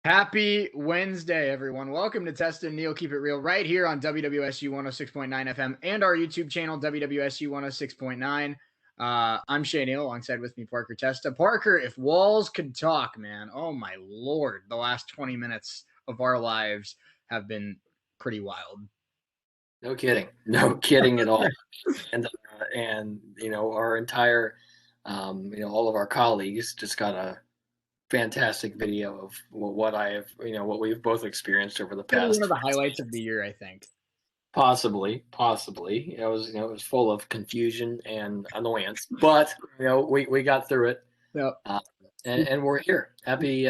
Happy Wednesday, everyone. Welcome to Testa and Neal, Keep It Real, right here on WWSU 106.9 FM and our YouTube channel, WWSU 106.9. I'm Shea Neal, alongside with me, Parker Testa. Parker, if walls could talk, man, oh my Lord, the last 20 minutes of our lives have been pretty wild. No kidding. No kidding at all. And our entire, all of our colleagues just got a fantastic video of what we've both experienced over the It's gonna be one past. of the highlights of the year, I think. Possibly. It was full of confusion and annoyance, but we got through it, Yep. and we're here. Happy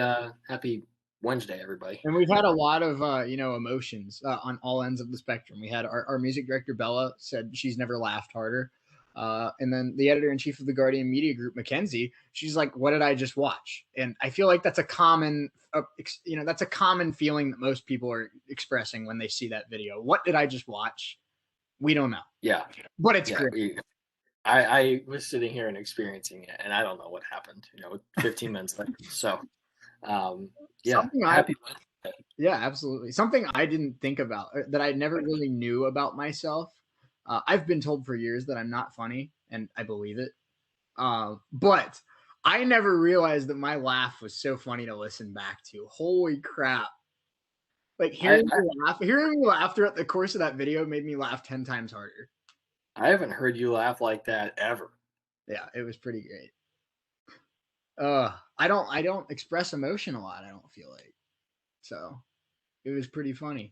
Wednesday, everybody. And we've had a lot of, emotions on all ends of the spectrum. We had our music director, Bella, said she's never laughed harder. And then the editor-in-chief of the Guardian Media Group, Mackenzie, she's like, what did I just watch? And I feel like that's a common, that's a common feeling that most people are expressing when they see that video. What did I just watch? We don't know. Yeah. But it's great. I was sitting here and experiencing it, and I don't know what happened, 15 minutes later. So, yeah, happy Wednesday. Yeah, absolutely. Something I didn't think about that I never really knew about myself. I've been told for years that I'm not funny, and I believe it. But I never realized that my laugh was so funny to listen back to. Holy crap. Like hearing me laugh throughout the course of that video made me laugh 10 times harder. I haven't heard you laugh like that ever. Yeah, it was pretty great. I don't express emotion a lot, I don't feel like. So it was pretty funny.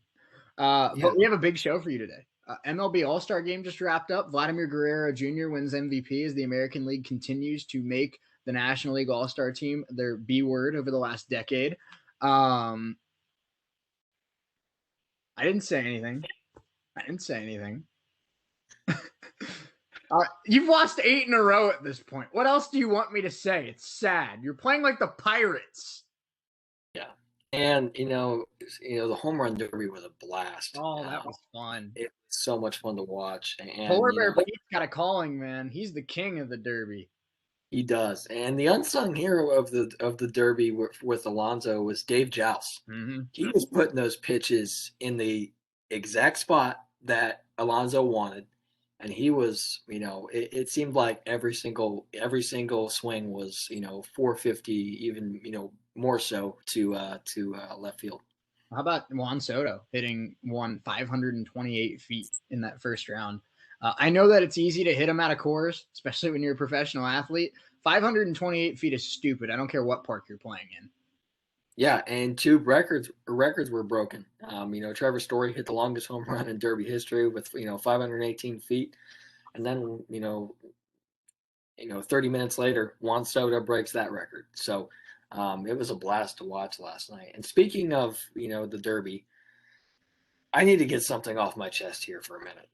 But we have a big show for you today. MLB All-Star Game just wrapped up. Vladimir Guerrero Jr. wins MVP as the American League continues to make the National League All-Star team their B word over the last decade. I didn't say anything. You've lost 8 in a row at this point. What else do you want me to say? It's sad. You're playing like the Pirates. Yeah. And the home run derby was a blast. Oh, that was fun. It was so much fun to watch. And Polar Bear Pete's got a calling, man. He's the king of the derby. He does. And the unsung hero of the derby with Alonso was Dave Joust. Mm-hmm. He was putting those pitches in the exact spot that Alonso wanted. And he was, it seemed like every single swing was, 450, even, more so to left field. How about Juan Soto hitting 528 feet in that first round? I know that it's easy to hit them out of course, especially when you're a professional athlete. 528 feet is stupid. I don't care what park you're playing in. Yeah, and 2 records were broken. Trevor Story hit the longest home run in Derby history with 518 feet, and then 30 minutes later, Juan Soto breaks that record. So it was a blast to watch last night. And speaking of the Derby, I need to get something off my chest here for a minute.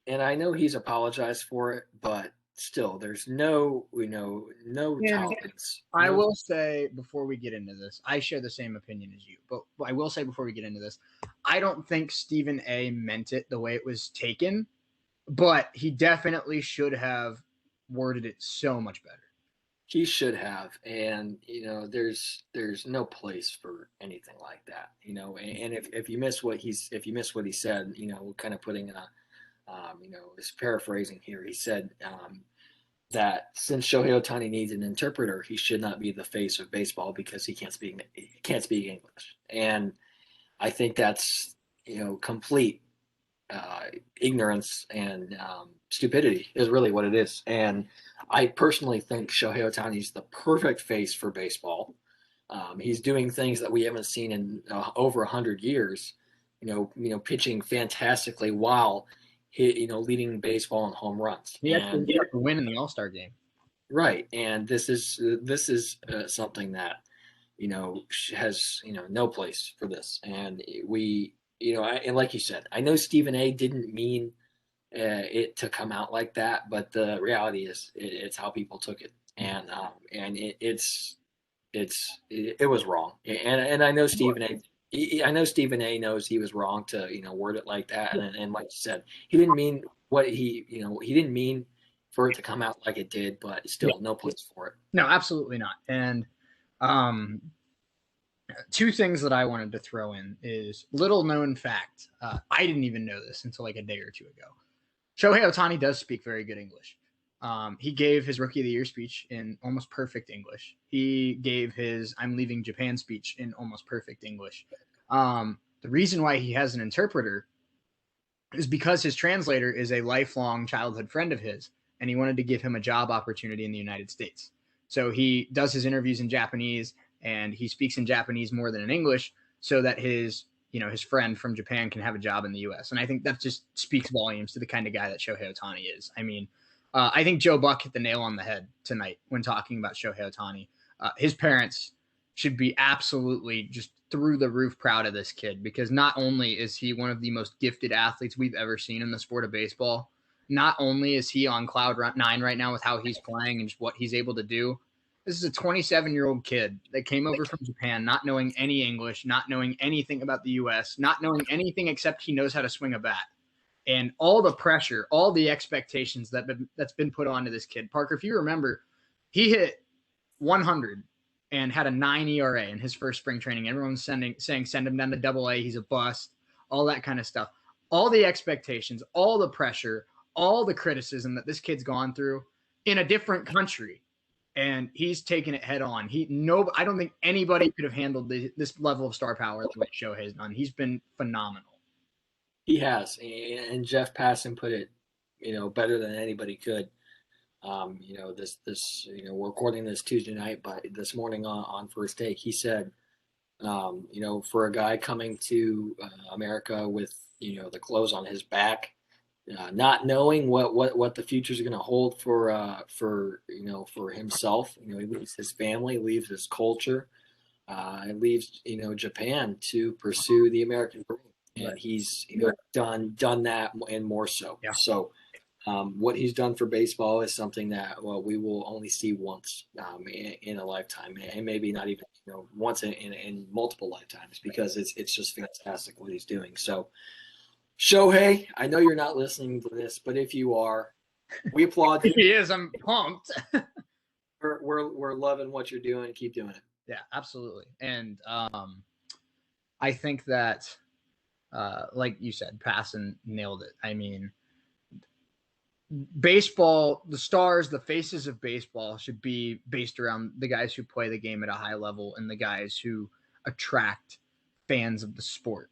And I know he's apologized for it, but still, there's no tolerance. I will say before we get into this, I share the same opinion as you. But I will say before we get into this, I don't think Stephen A. meant it the way it was taken, but he definitely should have worded it so much better. He should have, and there's no place for anything like that, And if you miss what he said, kind of putting a, is paraphrasing here. He said that since Shohei Ohtani needs an interpreter, he should not be the face of baseball because he can't speak English, and I think that's complete ignorance and stupidity is really what it is. And I personally think Shohei Ohtani is the perfect face for baseball. He's doing things that we haven't seen in over 100 years. Pitching fantastically while leading baseball in home runs. He actually got the win in the All-Star game. Right, and this is something that has no place for this, and we. And like you said, I know Stephen A. didn't mean it to come out like that, but the reality is it's how people took it, and it was wrong. And I know Stephen A. knows he was wrong to word it like that, and like you said, he didn't mean what he didn't mean for it to come out like it did, but still no place for it. No, absolutely not. And two things that I wanted to throw in is little known fact. I didn't even know this until like a day or two ago. Shohei Ohtani does speak very good English. He gave his Rookie of the Year speech in almost perfect English. He gave his "I'm leaving Japan" speech in almost perfect English. The reason why he has an interpreter is because his translator is a lifelong childhood friend of his, and he wanted to give him a job opportunity in the United States. So he does his interviews in Japanese, and he speaks in Japanese more than in English, so that his friend from Japan can have a job in the U.S. And I think that just speaks volumes to the kind of guy that Shohei Ohtani is. I mean, I think Joe Buck hit the nail on the head tonight when talking about Shohei Ohtani. His parents should be absolutely just through the roof proud of this kid, because not only is he one of the most gifted athletes we've ever seen in the sport of baseball, not only is he on cloud nine right now with how he's playing and just what he's able to do. This is a 27-year-old kid that came over from Japan, not knowing any English, not knowing anything about the U.S., not knowing anything except he knows how to swing a bat. And all the pressure, all the expectations that's been put onto this kid. Parker, if you remember, he hit 100 and had a 9 ERA in his first spring training. Everyone's saying send him down to Double-A, he's a bust, all that kind of stuff. All the expectations, all the pressure, all the criticism that this kid's gone through in a different country, and he's taken it head on. I don't think anybody could have handled this level of star power the way Shohei has done. He's been phenomenal. He has, and Jeff Passan put it, better than anybody could. We're recording this Tuesday night, but this morning on First Take, he said, for a guy coming to America with, the clothes on his back, not knowing what the future is going to hold for himself. He leaves his family, leaves his culture, and leaves, Japan to pursue the American dream. And he's done that and more so. Yeah. So what he's done for baseball is something that we will only see once in a lifetime, and maybe not even once in multiple lifetimes, because it's just fantastic what he's doing. So Shohei, I know you're not listening to this, but if you are, we applaud you. He is. I'm pumped. We're loving what you're doing. Keep doing it. Yeah, absolutely. And I think that, like you said, Passan nailed it. I mean, baseball, the stars, the faces of baseball should be based around the guys who play the game at a high level and the guys who attract fans of the sport.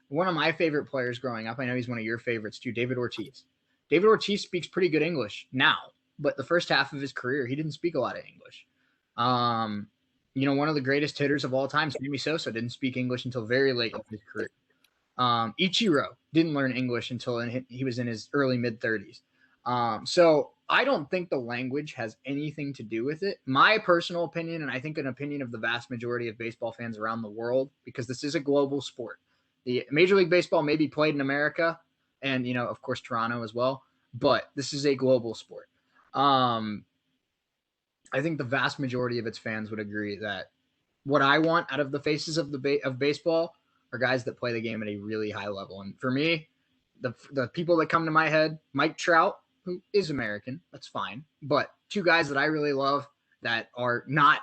One of my favorite players growing up, I know he's one of your favorites too, David Ortiz. David Ortiz speaks pretty good English now, but the first half of his career, he didn't speak a lot of English. One of the greatest hitters of all time, Sammy Sosa, didn't speak English until very late in his career. Ichiro didn't learn English until he was in his early mid-30s. So I don't think the language has anything to do with it. My personal opinion, and I think an opinion of the vast majority of baseball fans around the world, because this is a global sport. The Major League Baseball may be played in America and, of course, Toronto as well, but this is a global sport. I think the vast majority of its fans would agree that what I want out of the faces of baseball are guys that play the game at a really high level. And for me, the people that come to my head, Mike Trout, who is American, that's fine. But two guys that I really love that are not,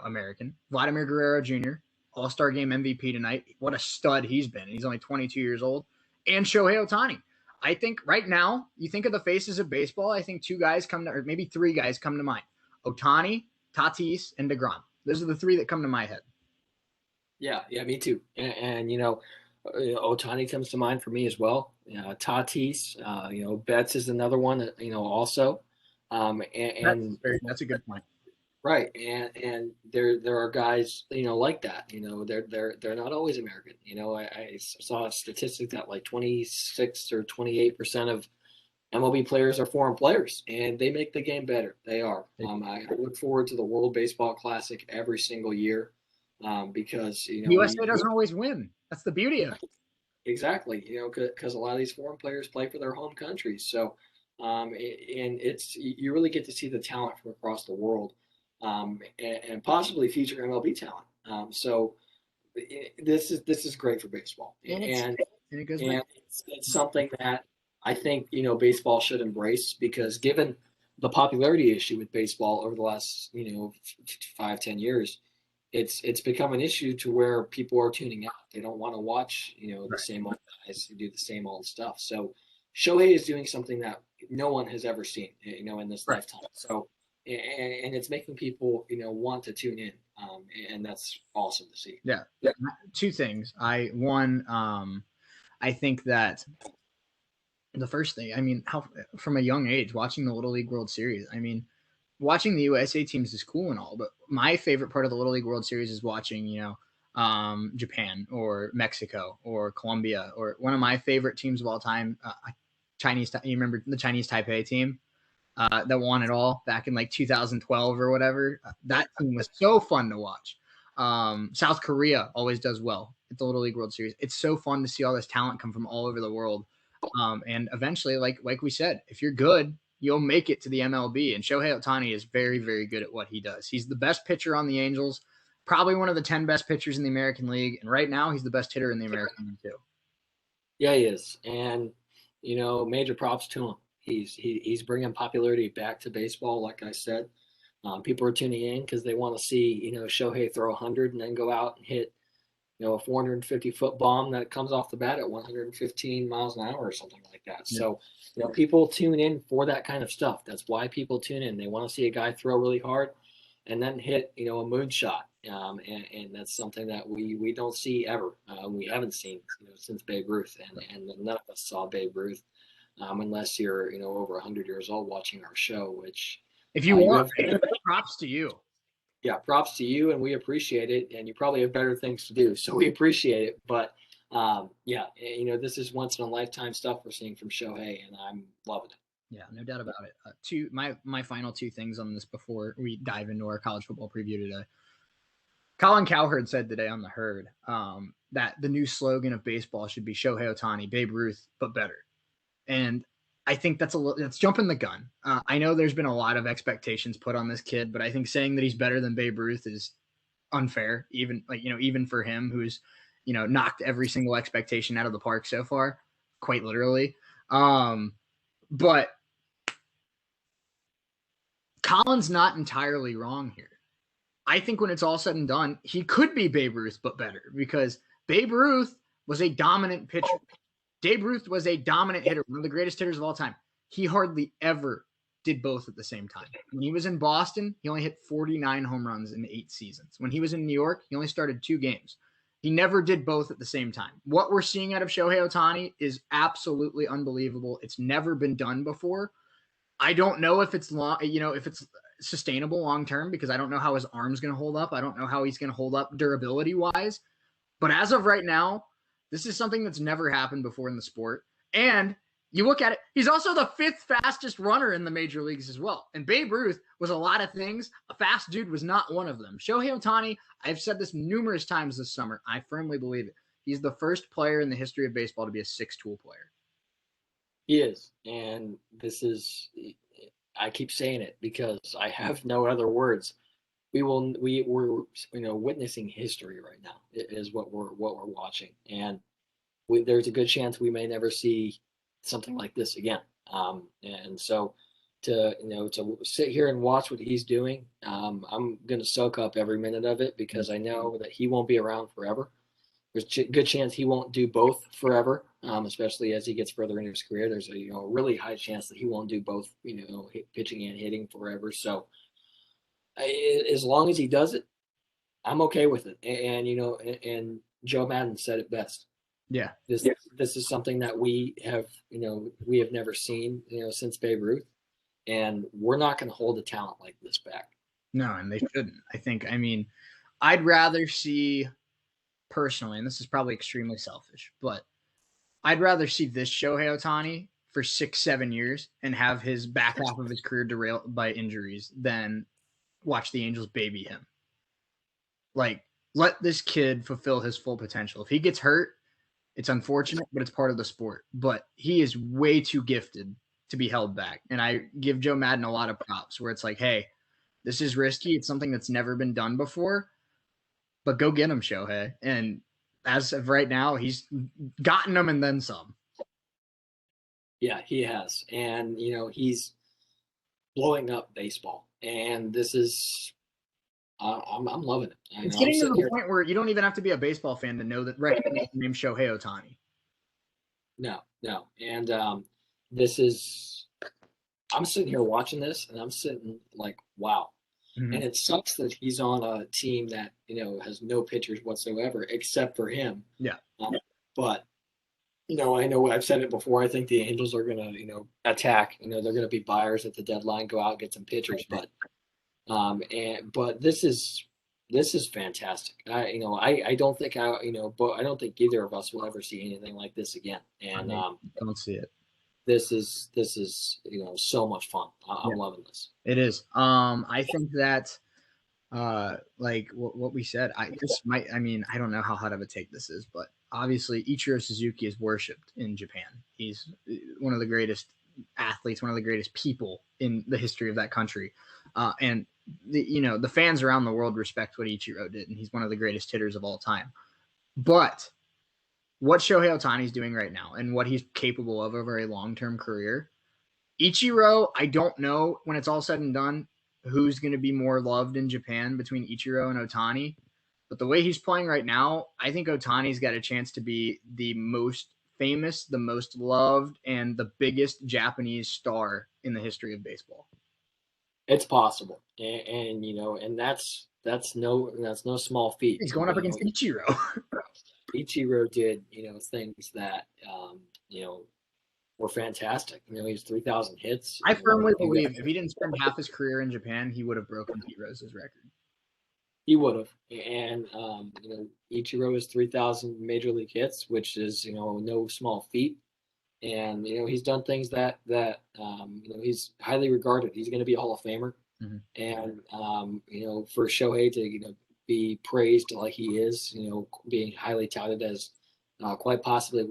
American, Vladimir Guerrero Jr., All-Star Game MVP tonight. What a stud he's been. He's only 22 years old. And Shohei Ohtani. I think right now, you think of the faces of baseball, I think two guys or maybe three guys come to mind. Ohtani, Tatis, and DeGrom. Those are the three that come to my head. Yeah, me too. And Ohtani comes to mind for me as well. Tatis, Betts is another one, also. That's a good point. Right, and there are guys like that. They're not always American. I saw a statistic that like 26 or 28% of MLB players are foreign players, and they make the game better. They are. I look forward to the World Baseball Classic every single year because USA doesn't always win. That's the beauty of it. Exactly. Because a lot of these foreign players play for their home countries. So, and you really get to see the talent from across the world. And possibly future MLB talent. So this is great for baseball, and it's something that I think baseball should embrace, because given the popularity issue with baseball over the last 5-10 years, it's become an issue to where people are tuning out. They don't want to watch, the Right. same old guys who do the same old stuff. So Shohei is doing something that no one has ever seen, in this Right. lifetime. So and it's making people, want to tune in, and that's awesome to see. Yeah. Two things. I think that the first thing, I mean, how from a young age watching the Little League World Series, I mean, watching the USA teams is cool and all, but my favorite part of the Little League World Series is watching, Japan or Mexico or Colombia, or one of my favorite teams of all time, Chinese. You remember the Chinese Taipei team that won it all back in like 2012 or whatever? That team was so fun to watch. South Korea always does well at the Little League World Series. It's so fun to see all this talent come from all over the world. And eventually, like we said, if you're good, you'll make it to the MLB. And Shohei Ohtani is very, very good at what he does. He's the best pitcher on the Angels, probably one of the 10 best pitchers in the American League. And right now, he's the best hitter in the American League, too. Yeah, he is, and major props to him. He's bringing popularity back to baseball. Like I said, people are tuning in because they want to see Shohei throw 100 and then go out and hit a 450-foot bomb that comes off the bat at 115 miles an hour or something like that. Yeah. So people tune in for that kind of stuff. That's why people tune in. They want to see a guy throw really hard and then hit a moonshot. And that's something that we don't see ever. We haven't seen since Babe Ruth, and none of us saw Babe Ruth, unless you're over 100 years old watching our show. Which if you want, props to you. Yeah, props to you, and we appreciate it. And you probably have better things to do, so we appreciate it. But yeah, this is once in a lifetime stuff we're seeing from Shohei, and I'm loving it. Yeah, no doubt about it. My final two things on this before we dive into our college football preview today. Colin Cowherd said today on the Herd that the new slogan of baseball should be Shohei Ohtani, Babe Ruth, but better. And I think that's jumping the gun. I know there's been a lot of expectations put on this kid, but I think saying that he's better than Babe Ruth is unfair, even for him, who's knocked every single expectation out of the park so far, quite literally. But Colin's not entirely wrong here. I think when it's all said and done, he could be Babe Ruth, but better, because Babe Ruth was a dominant pitcher. Babe Ruth was a dominant hitter, one of the greatest hitters of all time. He hardly ever did both at the same time. When he was in Boston, he only hit 49 home runs in 8 seasons. When he was in New York, he only started 2 games. He never did both at the same time. What we're seeing out of Shohei Ohtani is absolutely unbelievable. It's never been done before. I don't know if it's if it's sustainable long term, because I don't know how his arm's going to hold up. I don't know how he's going to hold up durability wise. But as of right now, this is something that's never happened before in the sport. And you look at it, he's also the 5th fastest runner in the major leagues as well. And Babe Ruth was a lot of things. A fast dude was not one of them. Shohei Ohtani, I've said this numerous times this summer. I firmly believe it. He's the first player in the history of baseball to be a 6-tool player. He is. And I keep saying it because I have no other words. We're witnessing history right now is what we're watching. And there's a good chance we may never see something like this again. And so to sit here and watch what he's doing, I'm going to soak up every minute of it, because I know that he won't be around forever. There's a good chance he won't do both forever, especially as he gets further into his career. There's a really high chance that he won't do both, pitching and hitting forever. So as long as he does it, I'm okay with it. And Joe Madden said it best. Yeah. This is something that we have never seen, since Babe Ruth, and we're not going to hold a talent like this back. No, and they shouldn't. I'd rather see, personally, and this is probably extremely selfish, but I'd rather see this Shohei Ohtani for 6-7 years and have his back half of his career derailed by injuries than watch the Angels baby him. Like, let this kid fulfill his full potential. If he gets hurt, it's unfortunate, but it's part of the sport. But he is way too gifted to be held back. And I give Joe Madden a lot of props, where it's like, hey, this is risky. It's something that's never been done before, but go get him, Shohei. And as of right now, he's gotten them and then some. Yeah, he has. And, he's blowing up baseball. And this is, I'm loving it. It's I'm getting to sitting the here. point where you don't even have to be a baseball fan to know that recognize the name Shohei Ohtani. No, no, and this is. I'm sitting here watching this, and I'm sitting like, wow. Mm-hmm. And it sucks that he's on a team that has no pitchers whatsoever except for him. Yeah. But I know I've said it before. I think the Angels are gonna attack. They're gonna be buyers at the deadline, go out get some pitchers. But this is fantastic. I don't think but I don't think either of us will ever see anything like this again. And I don't see it. this is so much fun. I'm Yeah, loving this. it is. I think that like what we said, I mean, I don't know how hot of a take this is, but obviously Ichiro Suzuki is worshipped in Japan. He's one of the greatest athletes, one of the greatest people in the history of that country. And the fans around the world respect what Ichiro did, and he's one of the greatest hitters of all time. But what Shohei Ohtani is doing right now and what he's capable of over a long-term career, Ichiro, I don't know when it's all said and done who's going to be more loved in Japan between Ichiro and Ohtani. But the way he's playing right now, I think Ohtani's got a chance to be the most famous, the most loved, and the biggest Japanese star in the history of baseball. It's possible, and that's no small feat. He's going up against Ichiro. Ichiro did things that were fantastic. He's 3,000 hits. I firmly believe if he didn't spend half his career in Japan, he would have broken Pete Rose's record. He would have, and Ichiro is 3,000 major league hits, which is no small feat. And he's done things that he's highly regarded. He's going to be a Hall of Famer, mm-hmm. And for Shohei to be praised like he is, being highly touted as quite possibly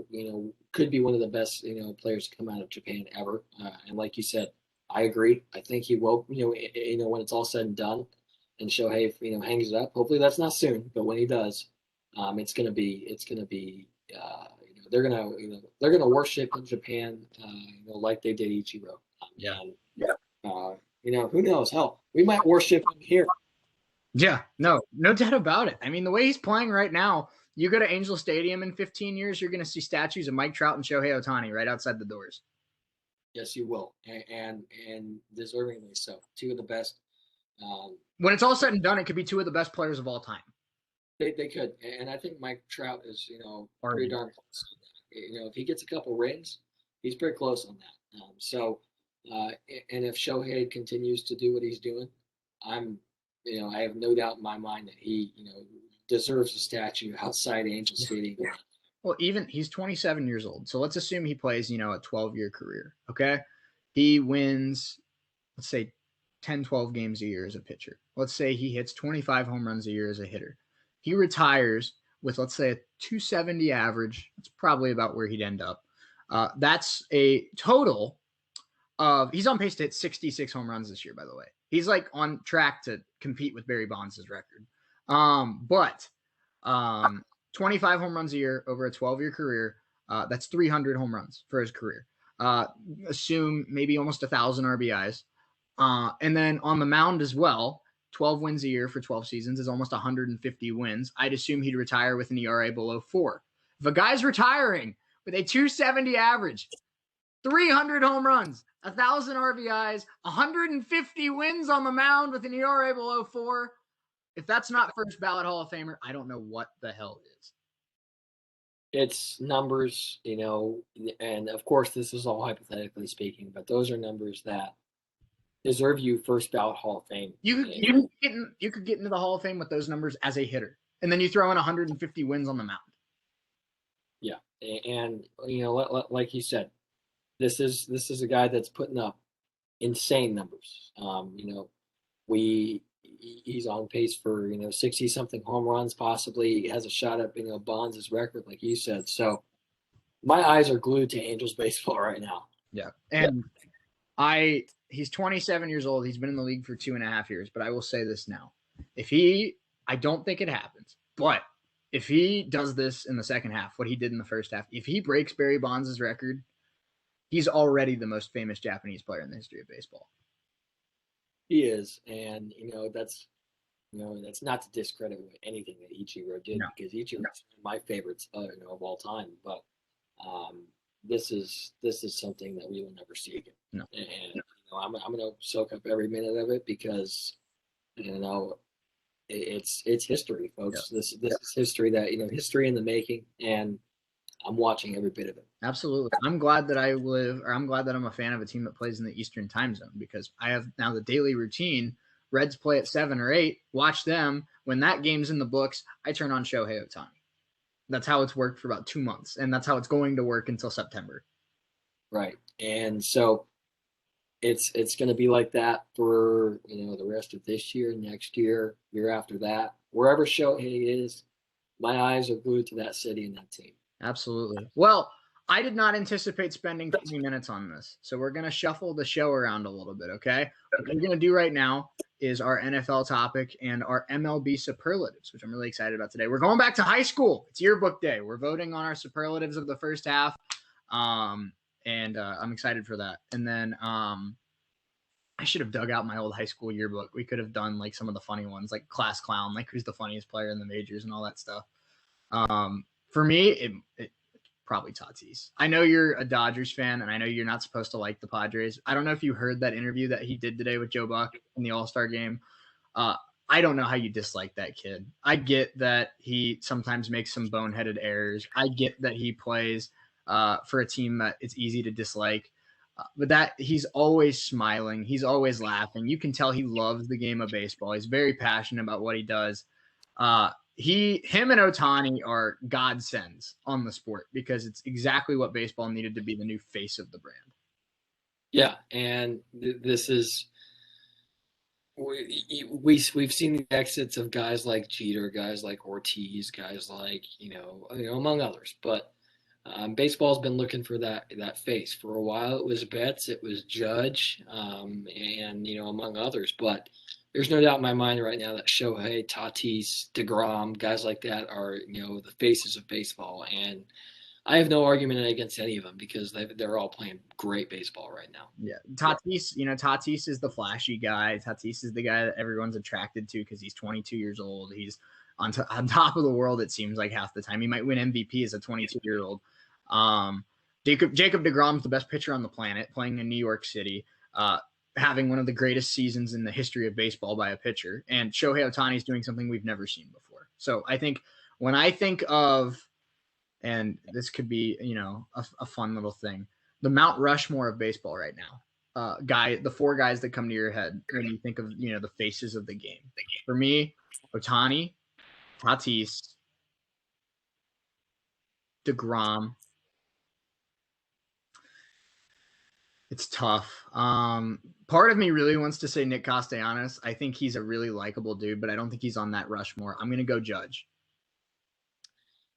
could be one of the best players to come out of Japan ever. And like you said, I agree. I think he will. When it's all said and done, and Shohei hangs it up. Hopefully that's not soon, but when he does, it's gonna be. They're gonna worship in Japan, like they did Ichiro. Who knows? Hell, we might worship him here. Yeah, no doubt about it. I mean, the way he's playing right now, you go to Angel Stadium in 15 years, you're going to see statues of Mike Trout and Shohei Ohtani right outside the doors. Yes, you will, and deservingly so. Two of the best. When it's all said and done, it could be two of the best players of all time. They could, and I think Mike Trout is pretty darn close. If he gets a couple rings, he's pretty close on that. And if Shohei continues to do what he's doing, I have no doubt in my mind that he deserves a statue outside Angel Stadium. Well, even he's 27 years old, so let's assume he plays a 12-year career. Okay, he wins, let's say 10, 12 games a year as a pitcher. Let's say he hits 25 home runs a year as a hitter. He retires with, let's say, a 270 average. That's probably about where he'd end up. That's a total of, he's on pace to hit 66 home runs this year, by the way. He's like on track to compete with Barry Bonds' record. But 25 home runs a year over a 12-year career, that's 300 home runs for his career. Assume maybe almost 1,000 RBIs. And then on the mound as well, 12 wins a year for 12 seasons is almost 150 wins. I'd assume he'd retire with an ERA below 4. If a guy's retiring with a 270 average, 300 home runs, 1,000 RBIs, 150 wins on the mound with an ERA below 4, if that's not first ballot Hall of Famer, I don't know what the hell is. It's numbers, and of course this is all hypothetically speaking, but those are numbers that deserve you first ballot Hall of Fame. You could get into the Hall of Fame with those numbers as a hitter, and then you throw in 150 wins on the mound. Yeah, and like you said, this is a guy that's putting up insane numbers. He's on pace for 60 something home runs, possibly. He has a shot at Bonds' record, like you said. So my eyes are glued to Angels baseball right now. Yeah, and he's 27 years old. He's been in the league for 2.5 years, but I will say this now. I don't think it happens, but if he does this in the second half, what he did in the first half, if he breaks Barry Bonds' record, he's already the most famous Japanese player in the history of baseball. He is, and that's That's not to discredit anything that Ichiro did, No, because Ichiro is one of my favorites, of all time. But um, this is something that we will never see again. no. And I'm going to soak up every minute of it, because you know it's history, Yeah, folks. This is history, that history in the making, and I'm watching every bit of it. absolutely. I'm glad that I live, or I'm glad that I'm a fan of a team that plays in the Eastern time zone, because I have now the daily routine. Reds play at 7 or 8. Watch them. When that game's in the books, I turn on Shohei Ohtani. That's how it's worked for about 2 months, and that's how it's going to work until September. Right. And so it's going to be like that for the rest of this year, next year, year after that. Wherever Shohei is, my eyes are glued to that city and that team. Absolutely. Well, I did not anticipate spending 40 minutes on this, so we're going to shuffle the show around a little bit, okay? What we're going to do right now is our NFL topic and our MLB superlatives, which I'm really excited about today. We're going back to high school. It's yearbook day. We're voting on our superlatives of the first half, and I'm excited for that. And then I should have dug out my old high school yearbook. We could have done like some of the funny ones, like class clown, like who's the funniest player in the majors and all that stuff. For me, it probably Tatis. I know you're a Dodgers fan, and I know you're not supposed to like the Padres. I don't know if you heard that interview that he did today with Joe Buck in the All-Star game. Uh, I don't know how you dislike that kid. I get that he sometimes makes some boneheaded errors. I get that he plays for a team that it's easy to dislike. But that he's always smiling, he's always laughing. You can tell he loves the game of baseball. He's very passionate about what he does. Him and Ohtani are godsends on the sport, because it's exactly what baseball needed to be the new face of the brand. Yeah, and this is we've seen the exits of guys like Jeter, guys like Ortiz, guys like among others, but baseball's been looking for that face for a while. It was Betts, it was Judge, and among others. But there's no doubt in my mind right now that Shohei, Tatis, DeGrom, guys like that are the faces of baseball, and I have no argument against any of them, because they're all playing great baseball right now. Yeah, Tatis. Tatis is the flashy guy. Tatis is the guy that everyone's attracted to because he's 22 years old. He's on top of the world. It seems like half the time he might win MVP as a 22-year-old. Jacob DeGrom's the best pitcher on the planet, playing in New York City, having one of the greatest seasons in the history of baseball by a pitcher. And Shohei Ohtani is doing something we've never seen before. So I think when I think of, and this could be a fun little thing, the Mount Rushmore of baseball right now. The four guys that come to your head when you think of the faces of the game. For me, Ohtani, Tatis, DeGrom. It's tough. Part of me really wants to say Nick Castellanos. I think he's a really likable dude, but I don't think he's on that Rushmore. I'm gonna go Judge.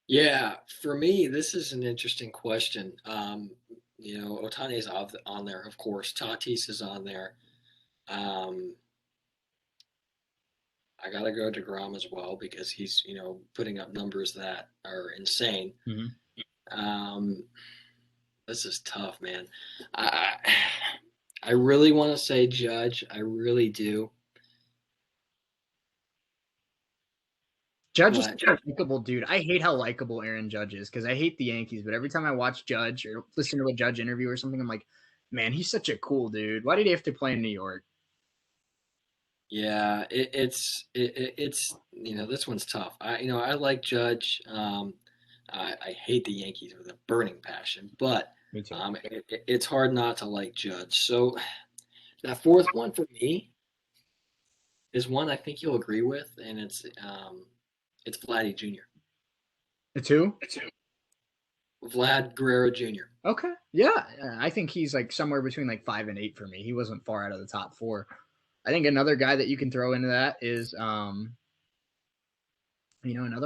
Yeah, for me, this is an interesting question. Otani is on there, of course. Tatis is on there. Um, I gotta go to Grom as well, because he's putting up numbers that are insane. Mm-hmm. Um, this is tough, man. I I really want to say Judge. I really do. Judge is But such a likable dude. I hate how likable Aaron Judge is, because I hate the Yankees, but every time I watch Judge or listen to a Judge interview or something, I'm like, man, he's such a cool dude. Why did he have to play in New York? yeah, it's this one's tough. I like Judge. I hate the Yankees with a burning passion, but Me too. it's hard not to like Judge. So that fourth one for me is one I think you'll agree with, and it's Vladdy Jr. The two? Vlad Guerrero Jr. Okay. Yeah. I think he's like somewhere between like 5 and 8 for me. He wasn't far out of the top four. I think another guy that you can throw into that is another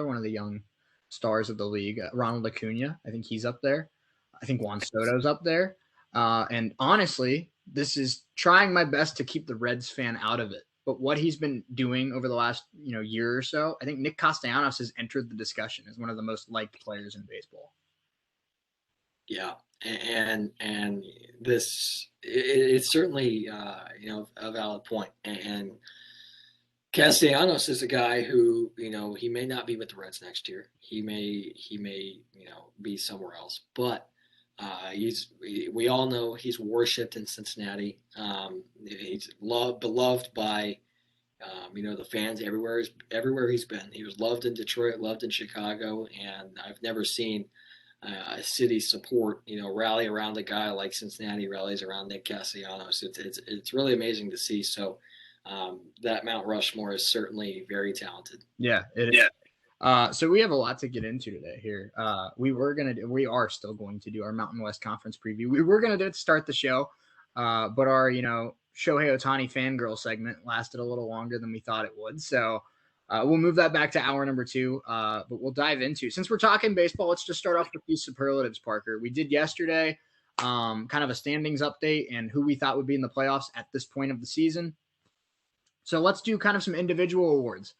one of the young stars of the league, Ronald Acuna. I think he's up there. I think Juan Soto's up there. And honestly, this is trying my best to keep the Reds fan out of it. But what he's been doing over the last year or so, I think Nick Castellanos has entered the discussion as one of the most liked players in baseball. Yeah, and it's certainly a valid point. And Castellanos is a guy who, he may not be with the Reds next year. He may, be somewhere else. But we all know he's worshipped in Cincinnati. He's beloved by, the fans everywhere he's been. He was loved in Detroit, loved in Chicago, and I've never seen a city support, rally around a guy like Cincinnati rallies around Nick Castellanos. It's really amazing to see. So that Mount Rushmore is certainly very talented. Yeah, it is. Yeah. So we have a lot to get into today here. We are still going to do our Mountain West Conference preview. We were going to do it to start the show, but our, Shohei Ohtani fangirl segment lasted a little longer than we thought it would. So we'll move that back to hour number 2, but we'll dive into, since we're talking baseball, let's just start off with these superlatives, Parker. We did yesterday kind of a standings update and who we thought would be in the playoffs at this point of the season. So let's do kind of some individual awards.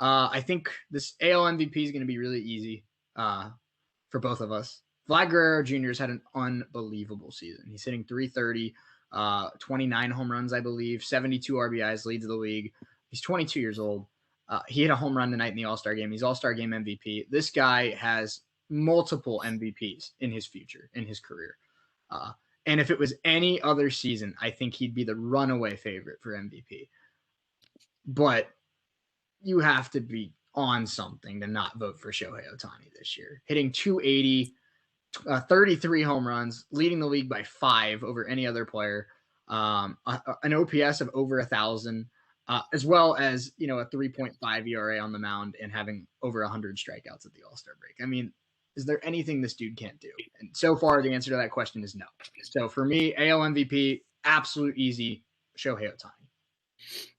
I think this AL MVP is going to be really easy for both of us. Vlad Guerrero Jr. has had an unbelievable season. He's hitting 330, 29 home runs, I believe, 72 RBIs, leads the league. He's 22 years old. He hit a home run tonight in the All-Star game. He's All-Star game MVP. This guy has multiple MVPs in his future, in his career. And if it was any other season, I think he'd be the runaway favorite for MVP. But you have to be on something to not vote for Shohei Ohtani this year. Hitting 280, 33 home runs, leading the league by 5 over any other player, an OPS of over 1,000, as well as, a 3.5 ERA on the mound and having over 100 strikeouts at the All-Star break. I mean, is there anything this dude can't do? And so far, the answer to that question is no. So for me, AL MVP, absolute easy, Shohei Ohtani.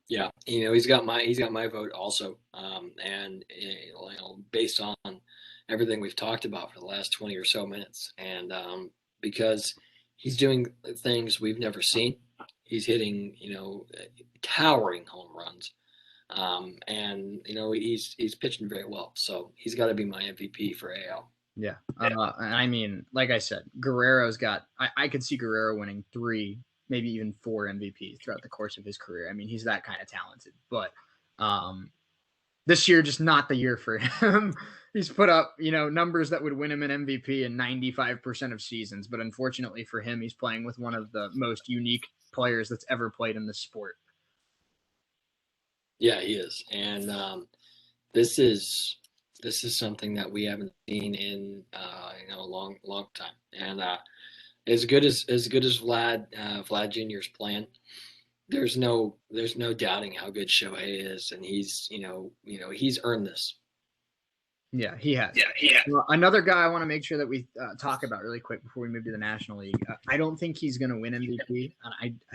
Yeah, he's got my vote also, and based on everything we've talked about for the last 20 or so minutes, and because he's doing things we've never seen, he's hitting towering home runs, and he's pitching very well, so he's got to be my MVP for AL. Yeah, I mean, like I said, Guerrero's got. I could see Guerrero winning 3, maybe even 4 MVPs throughout the course of his career. I mean, he's that kind of talented. But this year, just not the year for him. He's put up, numbers that would win him an MVP in 95% of seasons. But unfortunately for him, he's playing with one of the most unique players that's ever played in this sport. Yeah, he is. And this is something that we haven't seen in a long time. And as good as Vlad Jr.'s playing, there's no doubting how good Shohei is, and he's he's earned this. Yeah, he has. Well, another guy I want to make sure that we talk about really quick before we move to the National League. I don't think he's going to win MVP.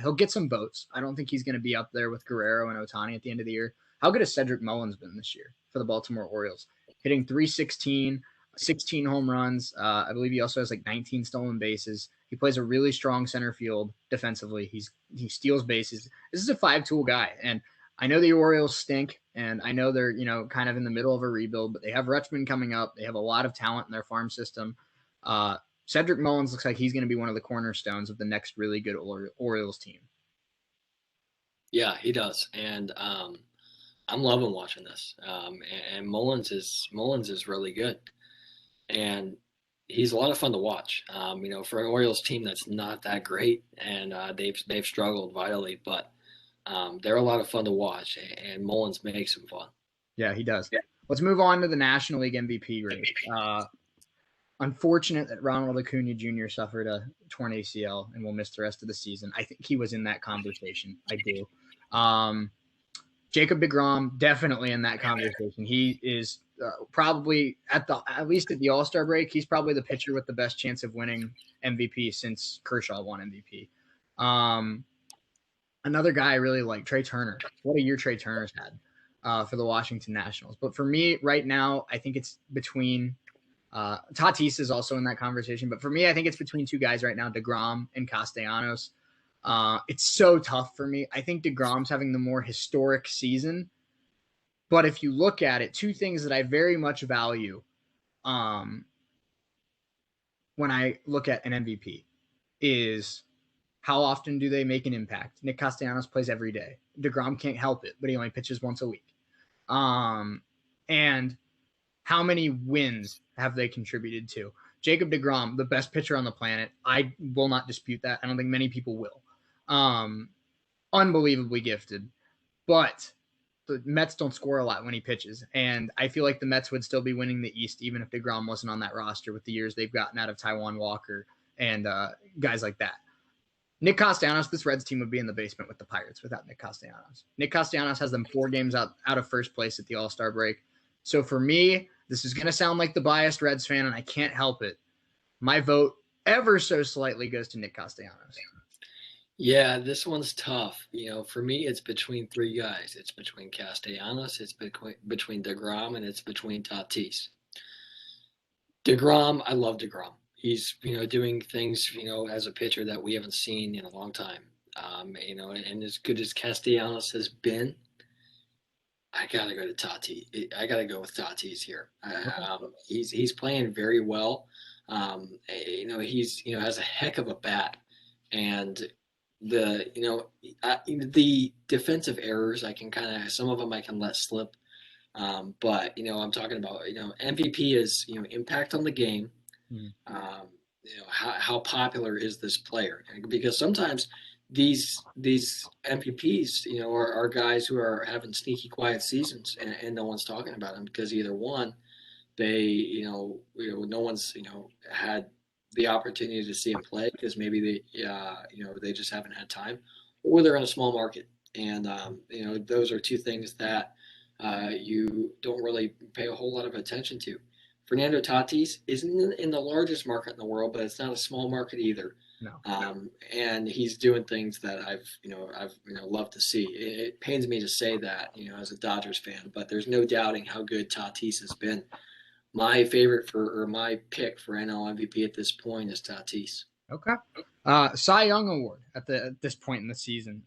He'll get some votes. I don't think he's going to be up there with Guerrero and Ohtani at the end of the year. How good has Cedric Mullins been this year for the Baltimore Orioles? Hitting 316, 16 home runs. I believe he also has like 19 stolen bases. He plays a really strong center field defensively. He steals bases. This is a 5-tool guy, and I know the Orioles stink, and I know they're, kind of in the middle of a rebuild, but they have Rutschman coming up. They have a lot of talent in their farm system. Cedric Mullins looks like he's going to be one of the cornerstones of the next really good Orioles team. Yeah, he does, and I'm loving watching this. And Mullins is really good, and he's a lot of fun to watch. For an Orioles team that's not that great, and they've struggled vitally, but they're a lot of fun to watch, and Mullins makes them fun. Yeah, he does. Yeah. Let's move on to the National League MVP race. Unfortunate that Ronald Acuna Jr. suffered a torn ACL and will miss the rest of the season. I think he was in that conversation. I do. Jacob deGrom, definitely in that conversation. He is probably at least at the All-Star break, he's probably the pitcher with the best chance of winning MVP since Kershaw won MVP. Another guy I really like, Trey Turner. What a year Trey Turner's had for the Washington Nationals. But for me right now, I think it's between Tatis is also in that conversation. But for me, I think it's between 2 guys right now, deGrom and Castellanos. It's so tough for me. I think deGrom's having the more historic season. But if you look at it, 2 things that I very much value when I look at an MVP is how often do they make an impact? Nick Castellanos plays every day. DeGrom can't help it, but he only pitches once a week. And how many wins have they contributed to? Jacob DeGrom, the best pitcher on the planet. I will not dispute that. I don't think many people will. Unbelievably gifted. But the Mets don't score a lot when he pitches. And I feel like the Mets would still be winning the East even if DeGrom wasn't on that roster with the years they've gotten out of Taijuan Walker and guys like that. Nick Castellanos, this Reds team would be in the basement with the Pirates without Nick Castellanos. Nick Castellanos has them 4 games out of first place at the All-Star break. So for me, this is going to sound like the biased Reds fan, and I can't help it. My vote ever so slightly goes to Nick Castellanos. Yeah, this one's tough. For me, it's between 3 guys. It's between Castellanos, it's between DeGrom, and it's between Tatis. DeGrom, I love DeGrom. He's, doing things, as a pitcher that we haven't seen in a long time. And as good as Castellanos has been, I gotta go to Tatis. I gotta go with Tatis here. He's playing very well. He's has a heck of a bat, and the defensive errors I can some of them I can let slip. But I'm talking about MVP is impact on the game. How popular is this player? Because sometimes these MVPs, are guys who are having sneaky quiet seasons, and no one's talking about them because either one, they, no one's, had the opportunity to see him play because maybe they just haven't had time, or they're in a small market, and those are 2 things that you don't really pay a whole lot of attention to. Fernando Tatis isn't in the largest market in the world, but it's not a small market either. No. And he's doing things that I've loved to see. It pains me to say that, as a Dodgers fan, but there's no doubting how good Tatis has been. My my pick for NL MVP at this point is Tatis. Okay. Cy Young Award at this point in the season.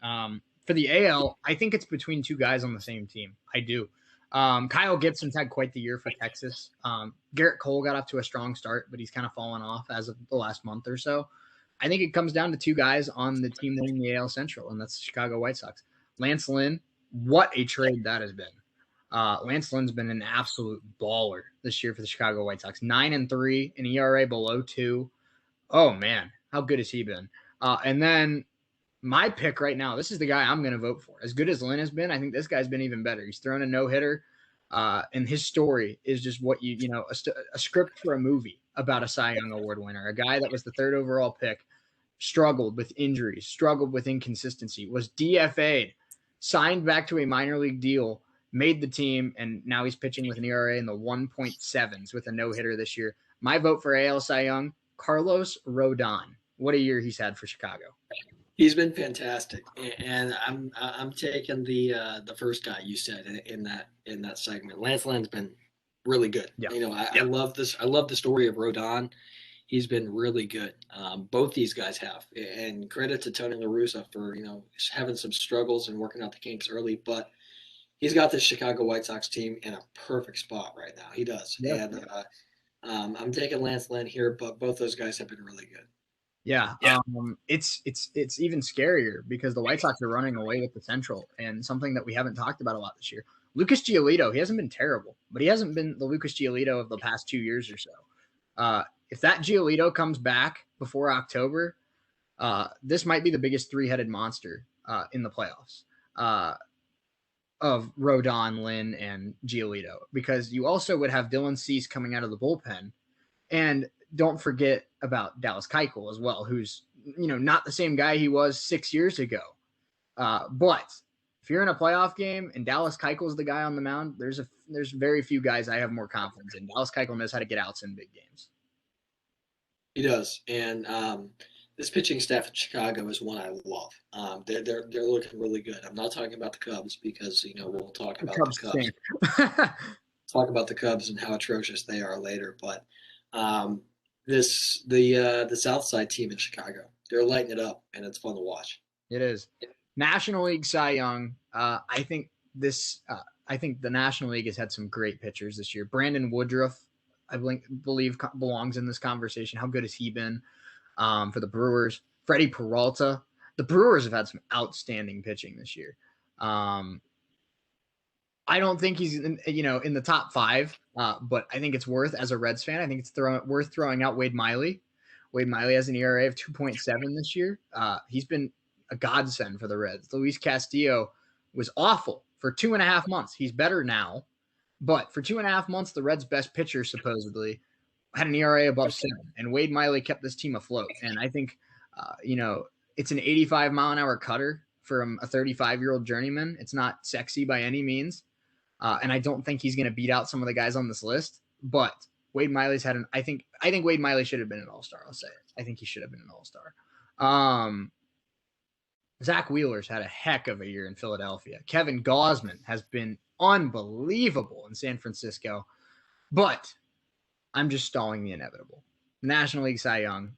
For the AL, I think it's between 2 guys on the same team. I do. Kyle Gibson's had quite the year for Texas. Garrett Cole got off to a strong start, but he's kind of fallen off as of the last month or so. I think it comes down to 2 guys on the team winning the AL Central, and that's the Chicago White Sox. Lance Lynn, what a trade that has been. Lance Lynn's been an absolute baller this year for the Chicago White Sox. 9-3, an ERA below 2. Oh, man, how good has he been? And then my pick right now, this is the guy I'm going to vote for. As good as Lynn has been, I think this guy's been even better. He's thrown a no-hitter, and his story is just what a script for a movie about a Cy Young Award winner, a guy that was the 3rd overall pick, struggled with injuries, struggled with inconsistency, was DFA'd, signed back to a minor league deal, made the team, and now he's pitching with an ERA in the 1.7s with a no-hitter this year. My vote for AL Cy Young, Carlos Rodon. What a year he's had for Chicago. He's been fantastic, and I'm taking the first guy you said in that segment. Lance Lynn's been really good. Yeah. I love this. I love the story of Rodon. He's been really good. Both these guys have, and credit to Tony La Russa for having some struggles and working out the kinks early, but he's got the Chicago White Sox team in a perfect spot right now. He does, and I'm taking Lance Lynn here, but both those guys have been really good. Yeah. It's even scarier because the White Sox are running away with the Central, and something that we haven't talked about a lot this year. Lucas Giolito, he hasn't been terrible, but he hasn't been the Lucas Giolito of the past 2 years or so. If that Giolito comes back before October, this might be the biggest 3-headed monster in the playoffs of Rodon, Lynn, and Giolito, because you also would have Dylan Cease coming out of the bullpen, and don't forget about Dallas Keuchel as well, who's not the same guy he was 6 years ago. But if you're in a playoff game and Dallas Keuchel is the guy on the mound, there's very few guys I have more confidence in. Dallas Keuchel knows how to get outs in big games. He does, and this pitching staff in Chicago is one I love. They're looking really good. I'm not talking about the Cubs because we'll talk about the Cubs. Talk about the Cubs and how atrocious they are later, but the South Side team in Chicago, they're lighting it up, and it's fun to watch. It is. National League Cy Young. I think the National League has had some great pitchers this year. Brandon Woodruff, I believe, belongs in this conversation. How good has he been for the Brewers? Freddie Peralta. The Brewers have had some outstanding pitching this year. I don't think he's in the top 5, but I think it's worth, as a Reds fan, I think it's worth throwing out Wade Miley. Wade Miley has an ERA of 2.7 this year. He's been a godsend for the Reds. Luis Castillo was awful for 2.5 months. He's better now, but for 2.5 months, the Reds' best pitcher supposedly had an ERA above 7, and Wade Miley kept this team afloat. And I think, it's an 85-mile-an-hour cutter from a 35-year-old journeyman. It's not sexy by any means. And I don't think he's going to beat out some of the guys on this list. But Wade Miley's had I think Wade Miley should have been an all-star. I'll say it. I think he should have been an all-star. Zach Wheeler's had a heck of a year in Philadelphia. Kevin Gausman has been unbelievable in San Francisco. But I'm just stalling the inevitable. National League Cy Young.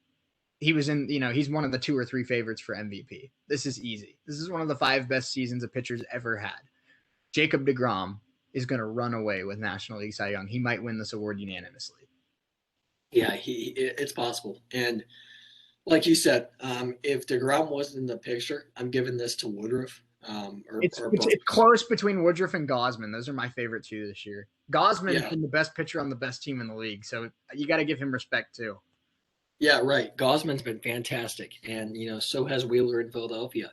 He was he's one of the 2 or 3 favorites for MVP. This is easy. This is one of the 5 best seasons a pitcher's ever had. Jacob deGrom is going to run away with National League Cy Young. He might win this award unanimously. Yeah, it's possible. And like you said, if deGrom wasn't in the picture, I'm giving this to Woodruff. It's close between Woodruff and Gausman. Those are my favorite 2 this year. Gausman's been the best pitcher on the best team in the league, so you got to give him respect too. Yeah, right. Gausman's been fantastic, and so has Wheeler in Philadelphia.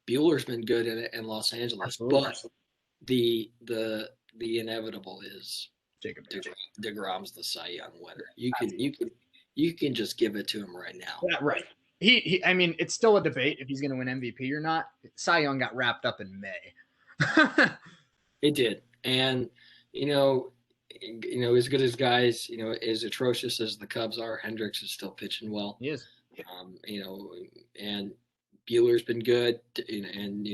Bueller's been good in Los Angeles, absolutely. But the inevitable is Jacob deGrom's the Cy Young winner. You can just give it to him right now. Yeah, right. I mean, it's still a debate if he's going to win MVP or not. Cy Young got wrapped up in May. It did, and as good as guys, as atrocious as the Cubs are, Hendricks is still pitching well. He is. And Bueller's been good, and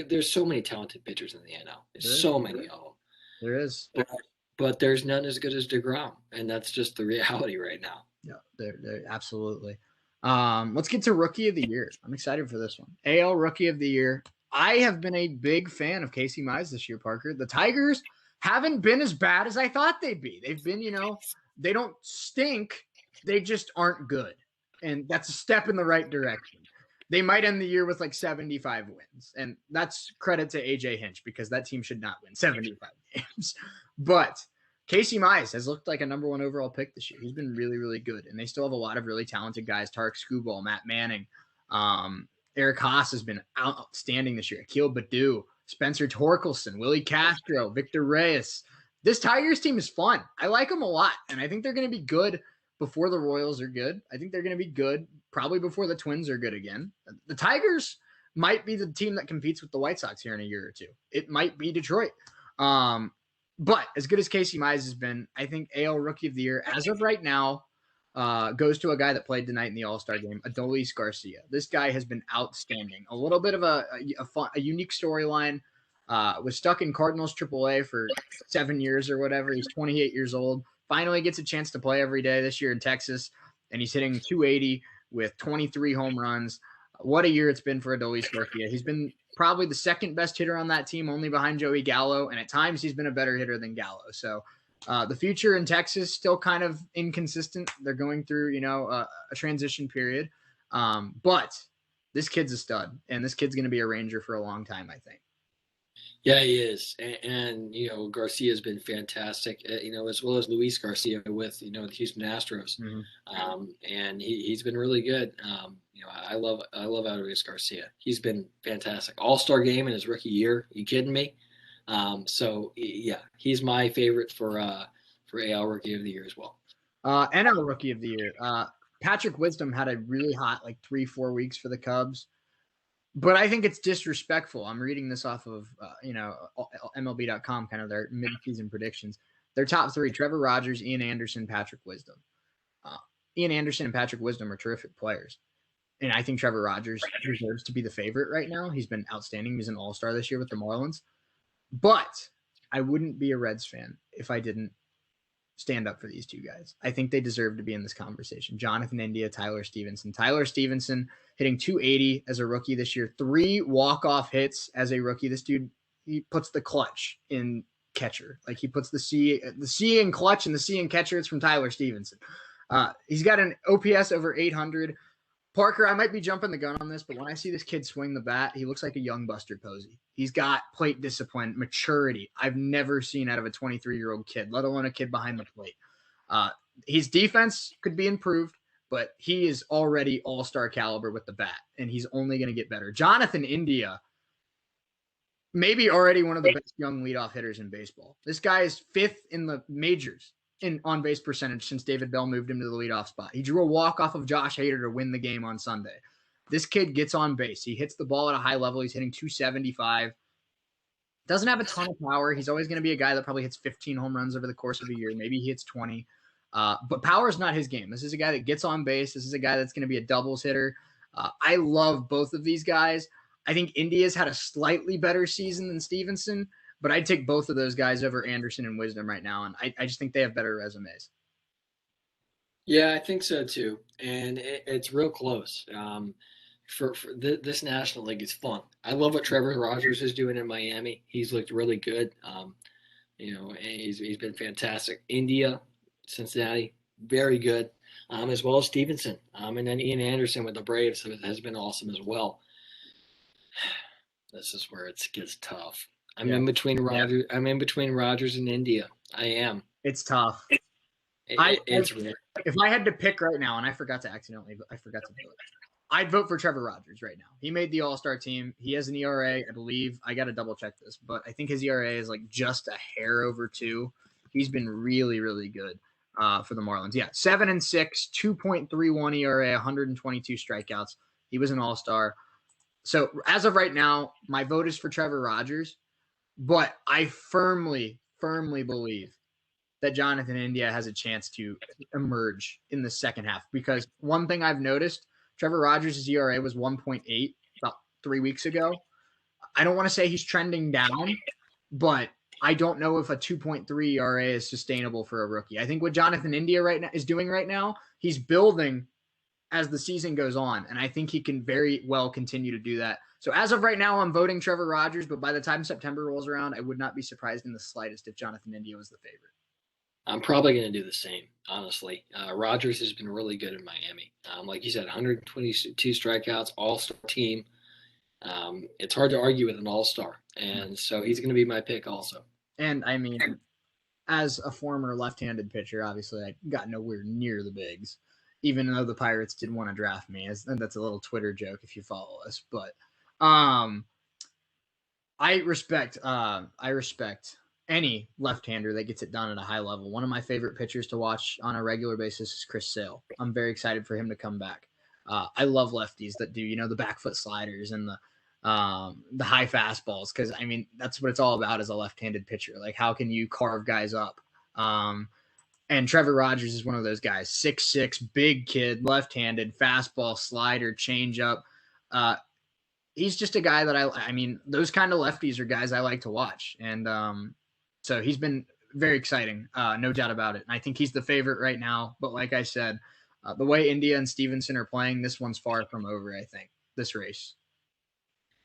there's so many talented pitchers in the NL. There's so many of them. There is. But there's none as good as deGrom, and that's just the reality right now. Yeah, they're absolutely. Let's get to Rookie of the Year. I'm excited for this one. AL Rookie of the Year. I have been a big fan of Casey Mize this year, Parker. The Tigers haven't been as bad as I thought they'd be. They've been, they don't stink. They just aren't good. And that's a step in the right direction. They might end the year with like 75 wins. And that's credit to AJ Hinch, because that team should not win 75 games. But Casey Mize has looked like a number 1 overall pick this year. He's been really, really good. And they still have a lot of really talented guys. Tarek Skubal, Matt Manning, Eric Haas has been outstanding this year. Akil Baddoo, Spencer Torkelson, Willie Castro, Victor Reyes. This Tigers team is fun. I like them a lot, and I think they're going to be good before the Royals are good. I think they're going to be good probably before the Twins are good again. The Tigers might be the team that competes with the White Sox here in a year or 2. It might be Detroit. But as good as Casey Mize has been, I think AL Rookie of the Year, as of right now, goes to a guy that played tonight in the All-Star game, Adolis Garcia. This guy has been outstanding. A little bit of a unique storyline. Was stuck in Cardinals AAA for 7 years or whatever. He's 28 years old. Finally gets a chance to play every day this year in Texas, and he's hitting 280 with 23 home runs. What a year it's been for Adolis Garcia. He's been probably the 2nd best hitter on that team, only behind Joey Gallo, and at times he's been a better hitter than Gallo. So the future in Texas still kind of inconsistent. They're going through, a transition period. But this kid's a stud, and this kid's going to be a Ranger for a long time, I think. Yeah, he is. And Garcia's been fantastic, as well as Luis Garcia with, the Houston Astros. Mm-hmm. And he's been really good. I love Luis Garcia. He's been fantastic. All-Star game in his rookie year. You kidding me? So yeah, he's my favorite for AL Rookie of the Year as well. NL Rookie of the Year. Patrick Wisdom had a really hot 3-4 weeks for the Cubs, but I think it's disrespectful. I'm reading this off of MLB.com, kind of their mid-season predictions. Their top 3: Trevor Rogers, Ian Anderson, Patrick Wisdom. Ian Anderson and Patrick Wisdom are terrific players. And I think Trevor Rogers deserves to be the favorite right now. He's been outstanding. He's an all-star this year with the Marlins. But I wouldn't be a Reds fan if I didn't stand up for these 2 guys. I think they deserve to be in this conversation. Jonathan India, Tyler Stevenson. Tyler Stevenson hitting 280 as a rookie this year. 3 walk-off hits as a rookie. This dude, he puts the clutch in catcher. He puts the C in clutch and the C in catcher. It's from Tyler Stevenson. He's got an OPS over 800. Parker, I might be jumping the gun on this, but when I see this kid swing the bat, he looks like a young Buster Posey. He's got plate discipline, maturity. I've never seen out of a 23-year-old kid, let alone a kid behind the plate. His defense could be improved, but he is already all-star caliber with the bat, and he's only going to get better. Jonathan India, maybe already one of the best young leadoff hitters in baseball. This guy is 5th in the majors in on-base percentage since David Bell moved him to the leadoff spot. He drew a walk off of Josh Hader to win the game on Sunday. This kid gets on base. He hits the ball at a high level. He's hitting 275. Doesn't have a ton of power. He's always going to be a guy that probably hits 15 home runs over the course of a year. Maybe he hits 20. But power is not his game. This is a guy that gets on base. This is a guy that's going to be a doubles hitter. I love both of these guys. I think India's had a slightly better season than Stevenson, but I'd take both of those guys over Anderson and Wisdom right now, and I just think they have better resumes. Yeah, I think so too, and it's real close. This National League is fun. I love what Trevor Rogers is doing in Miami. He's looked really good. And he's been fantastic. India, Cincinnati, very good, as well as Stevenson. And then Ian Anderson with the Braves has been awesome as well. This is where it gets tough. I'm in between Rogers. I'm in between Rogers and India. I am. It's tough. It's weird. If I had to pick right now, and I forgot to vote, I'd vote for Trevor Rogers right now. He made the All-Star team. He has an ERA, I believe. I got to double check this, but I think his ERA is like just a hair over 2. He's been really, really good for the Marlins. Yeah, 7-6, 2.31 ERA, 122 strikeouts. He was an All-Star. So as of right now, my vote is for Trevor Rogers, but I firmly believe that Jonathan India has a chance to emerge in the second half, because one thing I've noticed, Trevor Rogers' ERA was 1.8 about 3 weeks ago. I don't want to say he's trending down, but I don't know if a 2.3 ERA is sustainable for a rookie. I think what Jonathan India is doing right now, he's building as the season goes on, and I think he can very well continue to do that. So as of right now, I'm voting Trevor Rogers, but by the time September rolls around, I would not be surprised in the slightest if Jonathan India was the favorite. I'm probably going to do the same, honestly. Rogers has been really good in Miami. Like you said, 122 strikeouts, all-star team. It's hard to argue with an all-star, and so he's going to be my pick also. And, I mean, as a former left-handed pitcher, obviously I got nowhere near the bigs, even though the Pirates did want to draft me. That's a little Twitter joke if you follow us. But I respect any left-hander that gets it done at a high level. One of my favorite pitchers to watch on a regular basis is Chris Sale. I'm very excited for him to come back. I love lefties that do, the back foot sliders and the high fastballs, because, I mean, that's what it's all about as a left-handed pitcher. Like, how can you carve guys up? And Trevor Rogers is one of those guys. 6'6", big kid, left-handed, fastball, slider, changeup. He's just a guy that I mean, those kind of lefties are guys I like to watch. And so he's been very exciting, no doubt about it. And I think he's the favorite right now. But like I said, the way India and Stevenson are playing, this one's far from over, I think, this race.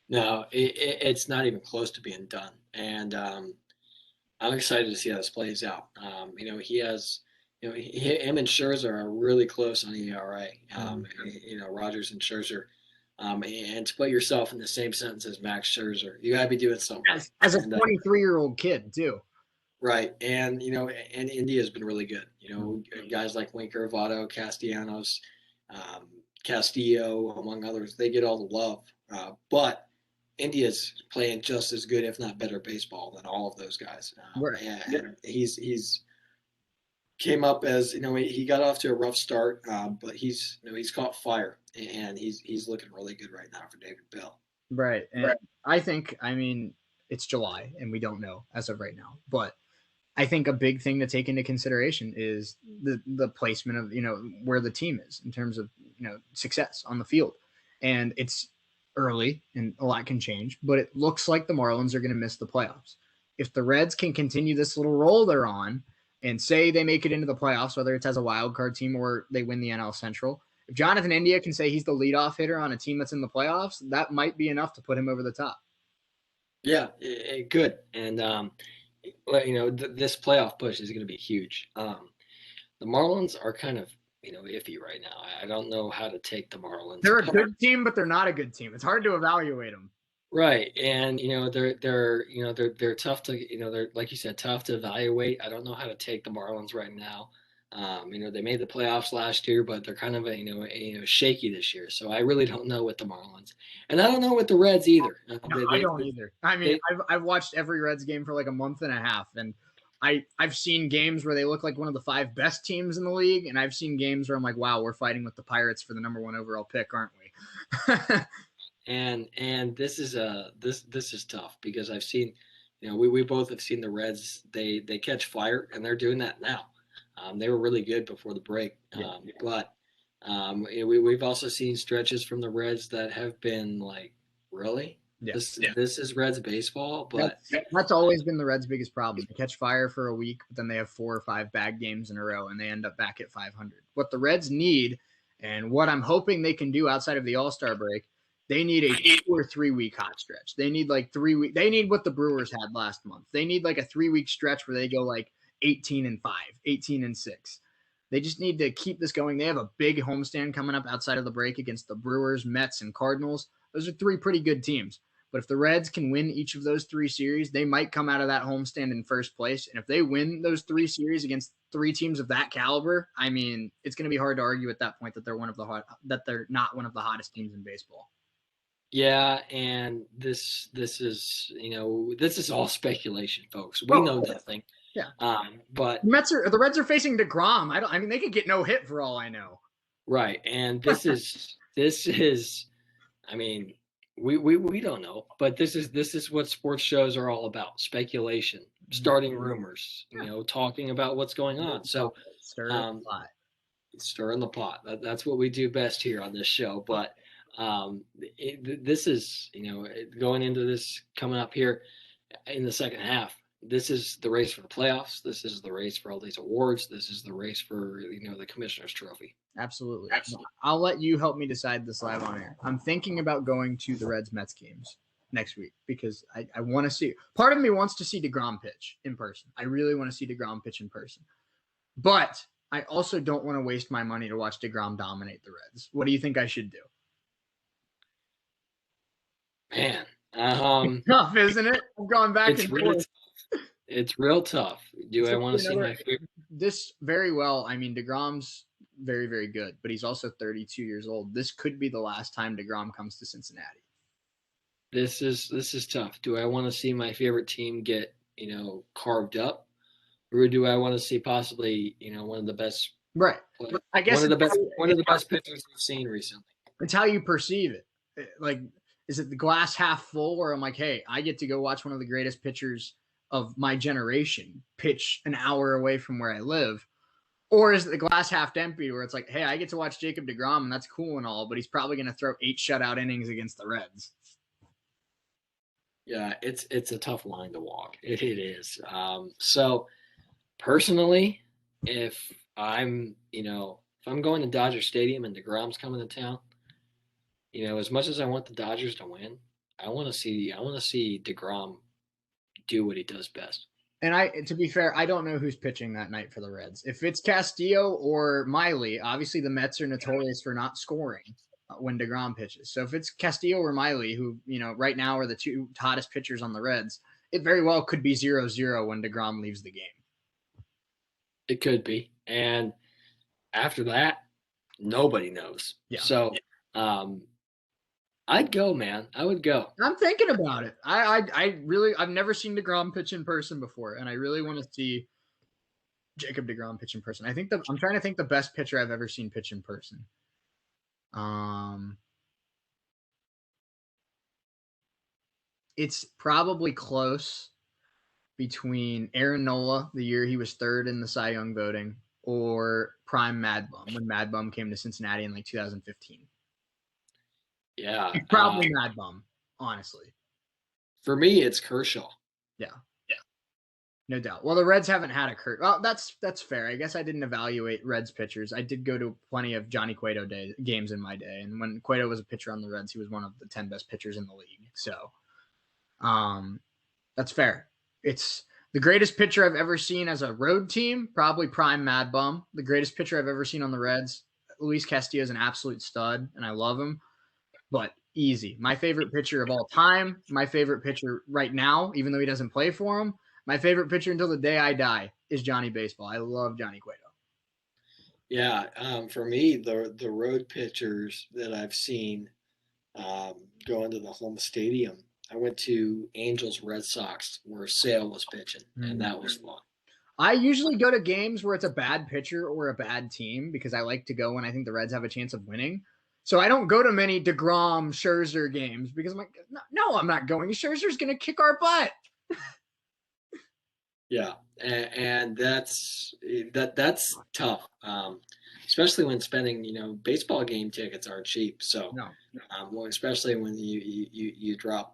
No, it's not even close to being done. And I'm excited to see how this plays out. He has, him and Scherzer are really close on ERA. Rogers and Scherzer. And to put yourself in the same sentence as Max Scherzer, you got to be doing something. As a 23-year-old kid, too. Right. And, and India's been really good. Guys like Winker, Votto, Castellanos, Castillo, among others, they get all the love. But India's playing just as good, if not better, baseball than all of those guys. Right. And he's came up as, he got off to a rough start, but he's caught fire, and he's looking really good right now for David Bell. Right. And I think, it's July and we don't know as of right now, but I think a big thing to take into consideration is the placement of, where the team is in terms of, success on the field. And it's early and a lot can change, but it looks like the Marlins are going to miss the playoffs. If the Reds can continue this little roll they're on and say they make it into the playoffs, whether it's as a wild card team or they win the NL Central, if Jonathan India can say he's the leadoff hitter on a team that's in the playoffs, that might be enough to put him over the top. Yeah, good. And, this playoff push is going to be huge. The Marlins are kind of, iffy right now. I don't know how to take the Marlins. They're a good team, but they're not a good team. It's hard to evaluate them. Right, and they're tough to they're, like you said, tough to evaluate. I don't know how to take the Marlins right now. They made the playoffs last year, but they're kind of shaky this year. So I really don't know with the Marlins, and I don't know with the Reds either. No, I don't either. I mean, they I've watched every Reds game for like a month and a half, and I've seen games where they look like one of the 5 best teams in the league, and I've seen games where I'm like, wow, we're fighting with the Pirates for the #1 overall pick, aren't we? and this is tough because I've seen, we both have seen the Reds. They catch fire, and they're doing that now. They were really good before the break, but we've also seen stretches from the Reds that have been like, really, this is Reds baseball. But that's always been the Reds' biggest problem. They catch fire for a week, but then they have 4 or 5 bad games in a row, and they end up back at 500. What the Reds need, and what I'm hoping they can do outside of the All-Star break, they need a 2 or 3 week hot stretch. They need like 3 weeks. They need what the Brewers had last month. They need like a 3-week stretch where they go like 18-5, 18-6. They just need to keep this going. They have a big homestand coming up outside of the break against the Brewers, Mets, and Cardinals. Those are 3 pretty good teams. But if the Reds can win each of those 3 series, they might come out of that homestand in first place. And if they win those 3 series against 3 teams of that caliber, I mean, it's going to be hard to argue at that point that they're not one of the hottest teams in baseball. Yeah, and this is all speculation, folks. We know nothing. Yeah. But the Reds are facing DeGrom. I mean, they could get no hit for all I know. Right, and this is. I mean, we don't know, but this is what sports shows are all about: speculation, starting rumors, talking about what's going on. So, stirring the pot. Stirring the pot. That's what we do best here on this show. But this is, going into this coming up here in the second half. This is the race for the playoffs. This is the race for all these awards. This is the race for the Commissioner's Trophy. Absolutely. I'll let you help me decide this live on air. I'm thinking about going to the Reds Mets games next week because I want to see. Part of me wants to see DeGrom pitch in person. I really want to see DeGrom pitch in person, but I also don't want to waste my money to watch DeGrom dominate the Reds. What do you think I should do? Man, tough, isn't it? I've gone back and forth. It's real tough. Do I want to see my favorite? This very well. I mean, DeGrom's very, very good, but he's also 32 years old. This could be the last time DeGrom comes to Cincinnati. This is tough. Do I want to see my favorite team get, carved up? Or do I want to see possibly, one of the best I guess one of the best pitchers we've seen recently. It's how you perceive it. Like, is it the glass half full where I'm like, hey, I get to go watch one of the greatest pitchers of my generation pitch an hour away from where I live? Or is it the glass half empty where it's like, hey, I get to watch Jacob deGrom and that's cool and all, but he's probably going to throw 8 shutout innings against the Reds. Yeah, it's a tough line to walk. It is. So personally, if I'm going to Dodger Stadium and DeGrom's coming to town, as much as I want the Dodgers to win, I want to see DeGrom do what he does best. And to be fair, I don't know who's pitching that night for the Reds. If it's Castillo or Miley, obviously the Mets are notorious for not scoring when DeGrom pitches. So if it's Castillo or Miley, who, right now are the 2 hottest pitchers on the Reds, it very well could be 0-0 when DeGrom leaves the game. It could be. And after that, nobody knows. Yeah. So I'd go, man. I would go. I'm thinking about it. I've never seen DeGrom pitch in person before, and I really want to see Jacob deGrom pitch in person. I'm trying to think the best pitcher I've ever seen pitch in person. It's probably close between Aaron Nola, the year he was 3rd in the Cy Young voting, or prime Mad Bum when Mad Bum came to Cincinnati in like 2015. Yeah. Probably Mad Bum, honestly. For me, it's Kershaw. Yeah. No doubt. Well, the Reds haven't had a Kershaw. Well, that's fair. I guess I didn't evaluate Reds pitchers. I did go to plenty of Johnny Cueto games in my day. And when Cueto was a pitcher on the Reds, he was one of the 10 best pitchers in the league. So that's fair. The The greatest pitcher I've ever seen as a road team, probably prime Mad Bum. The greatest pitcher I've ever seen on the Reds, Luis Castillo, is an absolute stud, and I love him. But easy. My favorite pitcher of all time, my favorite pitcher right now, even though he doesn't play for him, my favorite pitcher until the day I die is Johnny Baseball. I love Johnny Cueto. Yeah, for me, the road pitchers that I've seen go into the home stadium. I went to Angels Red Sox where Sale was pitching, and that was fun. I usually go to games where it's a bad pitcher or a bad team because I like to go when I think the Reds have a chance of winning. So I don't go to many DeGrom, Scherzer games because I'm like, no, I'm not going. Scherzer's going to kick our butt. Yeah, and that's tough, especially when spending. Baseball game tickets aren't cheap. So, No. well, especially when you drop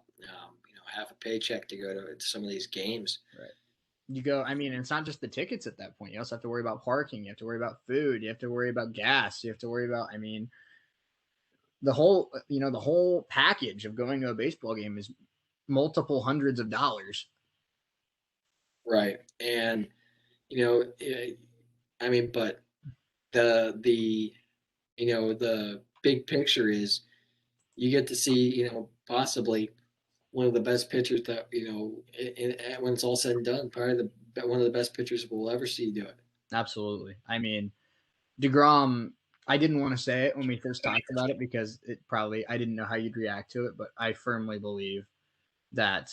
half a paycheck to go to some of these games. Right. You go, I mean, it's not just the tickets at that point. You also have to worry about parking. You have to worry about food. You have to worry about gas. You have to worry about, I mean, the whole package of going to a baseball game is multiple hundreds of dollars. Right, and I mean, but the the big picture is you get to see possibly one of the best pitchers that when it's all said and done, probably one of the best pitchers we'll ever see do it. Absolutely. I mean, DeGrom, I didn't want to say it when we first talked about it because I didn't know how you'd react to it, but I firmly believe that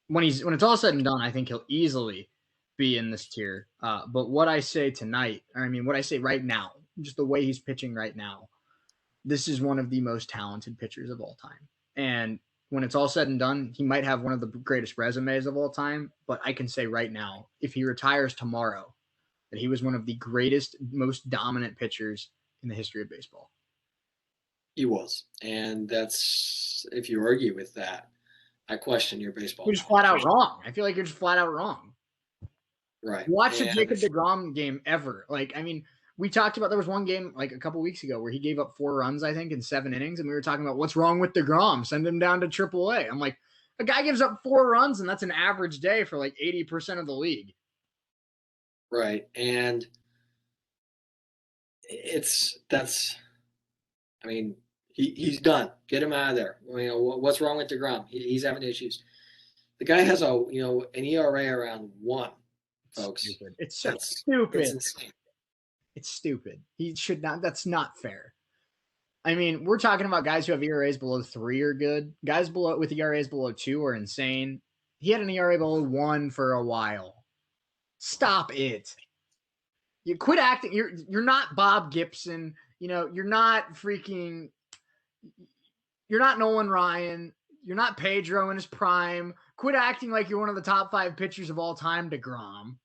when it's all said and done, I think he'll easily be in this tier. But what I say tonight, or I mean, what I say right now, just the way he's pitching right now, this is one of the most talented pitchers of all time. And when it's all said and done, he might have one of the greatest resumes of all time. But I can say right now, if he retires tomorrow, that he was one of the greatest, most dominant pitchers in the history of baseball. He was, and that's if you argue with that, I question your baseball. You're just flat out wrong. I feel like you're just flat out wrong. Right. Watch a Jacob deGrom game ever. Like, I mean, we talked about there was one game like a couple weeks ago where he gave up 4 runs, I think, in 7 innings, and we were talking about what's wrong with deGrom. Send him down to AAA. I'm like, a guy gives up 4 runs, and that's an average day for like 80% of the league. Right, and I mean, he's done. Get him out of there. What's wrong with deGrom? He's having issues. The guy has an ERA around 1, folks. Stupid. It's so stupid. It's insane. It's stupid. He should not. That's not fair. I mean, we're talking about guys who have ERAs below 3 are good. Guys with ERAs below 2 are insane. He had an ERA below 1 for a while. Stop it. You quit acting. You're not Bob Gibson. You're not freaking. You're not Nolan Ryan. You're not Pedro in his prime. Quit acting like you're one of the top 5 pitchers of all time, DeGrom.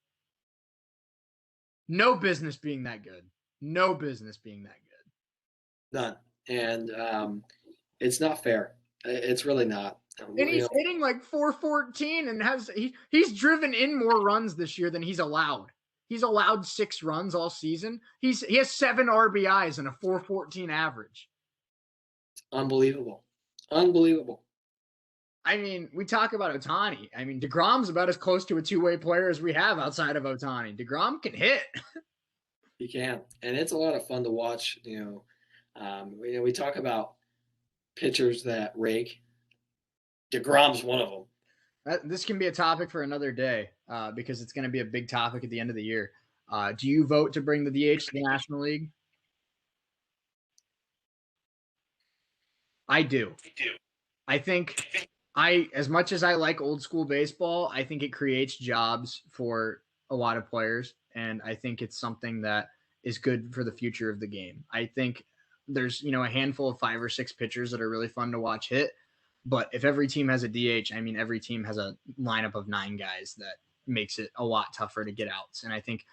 No business being that good. No business being that good. None. And it's not fair. It's really not. And he's hitting like 414 and he's driven in more runs this year than he's allowed. He's allowed 6 runs all season. He has 7 RBIs and a 414 average. Unbelievable. Unbelievable. I mean, we talk about Ohtani. I mean, DeGrom's about as close to a two-way player as we have outside of Ohtani. DeGrom can hit. He can. And it's a lot of fun to watch. We talk about pitchers that rake. DeGrom's one of them. This can be a topic for another day because it's going to be a big topic at the end of the year. Do you vote to bring the DH to the National League? I do. I think as much as I like old school baseball, I think it creates jobs for a lot of players. And I think it's something that is good for the future of the game. I think there's, a handful of 5 or 6 pitchers that are really fun to watch hit. But if every team has a DH, I mean, every team has a lineup of 9 guys that makes it a lot tougher to get outs. And I think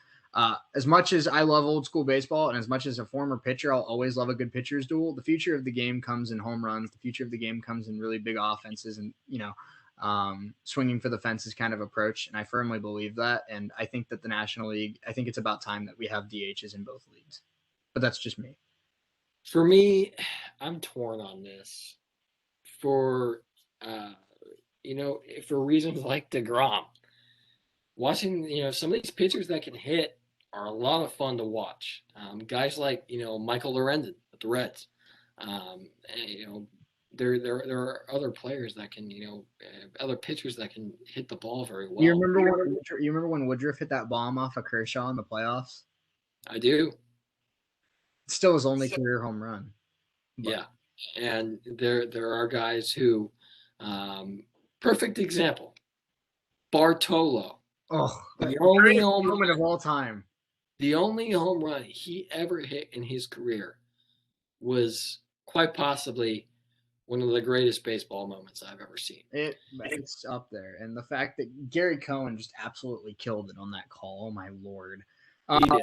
as much as I love old school baseball and as much as a former pitcher, I'll always love a good pitcher's duel. The future of the game comes in home runs. The future of the game comes in really big offenses and, swinging for the fences kind of approach. And I firmly believe that. And I think that the National League, I think it's about time that we have DHs in both leagues. But that's just me. For me, I'm torn on this. For reasons like DeGrom. watching, some of these pitchers that can hit are a lot of fun to watch. Guys like, Michael Lorenzen with the Reds. And, there are other players that can, other pitchers that can hit the ball very You well. remember when you remember when Woodruff hit that bomb off of Kershaw in the playoffs? I do. It's still his only career home run. But Yeah. And there are guys who, um, perfect example, Bartolo. oh, The the only greatest home moment run, of all time. the only home run he ever hit in his career was quite possibly one of the greatest baseball moments I've ever seen. It's up there, and the fact that Gary Cohen just absolutely killed it on that call. Oh my lord, He did.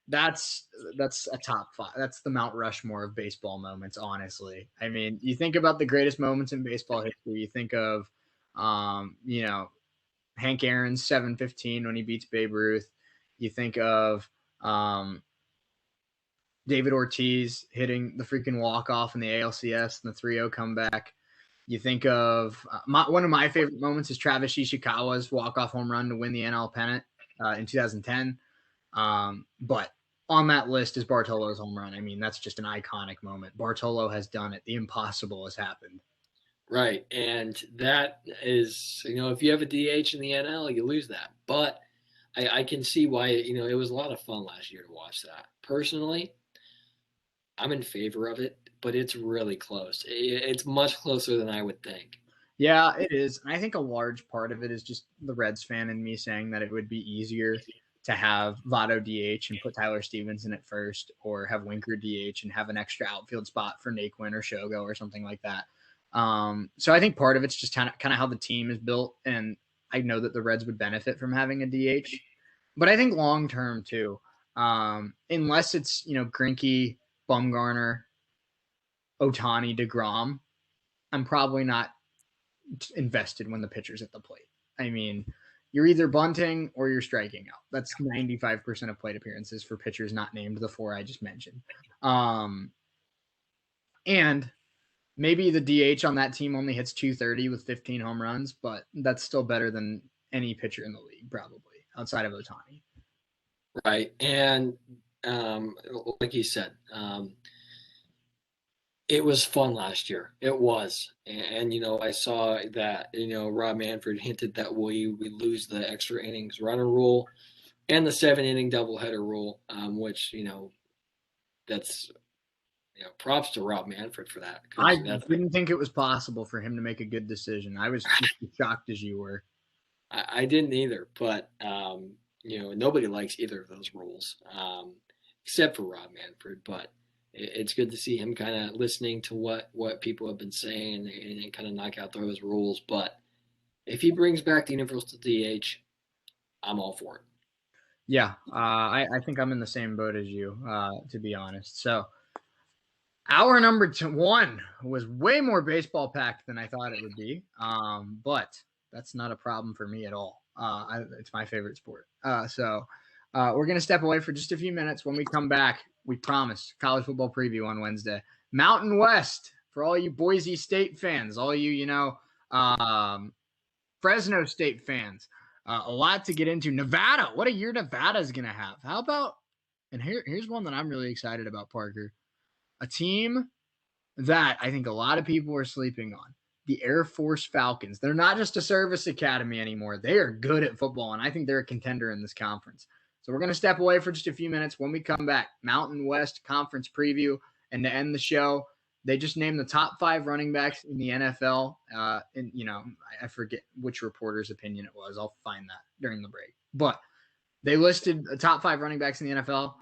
that's that's a top five. That's the Mount Rushmore of baseball moments. Honestly, I mean, you think about the greatest moments in baseball history. You think of, you know, Hank Aaron's 715 when he beats Babe Ruth. You think of David Ortiz hitting the freaking walk off in the ALCS and the 3-0 comeback. You think of one of my favorite moments is Travis Ishikawa's walk-off home run to win the NL pennant in 2010. But on that list is Bartolo's home run. I mean, that's just an iconic moment. Bartolo has done it. The impossible has happened. Right. And that is, if you have a DH in the NL, you lose that. But I can see why, it was a lot of fun last year to watch that. Personally, I'm in favor of it, but it's really close. It's much closer than I would think. Yeah, it is. And I think a large part of it is just the Reds fan and me saying that it would be easier to have Votto DH and put Tyler Stevenson at first, or have Winker DH and have an extra outfield spot for Naquin or Shogo or something like that. So I think part of it's just kind of how the team is built, and I know that the Reds would benefit from having a DH. But I think long term too, unless it's Greinke, Bumgarner, Ohtani, DeGrom, I'm probably not invested when the pitcher's at the plate. I mean, you're either bunting or you're striking out. That's 95% of plate appearances for pitchers not named the four I just mentioned. And maybe the DH on that team only hits 230 with 15 home runs, but that's still better than any pitcher in the league, probably outside of Ohtani. Right. And like you said, it was fun last year. It was. And I saw that, Rob Manfred hinted that we lose the extra innings runner rule and the 7 inning doubleheader rule, which, that's, props to Rob Manfred for that, I because that's, didn't think it was possible for him to make a good decision. I was just as shocked as you were. I didn't either, but, nobody likes either of those rules, except for Rob Manfred. But it's good to see him kind of listening to what people have been saying, and kind of knock out those rules. But if he brings back the universal DH, I'm all for it. Yeah, I think I'm in the same boat as you, to be honest. So hour number one was way more baseball packed than I thought it would be, but that's not a problem for me at all. It's my favorite sport. We're going to step away for just a few minutes. When we come back, we promise college football preview on Wednesday. Mountain West for all you Boise State fans, all you, Fresno State fans. A lot to get into. Nevada, what a year Nevada's going to have. How about, and here's one that I'm really excited about, Parker. A team that I think a lot of people are sleeping on. The Air Force Falcons. They're not just a service academy anymore. They are good at football, and I think they're a contender in this conference. So we're going to step away for just a few minutes. When we come back, Mountain West Conference preview. And to end the show, they just named the top 5 running backs in the NFL. And, I forget which reporter's opinion it was. I'll find that during the break. But they listed the top 5 running backs in the NFL.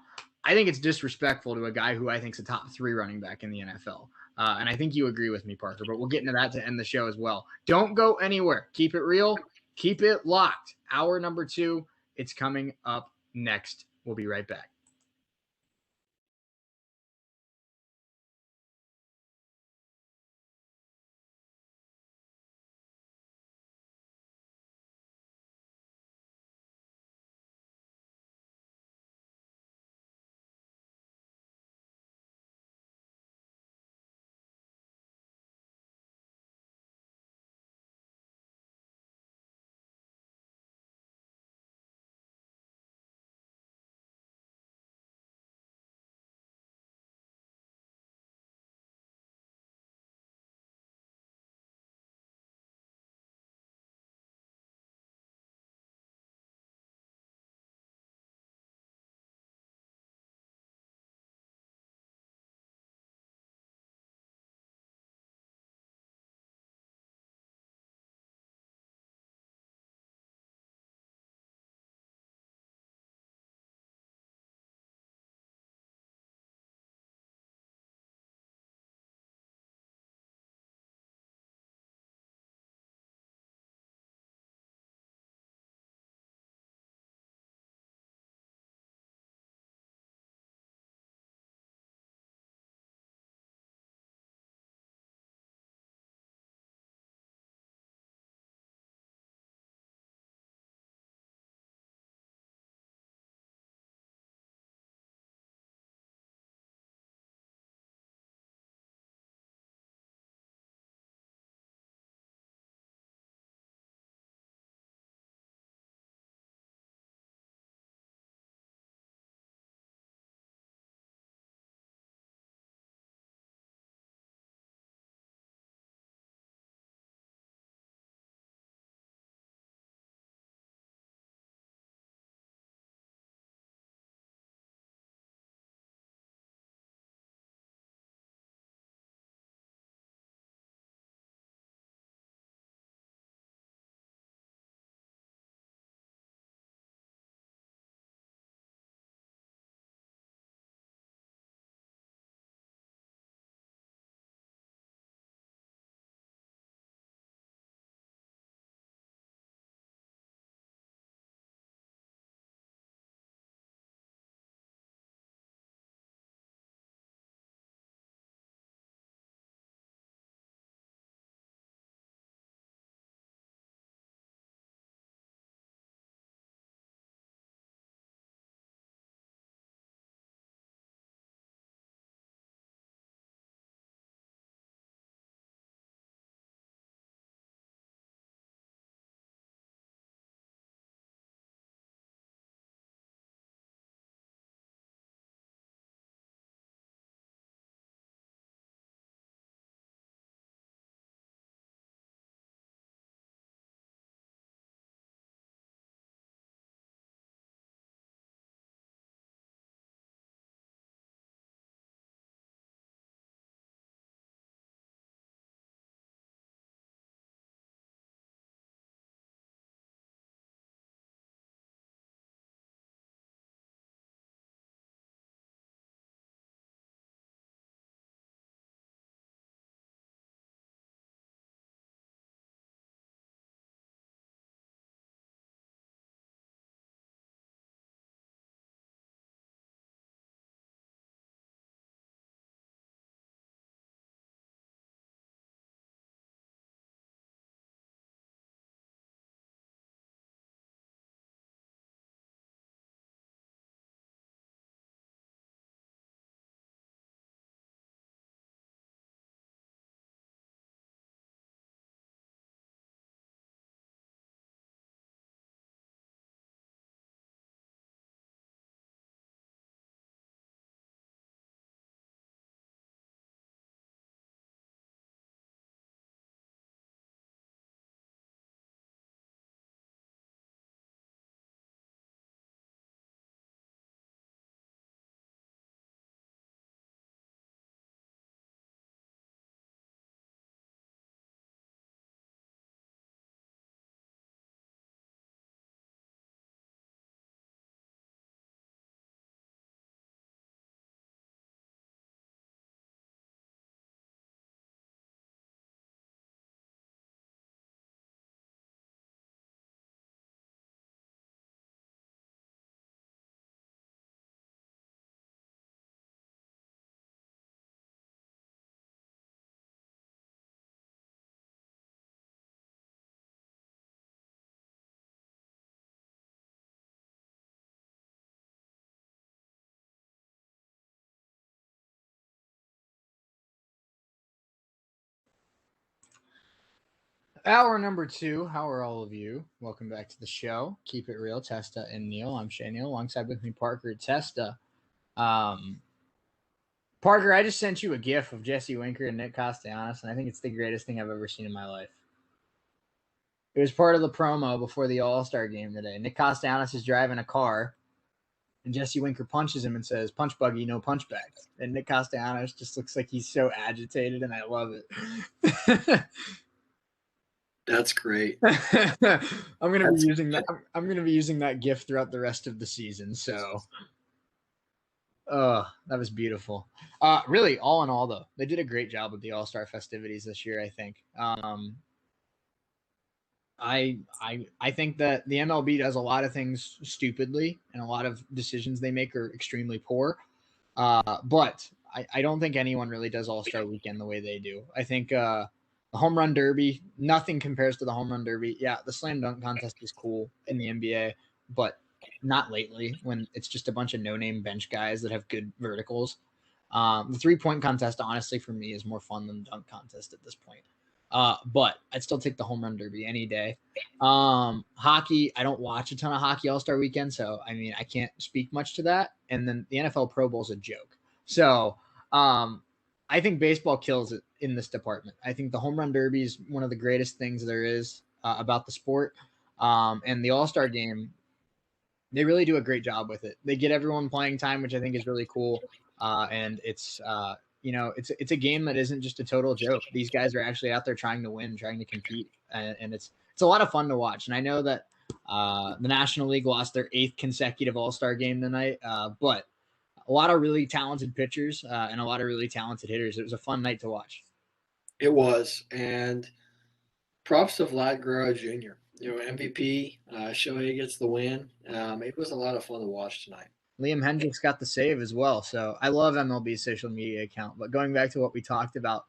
I think it's disrespectful to a guy who I think is a top 3 running back in the NFL. And I think you agree with me, Parker, but we'll get into that to end the show as well. Don't go anywhere. Keep it real. Keep it locked. Hour number 2, it's coming up next. We'll be right back. Hour number 2. How are all of you? Welcome back to the show. Keep it real, Testa and Neal. I'm Shea Neal, alongside with me Parker Testa. Um, Parker, I just sent you a GIF of Jesse Winker and Nick Castellanos, and I think it's the greatest thing I've ever seen in my life. It was part of the promo before the All-Star game today. Nick Castellanos is driving a car, and Jesse Winker punches him and says, "Punch buggy, no punch bags." And Nick Castellanos just looks like he's so agitated, and I love it. That's great. I'm gonna be That's using that. I'm gonna be using that GIF throughout the rest of the season. So, that was beautiful. Really, all in all, though, they did a great job with the All Star festivities this year. I think. I think that the MLB does a lot of things stupidly, and a lot of decisions they make are extremely poor. But I don't think anyone really does All Star Weekend the way they do. I think the Home Run Derby, nothing compares to the Home Run Derby. Yeah, the Slam Dunk Contest is cool in the NBA, but not lately when it's just a bunch of no name bench guys that have good verticals. The 3-point contest, honestly, for me, is more fun than the dunk contest at this point. But I'd still take the Home Run Derby any day. Hockey, I don't watch a ton of hockey All Star Weekend, so I mean, I can't speak much to that. And then the NFL Pro Bowl is a joke. So I think baseball kills it in this department. I think the Home Run Derby is one of the greatest things there is about the sport. And the All Star game, they really do a great job with it. They get everyone playing time, which I think is really cool. And it's it's a game that isn't just a total joke. These guys are actually out there trying to win, trying to compete, and it's a lot of fun to watch. And I know that the National League lost their 8th consecutive All Star game tonight, but a lot of really talented pitchers and a lot of really talented hitters. It was a fun night to watch. It was, and props to Vlad Guerrero Jr. MVP. Shohei gets the win. It was a lot of fun to watch tonight. Liam Hendriks got the save as well. So I love MLB's social media account. But going back to what we talked about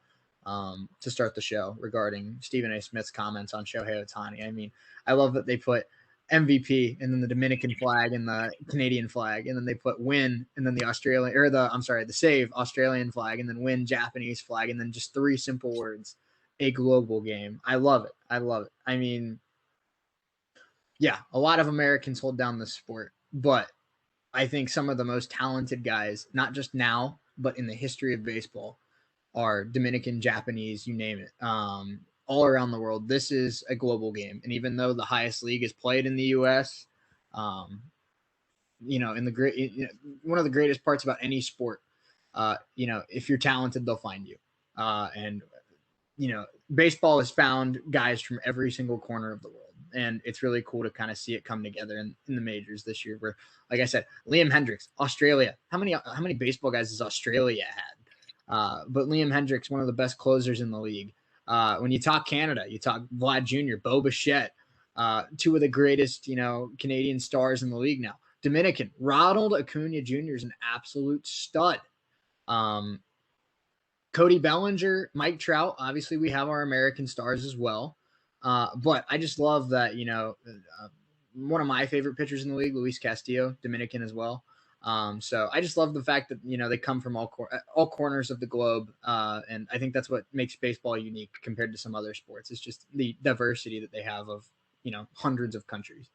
to start the show regarding Stephen A. Smith's comments on Shohei Ohtani, I mean, I love that they put MVP and then the Dominican flag and the Canadian flag, and then they put win and then the the save Australian flag, and then win Japanese flag, and then just 3 simple words, a global game. I love it. I love it. I mean, yeah, a lot of Americans hold down this sport, but I think some of the most talented guys, not just now, but in the history of baseball, are Dominican, Japanese, you name it, all around the world. This is a global game. And even though the highest league is played in the U.S., in the great, one of the greatest parts about any sport, if you're talented, they'll find you. And baseball has found guys from every single corner of the world. And it's really cool to kind of see it come together in the majors this year. Where, like I said, Liam Hendriks, Australia. How many baseball guys has Australia had? But Liam Hendriks, one of the best closers in the league. When you talk Canada, you talk Vlad Jr., Bo Bichette, 2 of the greatest, Canadian stars in the league now. Dominican, Ronald Acuna Jr. is an absolute stud. Cody Bellinger, Mike Trout. Obviously, we have our American stars as well. But I just love that, one of my favorite pitchers in the league, Luis Castillo, Dominican as well. So I just love the fact that, they come from all corners of the globe. And I think that's what makes baseball unique compared to some other sports. It's just the diversity that they have of, hundreds of countries.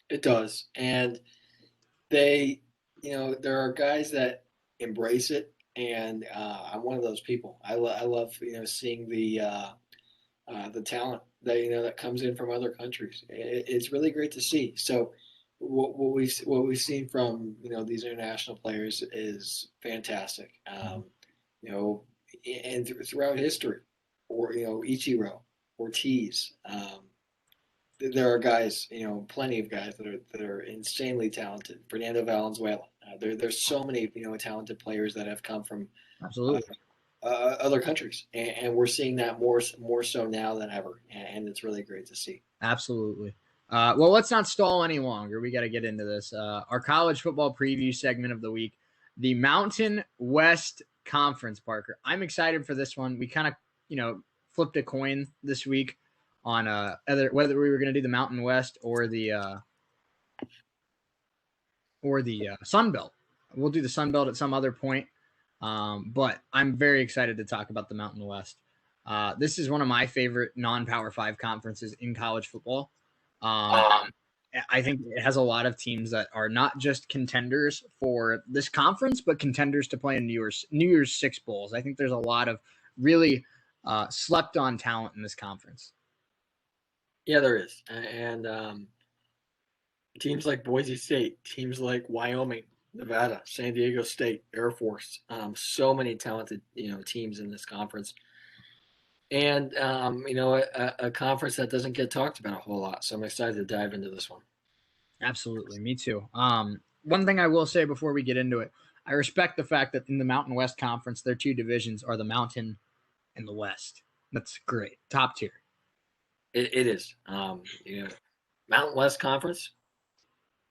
It does, and there are guys that embrace it, and I'm one of those people. I love seeing the talent that that comes in from other countries. It's really great to see. So what we've seen from these international players is fantastic. And throughout history, or Ichiro, Ortiz. There are guys, plenty of guys that are insanely talented. Fernando Valenzuela. There's so many talented players that have come from uh, Absolutely. other countries, and we're seeing that more so now than ever, and it's really great to see. Absolutely. Well, let's not stall any longer. We got to get into this. Our college football preview segment of the week, the Mountain West Conference, Parker. I'm excited for this one. We kind of, flipped a coin this week on whether we were going to do the Mountain West or the Sun Belt. We'll do the Sun Belt at some other point. But I'm very excited to talk about the Mountain West. This is one of my favorite non-Power 5 conferences in college football. Um, I think it has a lot of teams that are not just contenders for this conference, but contenders to play in New Year's Six bowls. I think there's a lot of really slept on talent in this conference. yeah, there is, and teams like Boise State, teams like Wyoming, Nevada, San Diego State, Air Force, so many talented teams in this conference, and a conference that doesn't get talked about a whole lot. So I'm excited to dive into this one. Absolutely, me too. One thing I will say before we get into it, I respect the fact that in the Mountain West Conference, their two divisions are the Mountain and the West. That's great, top tier. It is, Mountain West Conference.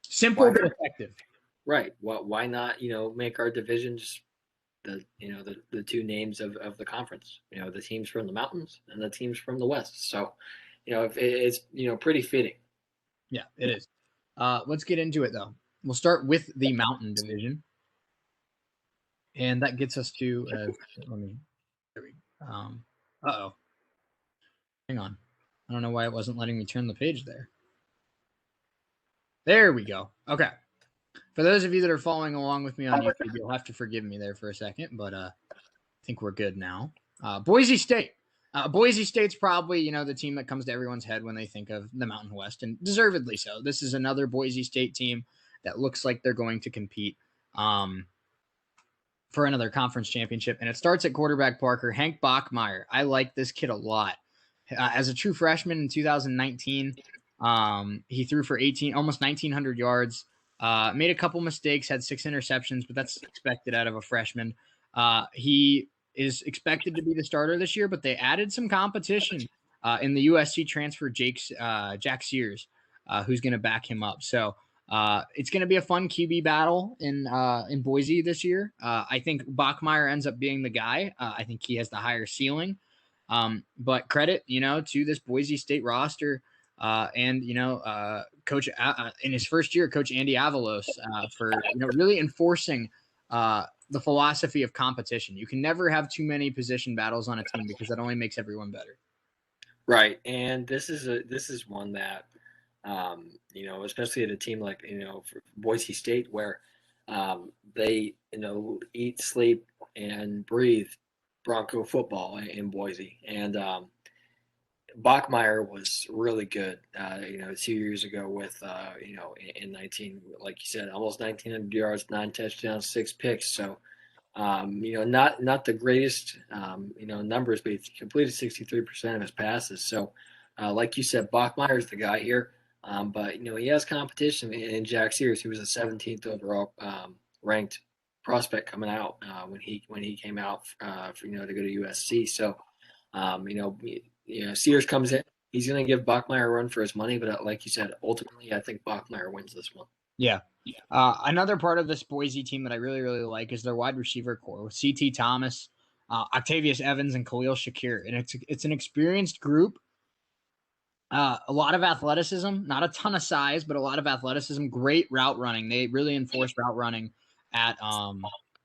Simple Why but not? effective. Right. Well, why not? Make our divisions the two names of the conference. The teams from the mountains and the teams from the west. So, if it's pretty fitting. Yeah, it is. Let's get into it though. We'll start with the Mountain Division, and that gets us to. Let me. There we. Oh, hang on. I don't know why it wasn't letting me turn the page there. There we go. Okay. For those of you that are following along with me on YouTube, you'll have to forgive me there for a second, but I think we're good now. Boise State. Boise State's probably, the team that comes to everyone's head when they think of the Mountain West, and deservedly so. This is another Boise State team that looks like they're going to compete for another conference championship, and it starts at quarterback Parker. Hank Bachmeier. I like this kid a lot. As a true freshman in 2019, he threw for almost 1,900 yards, made a couple mistakes, had 6 interceptions, but that's expected out of a freshman. He is expected to be the starter this year, but they added some competition in the USC transfer Jack Sears, who's going to back him up. So it's going to be a fun QB battle in Boise this year. I think Bachmeier ends up being the guy. I think he has the higher ceiling. But credit, to this Boise State roster and, Coach in his first year, Coach Andy Avalos for, really enforcing the philosophy of competition. You can never have too many position battles on a team because that only makes everyone better. Right. And this is one that, especially at a team like, for Boise State, where they, eat, sleep, and breathe Bronco football in Boise. And Bachmeier was really good, 2 years ago with, in 19, like you said, almost 1,900 yards, 9 touchdowns, 6 picks. So, not the greatest, numbers, but he completed 63% of his passes. So, like you said, Bachmeier's the guy here. But, he has competition in Jack Sears, who was the 17th overall ranked prospect coming out when he came out to go to USC. So, Sears comes in. He's going to give Bachmeier a run for his money, but like you said, ultimately, I think Bachmeier wins this one. Yeah. Another part of this Boise team that I really, really like is their wide receiver core with C.T. Thomas, Octavius Evans, and Khalil Shakir. And it's an experienced group. A lot of athleticism, not a ton of size, but a lot of athleticism. Great route running. They really enforce route running at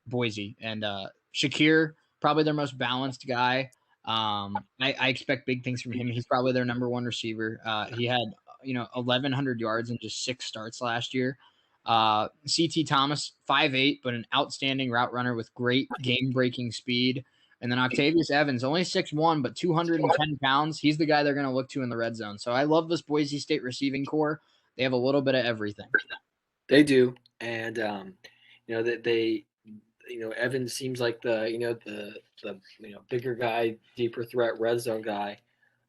Boise. And Shakir, probably their most balanced guy. I expect big things from him. He's probably their number one receiver. He had 1,100 yards in just 6 starts last year. CT Thomas, 5'8", but an outstanding route runner with great game-breaking speed. And then Octavius Evans, only 6'1", but 210 pounds. He's the guy they're going to look to in the red zone. So I love this Boise State receiving core. They have a little bit of everything. They do, and Evans seems like the bigger guy, deeper threat, red zone guy.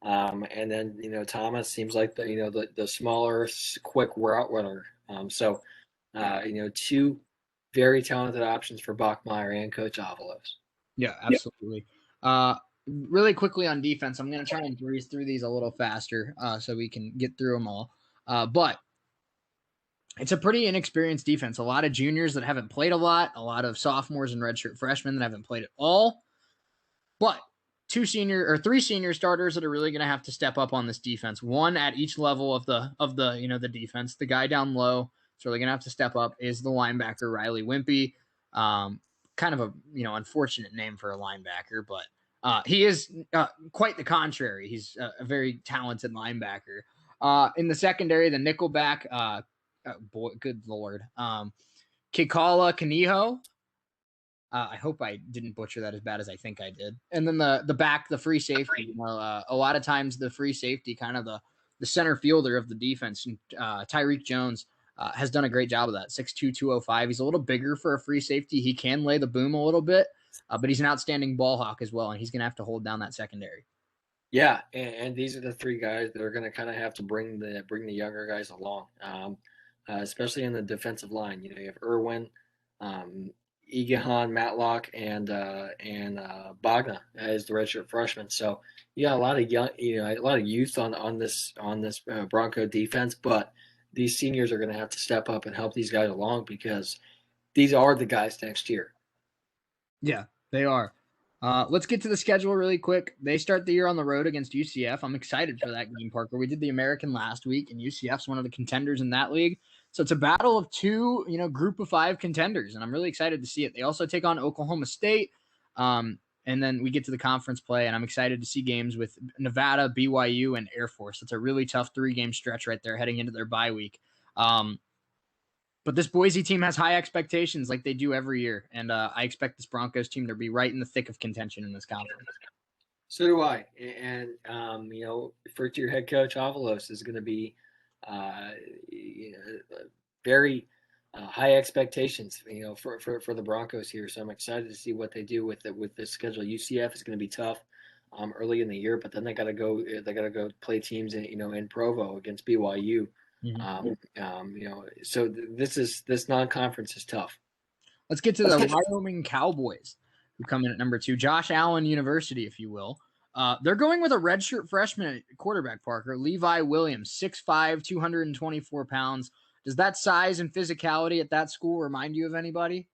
And then Thomas seems like the smaller, quick route runner. So two very talented options for Bachmeier and Coach Avalos. Yeah, absolutely. Really quickly on defense, I'm going to try and breeze through these a little faster so we can get through them all. But it's a pretty inexperienced defense. A lot of juniors that haven't played a lot of sophomores and redshirt freshmen that haven't played at all. But 3 senior starters that are really going to have to step up on this defense. One at each level of the defense. The guy down low is really going to have to step up is the linebacker Riley Wimpy. Kind of a unfortunate name for a linebacker, but He is quite the contrary. He's a very talented linebacker. In the secondary, the nickelback, boy, good Lord. Kikala Kaniho. I hope I didn't butcher that as bad as I think I did. And then the back, the free safety. You know, a lot of times the free safety, kind of the center fielder of the defense, Tyreek Jones has done a great job of that. 6'2", 205. He's a little bigger for a free safety. He can lay the boom a little bit, but he's an outstanding ball hawk as well, and he's going to have to hold down that secondary. Yeah, and these are the three guys that are going to kind of have to bring the younger guys along, especially in the defensive line. You know, you have Irwin, Igahan, Matlock, and Bagna as the redshirt freshman. So you got a lot of a lot of youth on this Bronco defense, but these seniors are going to have to step up and help these guys along because these are the guys next year. Yeah, they are. Let's get to the schedule really quick. They start the year on the road against UCF. I'm excited for that game, Parker. We did the American last week, and UCF's one of the contenders in that league. So it's a battle of two, group of 5 contenders, and I'm really excited to see it. They also take on Oklahoma State, and then we get to the conference play, and I'm excited to see games with Nevada, BYU, and Air Force. It's a really tough 3-game stretch right there heading into their bye week. But this Boise team has high expectations like they do every year, and I expect this Broncos team to be right in the thick of contention in this conference. So do I. And, first-year head coach Avalos is going to be very high expectations, for the Broncos here. So I'm excited to see what they do with this schedule. UCF is going to be tough early in the year, but then they got to go play teams in Provo against BYU. So this non-conference is tough. Let's get to the Wyoming Cowboys, who come in at number 2. Josh Allen University, if you will. They're going with a redshirt freshman quarterback, Parker, Levi Williams, 6'5", 224 pounds. Does that size and physicality at that school remind you of anybody?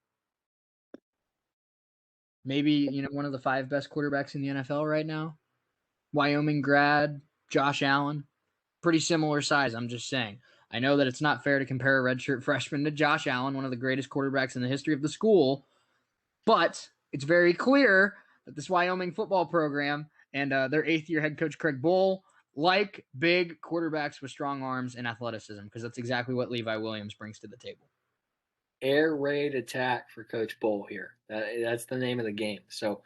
Maybe, one of the 5 best quarterbacks in the NFL right now? Wyoming grad, Josh Allen. Pretty similar size, I'm just saying. I know that it's not fair to compare a redshirt freshman to Josh Allen, one of the greatest quarterbacks in the history of the school, but it's very clear that this Wyoming football program and their 8th-year head coach Craig Bohl like big quarterbacks with strong arms and athleticism, because that's exactly what Levi Williams brings to the table. Air raid attack for Coach Bohl here. That's the name of the game. So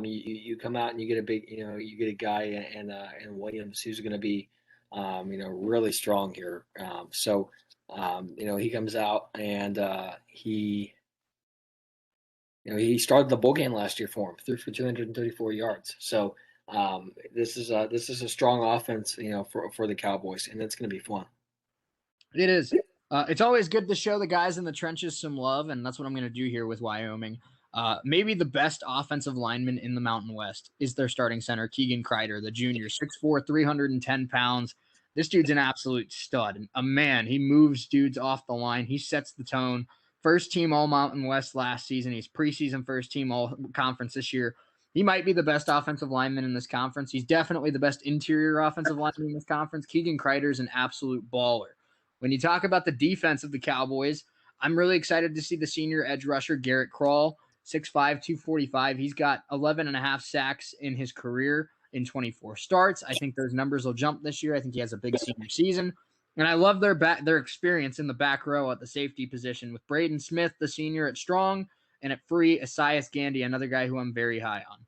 you come out and you get a big, you get a guy and Williams who's going to be really strong here. He comes out and he started the bowl game last year for him, threw for 234 yards. So this is a strong offense, for the Cowboys, and it's going to be fun. It is. It's always good to show the guys in the trenches some love, and that's what I'm going to do here with Wyoming. Maybe the best offensive lineman in the Mountain West is their starting center, Keegan Kreider, the junior, 6'4", 310 pounds. This dude's an absolute stud. A man, he moves dudes off the line. He sets the tone. First team All Mountain West last season. He's preseason first team All Conference this year. He might be the best offensive lineman in this conference. He's definitely the best interior offensive lineman in this conference. Keegan Kreider is an absolute baller. When you talk about the defense of the Cowboys, I'm really excited to see the senior edge rusher, Garrett Krall, 6'5", 245. He's got 11 and a half sacks in his career in 24 starts. I think those numbers will jump this year. I think he has a big senior season. And I love their experience in the back row at the safety position with Braden Smith, the senior at strong, and at free, Asias Gandy, another guy who I'm very high on.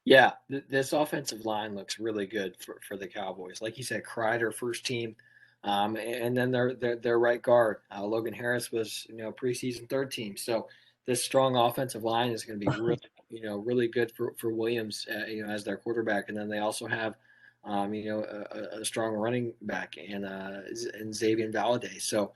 Yeah, this offensive line looks really good for the Cowboys. Like you said, Kreider, first team. And then their right guard, Logan Harris, was preseason 3rd team. So this strong offensive line is going to be really good for Williams, as their quarterback. And then they also have a strong running back in Xavier Valladay. So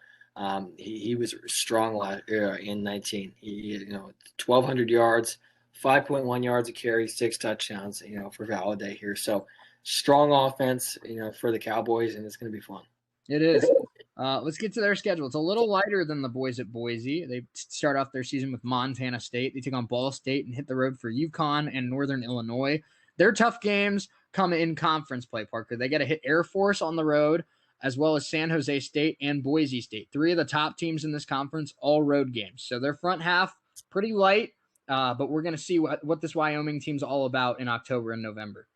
he was strong in 19. He 1,200 yards, 5.1 yards a carry, 6 touchdowns. For Valladay here. So strong offense, for the Cowboys, and it's going to be fun. It is. Let's get to their schedule. It's a little lighter than the boys at Boise. They start off their season with Montana State. They take on Ball State and hit the road for UConn and Northern Illinois. Their tough games come in conference play, Parker. They got to hit Air Force on the road, as well as San Jose State and Boise State. 3 of the top teams in this conference, all road games. So their front half, pretty light. but we're going to see what this Wyoming team's all about in October and November.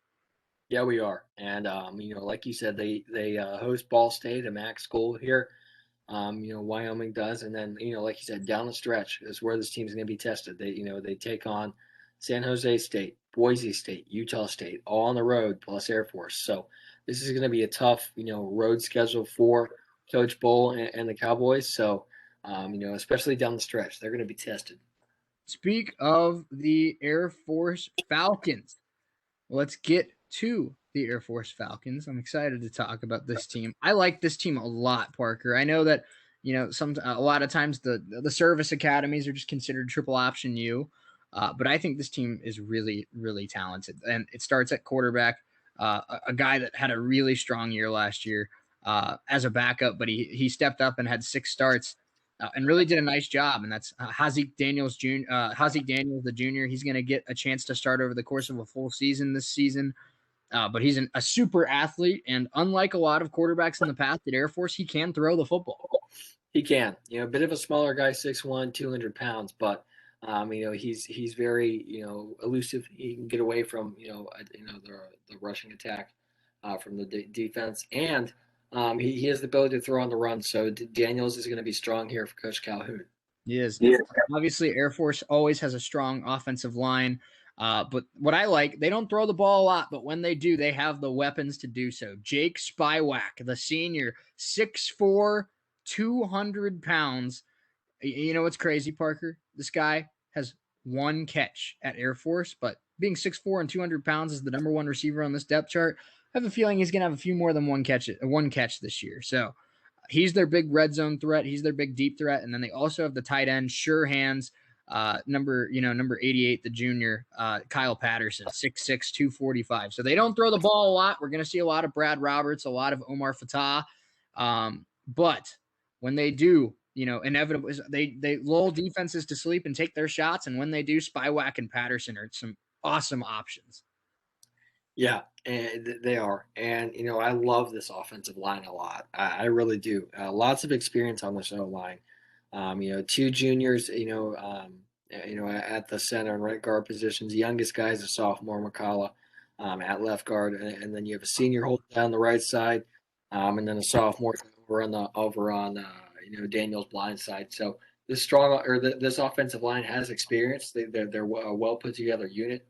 Yeah, we are. And like you said, they host Ball State, a MAC school here. Wyoming does, and then like you said, down the stretch is where this team's going to be tested. They take on San Jose State, Boise State, Utah State, all on the road, plus Air Force. So this is going to be a tough road schedule for Coach Bull and the Cowboys. So especially down the stretch, they're going to be tested. Speak of the Air Force Falcons. Let's get to the Air Force Falcons. I'm excited to talk about this team. I like this team a lot, Parker. I know that a lot of times the service academies are just considered triple option U, but I think this team is really really talented, and it starts at quarterback. A guy that had a really strong year last year as a backup, but he stepped up and had 6 starts. And really did a nice job, and that's Hazik Daniels Jr. Hazik Daniels, the junior. He's going to get a chance to start over the course of a full season this season, but he's a super athlete, and unlike a lot of quarterbacks in the past at Air Force, he can throw the football. He can, a bit of a smaller guy, 6'1", 200 pounds, but he's very elusive. He can get away from the rushing attack from the defense, and he has the ability to throw on the run. So Daniels is going to be strong here for Coach Calhoun. He is. Yeah. Obviously, Air Force always has a strong offensive line. But what I like, they don't throw the ball a lot, but when they do, they have the weapons to do so. Jake Spywack, the senior, 6'4", 200 pounds. You know what's crazy, Parker? This guy has 1 catch at Air Force, but being 6'4" and 200 pounds is the number 1 receiver on this depth chart. I have a feeling he's going to have a few more than one catch this year. So he's their big red zone threat. He's their big deep threat. And then they also have the tight end, sure hands, number 88, the junior, Kyle Patterson, 6'6", 245. So they don't throw the ball a lot. We're going to see a lot of Brad Roberts, a lot of Omar Fatah. But when they do, inevitably they lull defenses to sleep and take their shots. And when they do, Spywack and Patterson are some awesome options. Yeah, and they are. And, I love this offensive line a lot. I really do. Lots of experience on this O-line. 2 juniors, at the center and right guard positions. The youngest guy is a sophomore, McCullough, at left guard. And then you have a senior holding down the right side, and then a sophomore over on Daniel's blind side. So this this offensive line has experience. They're a well put together unit,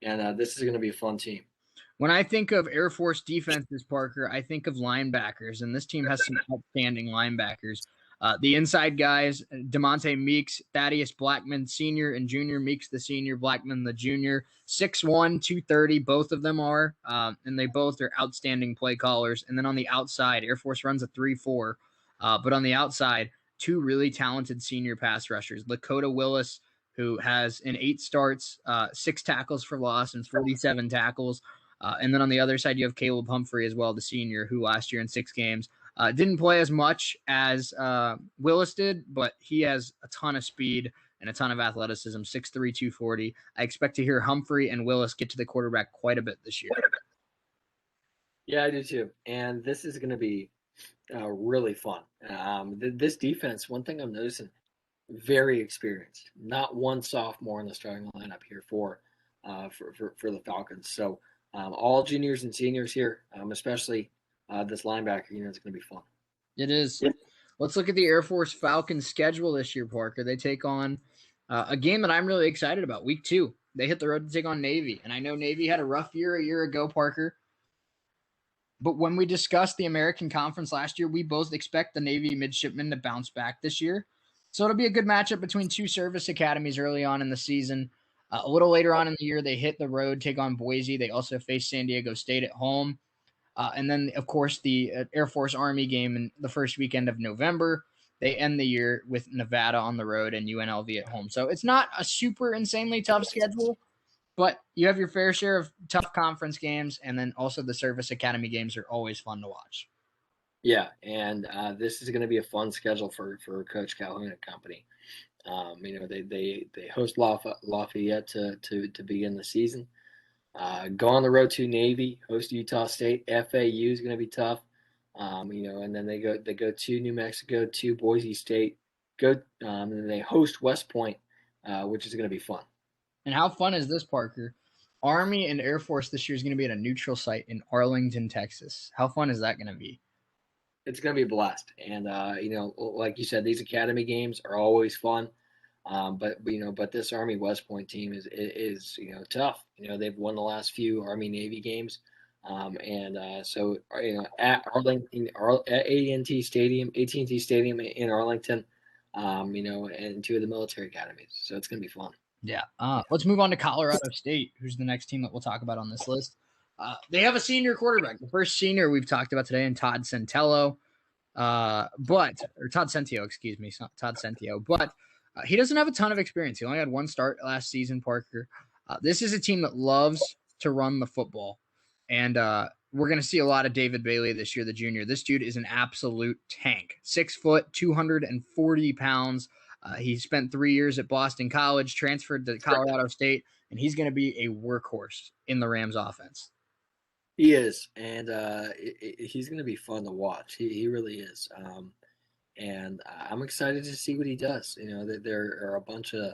and this is going to be a fun team. When I think of Air Force defenses, Parker, I think of linebackers, and this team has some outstanding linebackers. The inside guys, DeMonte Meeks, Thaddeus Blackman Sr. and Junior, Meeks the senior, Blackman the junior, 6'1", 230, both of them are, and they both are outstanding play callers. And then on the outside, Air Force runs a 3-4, but on the outside, 2 really talented senior pass rushers, Lakota Willis, who has in 8 starts, 6 tackles for loss and 47 tackles. And then on the other side, you have Caleb Humphrey as well, the senior, who last year in 6 games didn't play as much as Willis did, but he has a ton of speed and a ton of athleticism, 6'3", 240. I expect to hear Humphrey and Willis get to the quarterback quite a bit this year. Yeah, I do too. And this is going to be really fun. This defense, one thing I'm noticing, very experienced. Not one sophomore in the starting lineup here for the Falcons. So all juniors and seniors here, especially this linebacker, it's going to be fun. It is. Yeah. Let's look at the Air Force Falcons schedule this year, Parker. They take on a game that I'm really excited about. Week 2, they hit the road to take on Navy. And I know Navy had a rough year a year ago, Parker. But when we discussed the American Conference last year, we both expect the Navy midshipmen to bounce back this year. So it'll be a good matchup between 2 service academies early on in the season. A little later on in the year, they hit the road, take on Boise. They also face San Diego State at home. And then, of course, the Air Force Army game in the first weekend of November. They end the year with Nevada on the road and UNLV at home. So it's not a super insanely tough schedule, but you have your fair share of tough conference games, and then also the service academy games are always fun to watch. Yeah, and this is going to be a fun schedule for Coach Calhoun and company. They host Lafayette to begin the season. Go on the road to Navy, host Utah State. FAU is going to be tough. And then they go to New Mexico, to Boise State. And then they host West Point, which is going to be fun. And how fun is this, Parker? Army and Air Force this year is going to be at a neutral site in Arlington, Texas. How fun is that going to be? It's going to be a blast. And, like you said, these academy games are always fun. But this Army West Point team is tough. They've won the last few Army Navy games, at Arlington, at AT&T Stadium in Arlington, and two of the military academies. So it's going to be fun. Yeah. Let's move on to Colorado State, who's the next team that we'll talk about on this list. They have a senior quarterback, the first senior we've talked about today, in Todd Centello. Or Todd Centio, excuse me, Todd Centio. But he doesn't have a ton of experience. He only had one start last season, Parker. This is a team that loves to run the football. And we're going to see a lot of David Bailey this year, the junior. This dude is an absolute tank. 6 foot, 240 pounds. He spent 3 years at Boston College, transferred to Colorado State, and he's going to be a workhorse in the Rams offense. He is, and he's going to be fun to watch. He really is. And I'm excited to see what he does. There are a bunch of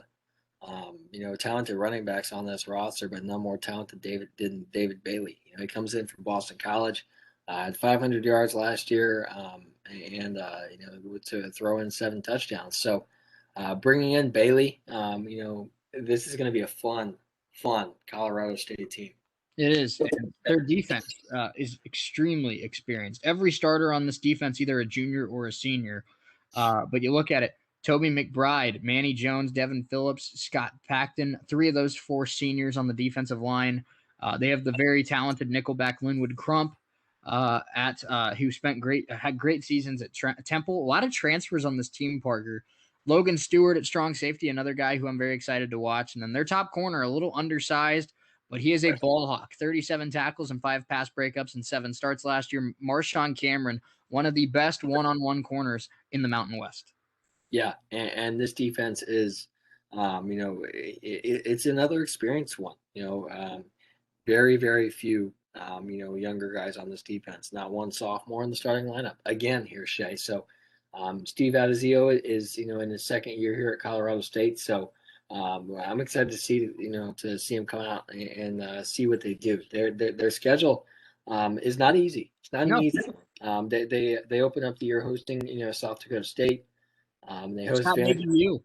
talented running backs on this roster, but none more talented than David Bailey. He comes in from Boston College, had 500 yards last year, to throw in 7 touchdowns. So bringing in Bailey, this is going to be a fun Colorado State team. It is. And their defense is extremely experienced. Every starter on this defense, either a junior or a senior. But you look at it, Toby McBride, Manny Jones, Devin Phillips, Scott Pacton, 3 of those 4 seniors on the defensive line. They have the very talented nickelback Linwood Crump, who had great seasons at Temple. A lot of transfers on this team, Parker. Logan Stewart at strong safety, another guy who I'm very excited to watch. And then their top corner, a little undersized, but he is a ball hawk. 37 tackles and 5 pass breakups and 7 starts last year. Marshawn Cameron, one of the best one-on-one corners in the Mountain West. Yeah, and this defense is, it's another experienced one. Very, very few, younger guys on this defense. Not one sophomore in the starting lineup. Again, here, Shea. So Steve Addazio is, in his second year here at Colorado State. So I'm excited to see him come out and see what they do. Their schedule is not easy. It's not easy. They open up the year hosting South Dakota State. They host Vandy,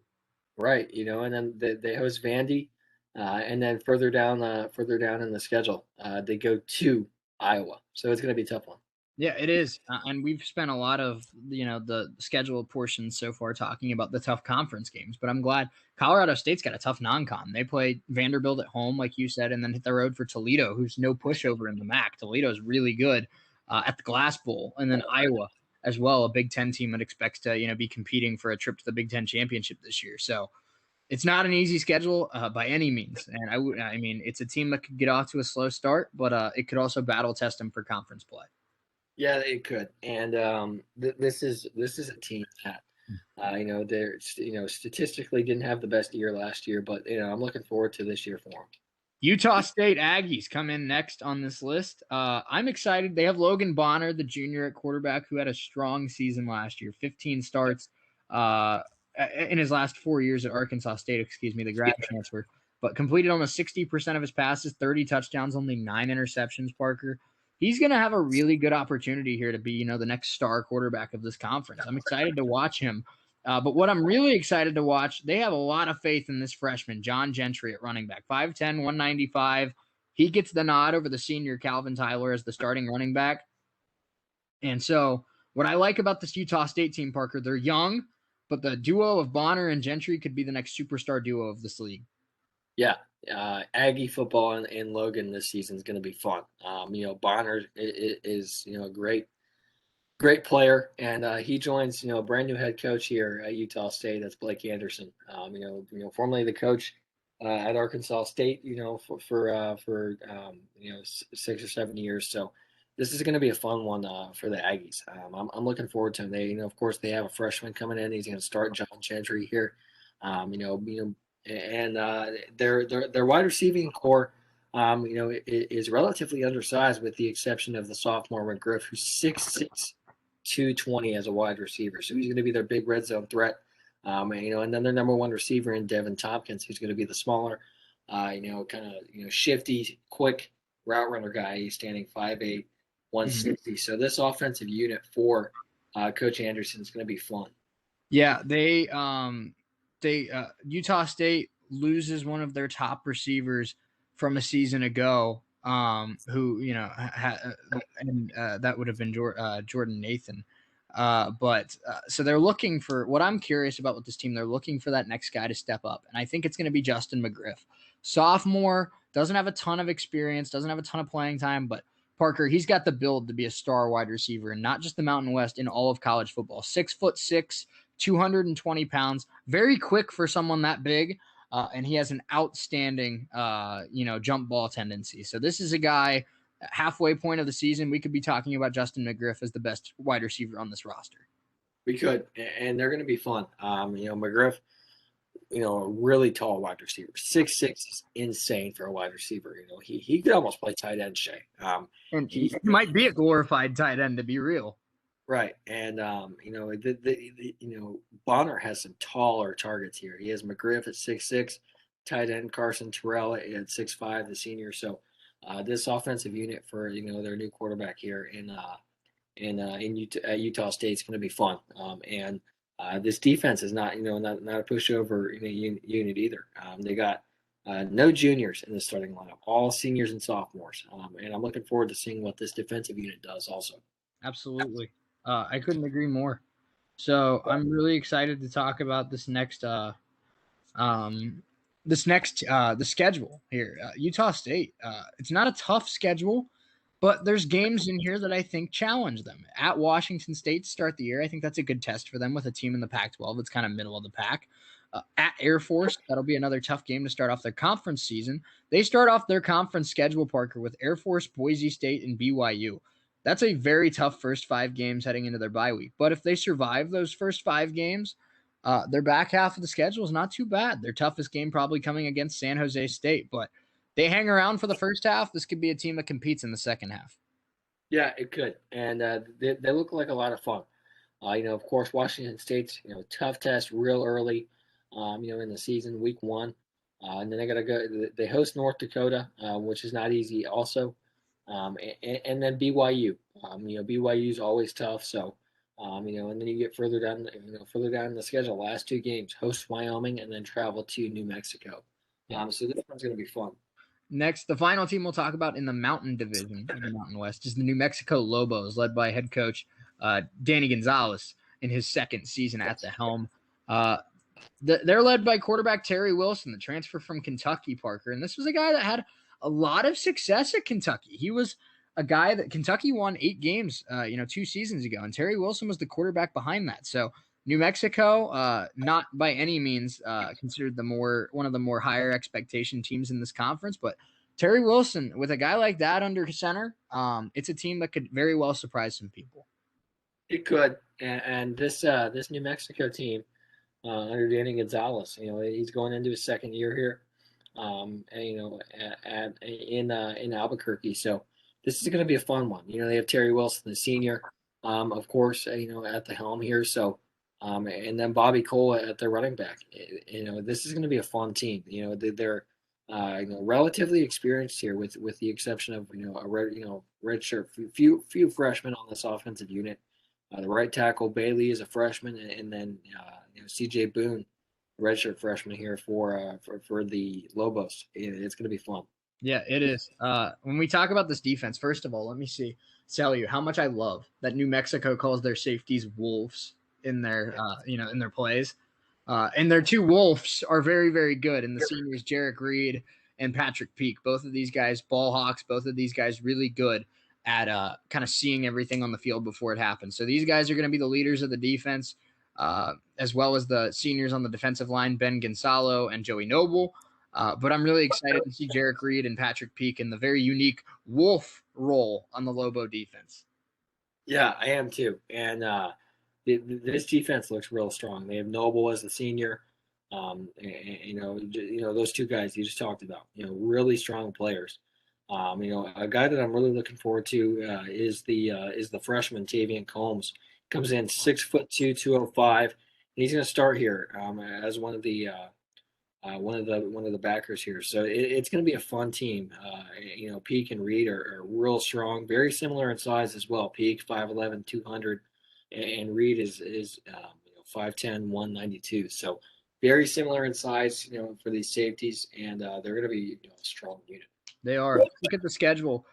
right? And then they host Vandy, and then further down in the schedule, they go to Iowa. So it's going to be a tough one. Yeah, it is. And we've spent a lot of, the schedule portions so far talking about the tough conference games, but I'm glad Colorado State's got a tough non-con. They play Vanderbilt at home, like you said, and then hit the road for Toledo, who's no pushover in the MAC. Toledo's really good at the Glass Bowl, and then Iowa as well, a Big Ten team that expects to, be competing for a trip to the Big Ten championship this year. So it's not an easy schedule by any means. And I mean, it's a team that could get off to a slow start, but it could also battle test them for conference play. Yeah, it could, and this is a team that they're statistically didn't have the best year last year, but I'm looking forward to this year for them. Utah State Aggies come in next on this list. I'm excited. They have Logan Bonner, the junior at quarterback, who had a strong season last year, 15 starts in his last 4 years at Arkansas State. The grad transfer, but completed almost 60% of his passes, 30 touchdowns, only 9 interceptions. Parker. He's going to have a really good opportunity here to be, the next star quarterback of this conference. I'm excited to watch him. But what I'm really excited to watch, they have a lot of faith in this freshman, John Gentry, at running back. 5'10", 195. He gets the nod over the senior Calvin Tyler as the starting running back. And so what I like about this Utah State team, Parker, they're young, but the duo of Bonner and Gentry could be the next superstar duo of this league. Yeah, Aggie football in Logan this season is going to be fun. Bonner is a great player, and he joins a brand new head coach here at Utah State. That's Blake Anderson. Formerly the coach at Arkansas State. For 6 or 7 years. So this is going to be a fun one for the Aggies. I'm looking forward to them. They of course they have a freshman coming in. He's going to start, John Gentry here. And their wide receiving core, is relatively undersized with the exception of the sophomore McGriff, who's 6'6", 220 as a wide receiver. So he's going to be their big red zone threat. And then their number one receiver in Devin Tompkins, who's going to be the smaller kind of shifty, quick route runner guy. He's standing 5'8", Mhm. 160. So this offensive unit for Coach Anderson is going to be fun. Yeah, they Utah State loses one of their top receivers from a season ago. Who and that would have been Jordan Nathan. But so they're looking for what I'm curious about with this team. They're looking for that next guy to step up, and I think it's going to be Justin McGriff, sophomore, doesn't have a ton of experience, doesn't have a ton of playing time, but Parker, he's got the build to be a star wide receiver, and not just the Mountain West, in all of college football. 6'6", 220 pounds, very quick for someone that big. And he has an outstanding, jump ball tendency. So this is a guy, halfway point of the season, we could be talking about Justin McGriff as the best wide receiver on this roster. We could, and they're going to be fun. McGriff, a really tall wide receiver. 6'6" is insane for a wide receiver. He could almost play tight end, Shea. And he He might be a glorified tight end, to be real. Right, and Bonner has some taller targets here. He has McGriff at 6'6", tight end Carson Terrell at 6'5", the senior. So this offensive unit for their new quarterback here in Utah State is going to be fun. And this defense is not not a pushover unit either. They got no juniors in the starting lineup, all seniors and sophomores. And I'm looking forward to seeing what this defensive unit does also. Absolutely. I couldn't agree more. So I'm really excited to talk about um, the schedule here. Utah State. It's not a tough schedule, but there's games in here that I think challenge them. At Washington State to start the year, I think that's a good test for them with a team in the Pac-12 that's kind of middle of the pack. At Air Force, that'll be another tough game to start off their conference season. They start off their conference schedule, Parker, with Air Force, Boise State, and BYU. That's a very tough first 5 games heading into their bye week. But if they survive those first 5 games, their back half of the schedule is not too bad. Their toughest game probably coming against San Jose State, but they hang around for the first half. This could be a team that competes in the second half. Yeah, it could, and they look like a lot of fun. Of course, Washington State's tough test real early, in the season, week one, and then they got to go. They host North Dakota, which is not easy, also, and then BYU. BYU is always tough, so and then you get further down, further down the schedule. Last 2 games, host Wyoming, and then travel to New Mexico. Yeah. So this one's going to be fun. Next, the final team we'll talk about in the Mountain Division, in the Mountain West, is the New Mexico Lobos, led by head coach Danny Gonzalez in his second season at the helm. They're led by quarterback Terry Wilson, the transfer from Kentucky, Parker. And this was a guy that had a lot of success at Kentucky. He was a guy that Kentucky won 8 games, 2 seasons ago. And Terry Wilson was the quarterback behind that. So New Mexico, not by any means considered one of the more higher expectation teams in this conference, but Terry Wilson, with a guy like that under center, it's a team that could very well surprise some people. It could, and this New Mexico team under Danny Gonzalez, he's going into his second year here, and, in Albuquerque. So this is going to be a fun one. They have Terry Wilson, the senior, of course, at the helm here. So, and then Bobby Cole at their running back. This is going to be a fun team. They're relatively experienced here, with the exception of red shirt, few freshmen on this offensive unit. The right tackle Bailey is a freshman, and then C.J. Boone, redshirt freshman here for the Lobos. It's going to be fun. Yeah, it is. When we talk about this defense, first of all, let me tell you how much I love that New Mexico calls their safeties wolves in their in their plays. And their 2 wolves are very, very good. And the seniors, Jarek Reed and Patrick Peak, both of these guys, ball hawks, both of these guys really good at kind of seeing everything on the field before it happens. So these guys are going to be the leaders of the defense, as well as the seniors on the defensive line, Ben Gonzalo and Joey Noble. But I'm really excited to see Jarek Reed and Patrick Peak in the very unique wolf role on the Lobo defense. Yeah, I am too. And this defense looks real strong. They have Noble as the senior. Those 2 guys you just talked about. Really strong players. A guy that I'm really looking forward to is the freshman Tavian Combs. Comes in 6'2", 205. And he's going to start here as one of the one of the backers here. So it's going to be a fun team. Peak and Reed are real strong, very similar in size as well. Peak 5'11", 200, and Reed is 5'10", 192. So very similar in size, for these safeties, and they're going to be a strong unit. They are. Let's look at the schedule.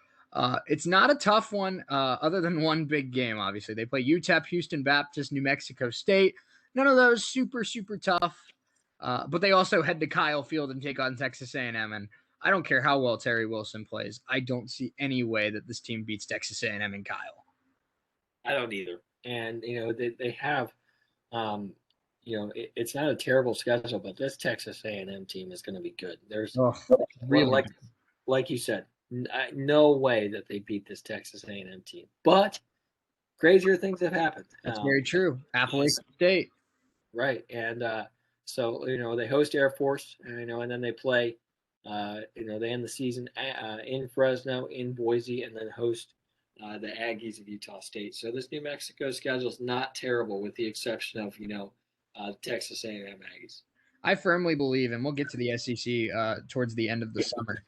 It's not a tough one, other than one big game. Obviously, they play UTEP, Houston Baptist, New Mexico State. None of those super tough. But they also head to Kyle Field and take on Texas A&M. And I don't care how well Terry Wilson plays. I don't see any way that this team beats Texas A&M and Kyle. I don't either. And they have, it's not a terrible schedule, but this Texas A&M team is going to be good. There's really like you said, no way that they beat this Texas A&M team. But crazier things have happened. That's very true. Appalachian State, right? And so they host Air Force, and then they play. They end the season in Fresno, in Boise, and then host the Aggies of Utah State. So this New Mexico schedule is not terrible, with the exception of Texas A&M Aggies. I firmly believe, and we'll get to the SEC towards the end of the summer.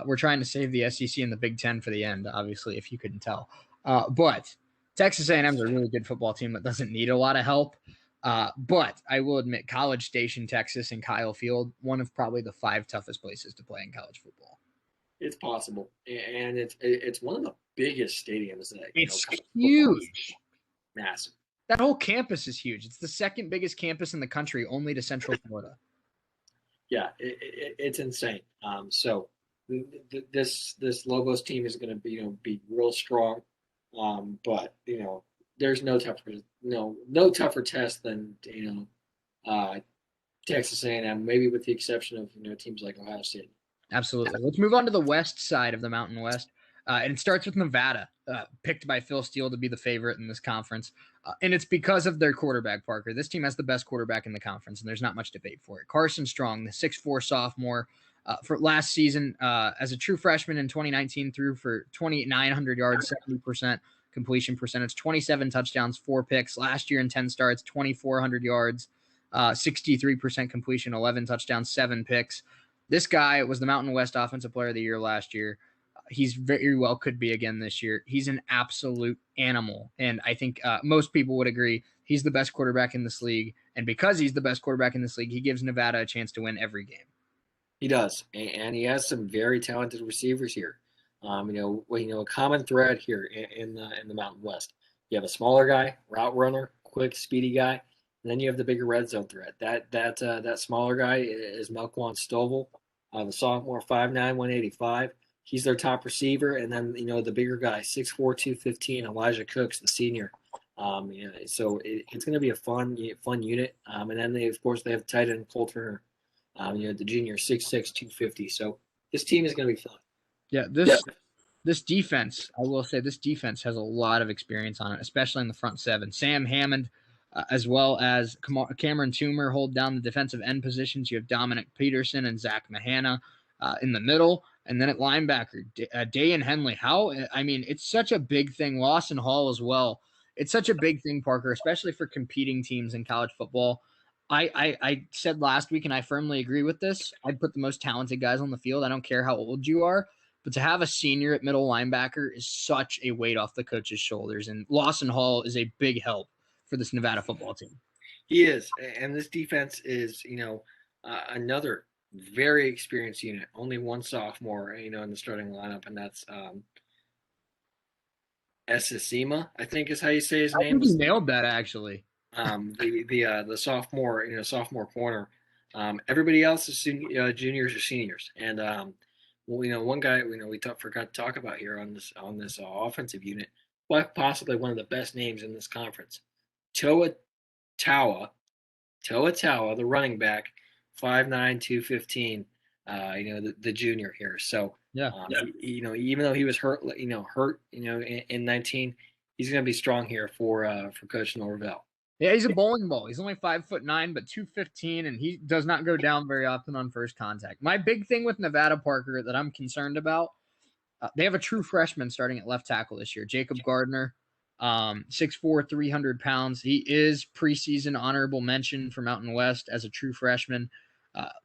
We're trying to save the SEC and the Big Ten for the end, obviously, if you couldn't tell. But Texas A&M is a really good football team that doesn't need a lot of help. But I will admit, College Station, Texas, and Kyle Field, one of probably the 5 toughest places to play in college football. It's possible, and it's one of the biggest stadiums. It's huge, massive. That whole campus is huge. It's the second biggest campus in the country, only to Central Florida. Yeah, it's insane. So this Lobos team is going to be real strong, but there's no tougher test than Texas A&M, maybe with the exception of teams like Ohio State. Absolutely. Let's move on to the west side of the Mountain West. And it starts with Nevada, picked by Phil Steele to be the favorite in this conference. And it's because of their quarterback, Parker. This team has the best quarterback in the conference, and there's not much debate for it. Carson Strong, the 6'4 sophomore, for last season as a true freshman in 2019, threw for 2,900 yards, 70% completion percentage, 27 touchdowns, 4 picks. Last year in 10 starts, 2,400 yards, 63% completion, 11 touchdowns, 7 picks. This guy was the Mountain West Offensive Player of the Year last year. He's very well could be again this year. He's an absolute animal. And I think most people would agree he's the best quarterback in this league. And because he's the best quarterback in this league, he gives Nevada a chance to win every game. He does. And he has some very talented receivers here. A common thread here in the Mountain West. You have a smaller guy, route runner, quick, speedy guy. And then you have the bigger red zone threat. That smaller guy is Melquan Stovall, the sophomore, 5'9", 185. He's their top receiver, and then the bigger guy, 6'4", 215, Elijah Cooks, the senior. So it's going to be a fun unit. And then they have tight end Cole Turner, the junior, 6'6", 250. So this team is going to be fun. Yeah, this defense, I will say, this defense has a lot of experience on it, especially in the front seven. Sam Hammond, as well as Cameron Toomer, hold down the defensive end positions. You have Dominic Peterson and Zach Mahana in the middle. And then at linebacker, Dayan Henley. It's such a big thing. Lawson Hall as well. It's such a big thing, Parker, especially for competing teams in college football. I said last week, and I firmly agree with this, I'd put the most talented guys on the field. I don't care how old you are. But to have a senior at middle linebacker is such a weight off the coach's shoulders. And Lawson Hall is a big help for this Nevada football team. He is. And this defense is, another very experienced unit. Only one sophomore, in the starting lineup, and that's Esisima, I think is how you say his name. I think you nailed that, actually. The sophomore corner. Everybody else is juniors or seniors, and one guy we forgot to talk about here on this offensive unit, possibly one of the best names in this conference, Toa Tawa, the running back, 5'9", 215, the junior here. So, even though he was hurt in 19, he's going to be strong here for Coach Norvell. Yeah, he's a bowling ball. He's only 5'9", but 215, and he does not go down very often on first contact. My big thing with Nevada, Parker, that I'm concerned about, they have a true freshman starting at left tackle this year, Jacob Gardner, 6'4", 300 pounds. He is preseason honorable mention for Mountain West as a true freshman.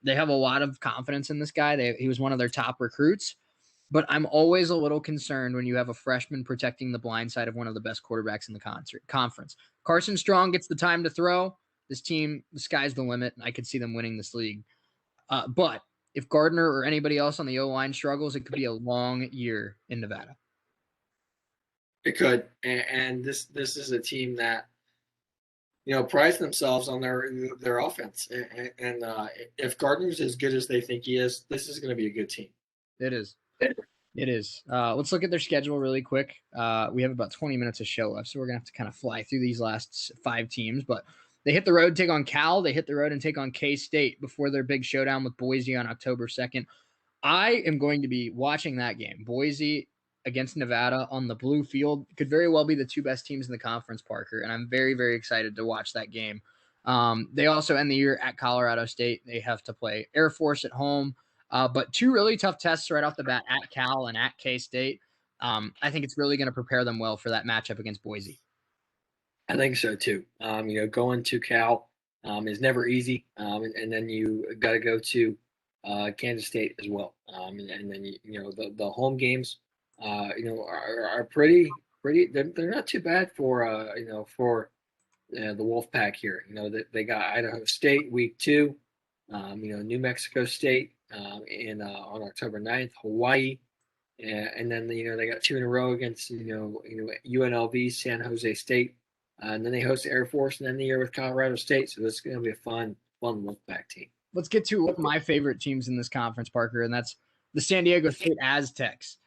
They have a lot of confidence in this guy. He was one of their top recruits. But I'm always a little concerned when you have a freshman protecting the blind side of one of the best quarterbacks in the conference. Carson Strong gets the time to throw. This team, the sky's the limit. I could see them winning this league. But if Gardner or anybody else on the O-line struggles, it could be a long year in Nevada. It could, and this is a team that prides themselves on their offense. And if Gardner's as good as they think he is, this is going to be a good team. It is. It is. Let's look at their schedule really quick. We have about 20 minutes of show left, so we're going to have to kind of fly through these last 5 teams. But they hit the road, take on Cal. They hit the road and take on K-State before their big showdown with Boise on October 2nd. I am going to be watching that game. Boise against Nevada on the blue field could very well be the 2 best teams in the conference, Parker, and I'm very, very excited to watch that game. They also end the year at Colorado State. They have to play Air Force at home. But 2 really tough tests right off the bat at Cal and at K-State. I think it's really going to prepare them well for that matchup against Boise. I think so too. Going to Cal is never easy, and then you got to go to Kansas State as well. And then the home games, are pretty. They're not too bad for the Wolfpack here. They got Idaho State week 2, New Mexico State on October 9th, Hawaii, and then they got 2 in a row against UNLV, San Jose State, and then they host Air Force, and then the year with Colorado State. So this is going to be a fun Wolfpack team. Let's get to one of my favorite teams in this conference, Parker, and that's the San Diego State Aztecs.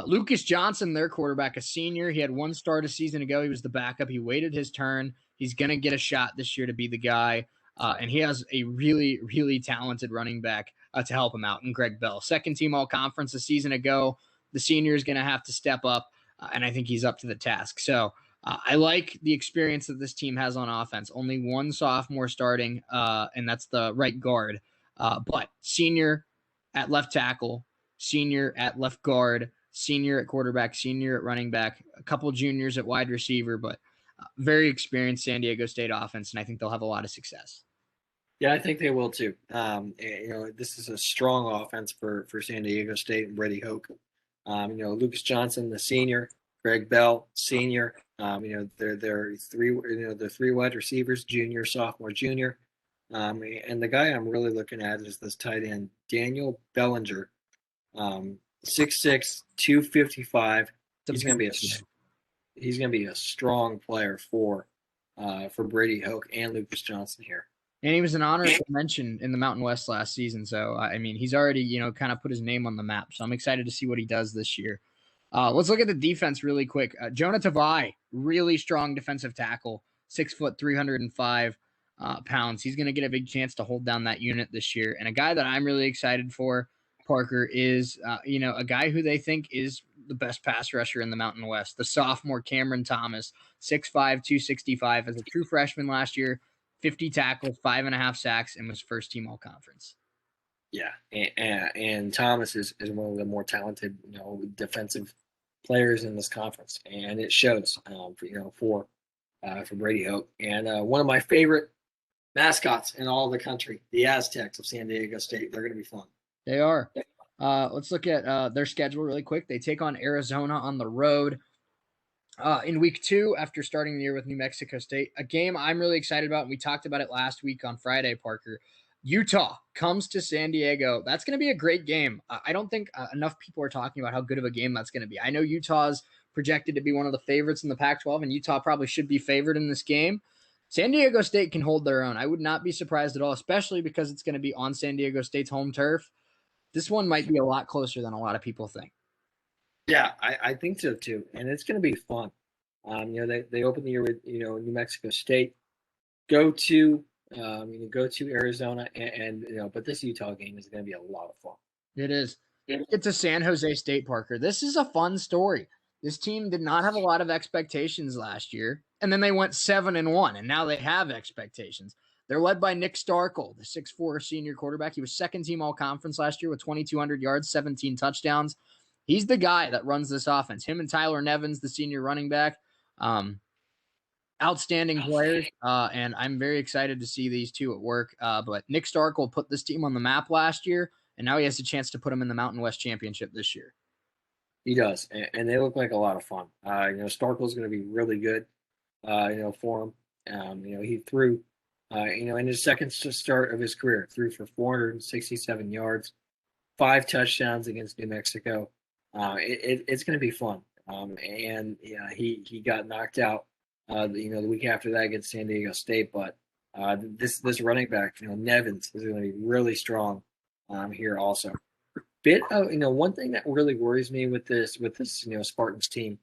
Lucas Johnson, their quarterback, a senior. He had 1 start a season ago. He was the backup. He waited his turn. He's going to get a shot this year to be the guy. And he has a really, really talented running back to help him out in Greg Bell. 2nd team all-conference a season ago. The senior is going to have to step up, and I think he's up to the task. So I like the experience that this team has on offense. Only 1 sophomore starting, and that's the right guard. But senior at left tackle, senior at left guard, senior at quarterback, senior at running back, a couple juniors at wide receiver, but very experienced San Diego State offense, and I think they'll have a lot of success. Yeah, I think they will too. This is a strong offense for San Diego State and Brady Hoke. Lucas Johnson, the senior, Greg Bell, senior. They're 3 wide receivers, junior, sophomore, junior. And the guy I'm really looking at is this tight end, Daniel Bellinger, 6'6", 255. He's going to be a strong player for Brady Hoke and Lucas Johnson here. And he was an honorable mention in the Mountain West last season. So, he's already, kind of put his name on the map. So I'm excited to see what he does this year. Let's look at the defense really quick. Jonah Tavai, really strong defensive tackle, 6 foot, 305 pounds. He's going to get a big chance to hold down that unit this year. And a guy that I'm really excited for, Parker, is, a guy who they think is the best pass rusher in the Mountain West, the sophomore Cameron Thomas, 6'5", 265, as a true freshman last year, 50 tackles, 5.5 sacks, and was 1st team all-conference. Yeah, and Thomas is one of the more talented, defensive players in this conference, and it shows, for Brady Hoke. And one of my favorite mascots in all of the country, the Aztecs of San Diego State. They're going to be fun. They are. Let's look at their schedule really quick. They take on Arizona on the road in week 2 after starting the year with New Mexico State. A game I'm really excited about, and we talked about it last week on Friday, Parker. Utah comes to San Diego. That's going to be a great game. I don't think enough people are talking about how good of a game that's going to be. I know Utah's projected to be one of the favorites in the Pac-12, and Utah probably should be favored in this game. San Diego State can hold their own. I would not be surprised at all, especially because it's going to be on San Diego State's home turf. This one might be a lot closer than a lot of people think. Yeah, I think so too, and it's going to be fun. They open the year with New Mexico State, go to Arizona, and but this Utah game is going to be a lot of fun. It is. It's a San Jose State, Parker. This is a fun story. This team did not have a lot of expectations last year, and then they went 7-1, and now they have expectations. They're led by Nick Starkel, the 6'4" senior quarterback. He was 2nd team all-conference last year with 2,200 yards, 17 touchdowns. He's the guy that runs this offense. Him and Tyler Nevins, the senior running back. outstanding players, and I'm very excited to see these two at work. But Nick Starkel put this team on the map last year, and now he has a chance to put them in the Mountain West Championship this year. He does, and they look like a lot of fun. Starkel's going to be really good, for him. He threw, in his second start of his career, threw for 467 yards, 5 touchdowns against New Mexico. It's going to be fun. And yeah, he got knocked out, the week after that against San Diego State. But this running back, Nevins, is going to be really strong here also. One thing that really worries me with this Spartans team,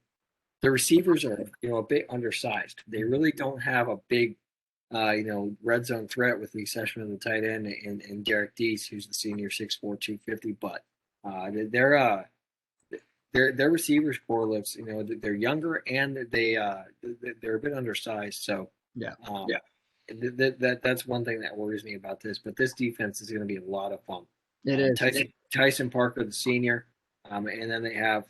the receivers are a bit undersized. They really don't have a big red zone threat, with the exception of the tight end and Derek Deese, who's the senior, 6'4", 250. But their receivers core looks, they're younger and they're a bit undersized. So Yeah. That's one thing that worries me about this. But this defense is going to be a lot of fun. It is. Tyson Parker, the senior, and then they have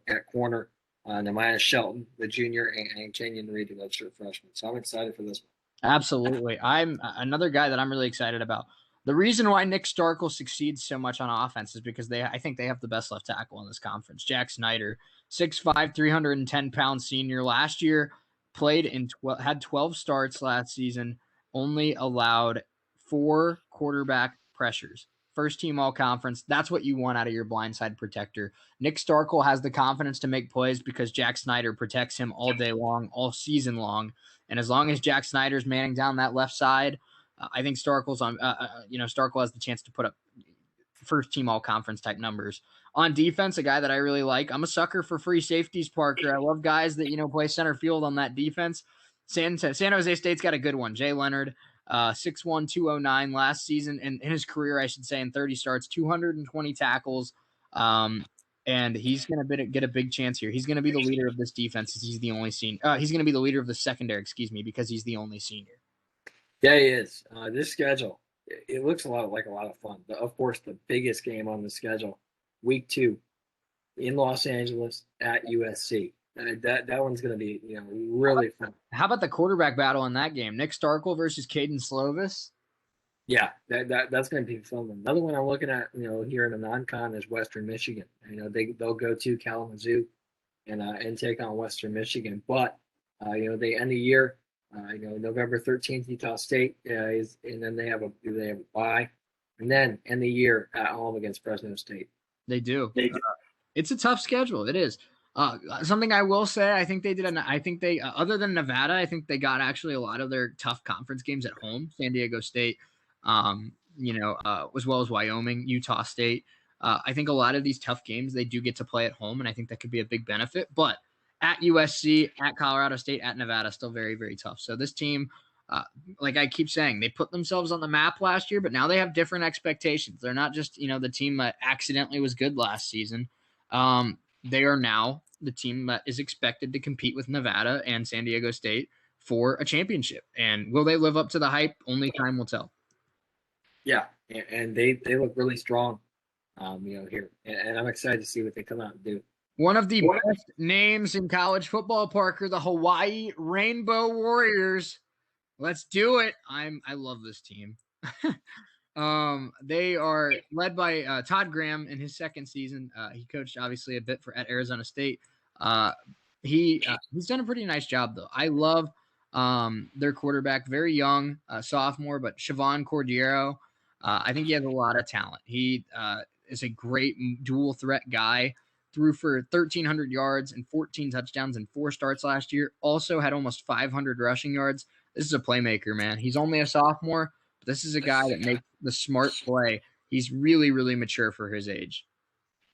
at corner Nehemiah Shelton, the junior, and Kenyon Reed, the redshirt freshman. So I'm excited for this one. Absolutely. I'm another guy that I'm really excited about. The reason why Nick Starkel succeeds so much on offense is because I think they have the best left tackle in this conference. Jack Snyder, 6'5", 310-pound senior. Last year, had 12 starts last season, only allowed 4 quarterback pressures. First team all conference. That's what you want out of your blindside protector. Nick Starkel has the confidence to make plays because Jack Snyder protects him all day long, all season long. And as long as Jack Snyder's manning down that left side, I think Starkel has the chance to put up first team all conference type numbers. On defense, a guy that I really like. I'm a sucker for free safeties, Parker. I love guys that play center field on that defense. San Jose State's got a good one. Jay Leonard, 6'1", 209 last season, and in his career, I should say, in 30 starts, 220 tackles. And he's going to get a big chance here. He's going to be the leader of this defense. He's the only senior. He's going to be the leader of the secondary, because he's the only senior. Yeah, he is. This schedule, it looks like a lot of fun. Of course, the biggest game on the schedule, week 2, in Los Angeles at USC. That one's going to be really fun. How about the quarterback battle in that game? Nick Starkel versus Caden Slovis. Yeah, that's going to be fun. Another one I'm looking at, here in the non-con is Western Michigan. They'll go to Kalamazoo and take on Western Michigan. But they end the year, November 13th, Utah State and then they have a bye, and then end the year at home against Fresno State. They do. It's a tough schedule. It is. Something I will say, I think they other than Nevada, I think they got actually a lot of their tough conference games at home. San Diego State, as well as Wyoming, Utah State. I think a lot of these tough games they do get to play at home, and I think that could be a big benefit. But at USC, at Colorado State, at Nevada, still very, very tough. So this team, like I keep saying, they put themselves on the map last year, but now they have different expectations. They're not just the team that accidentally was good last season. They are now the team that is expected to compete with Nevada and San Diego State for a championship. And will they live up to the hype? Only time will tell. Yeah, and they look really strong, here. And I'm excited to see what they come out and do. One of the best names in college football, Parker, the Hawaii Rainbow Warriors. Let's do it. I love this team. They are led by Todd Graham in his second season. He coached obviously a bit at Arizona State. He's done a pretty nice job though. I love their quarterback, very young, sophomore, but Siobhan Cordero. I think he has a lot of talent. He is a great dual threat guy. Threw for 1,300 yards and 14 touchdowns in 4 starts last year. Also had almost 500 rushing yards. This is a playmaker, man. He's only a sophomore, but this is a guy that makes the smart play. He's really, really mature for his age.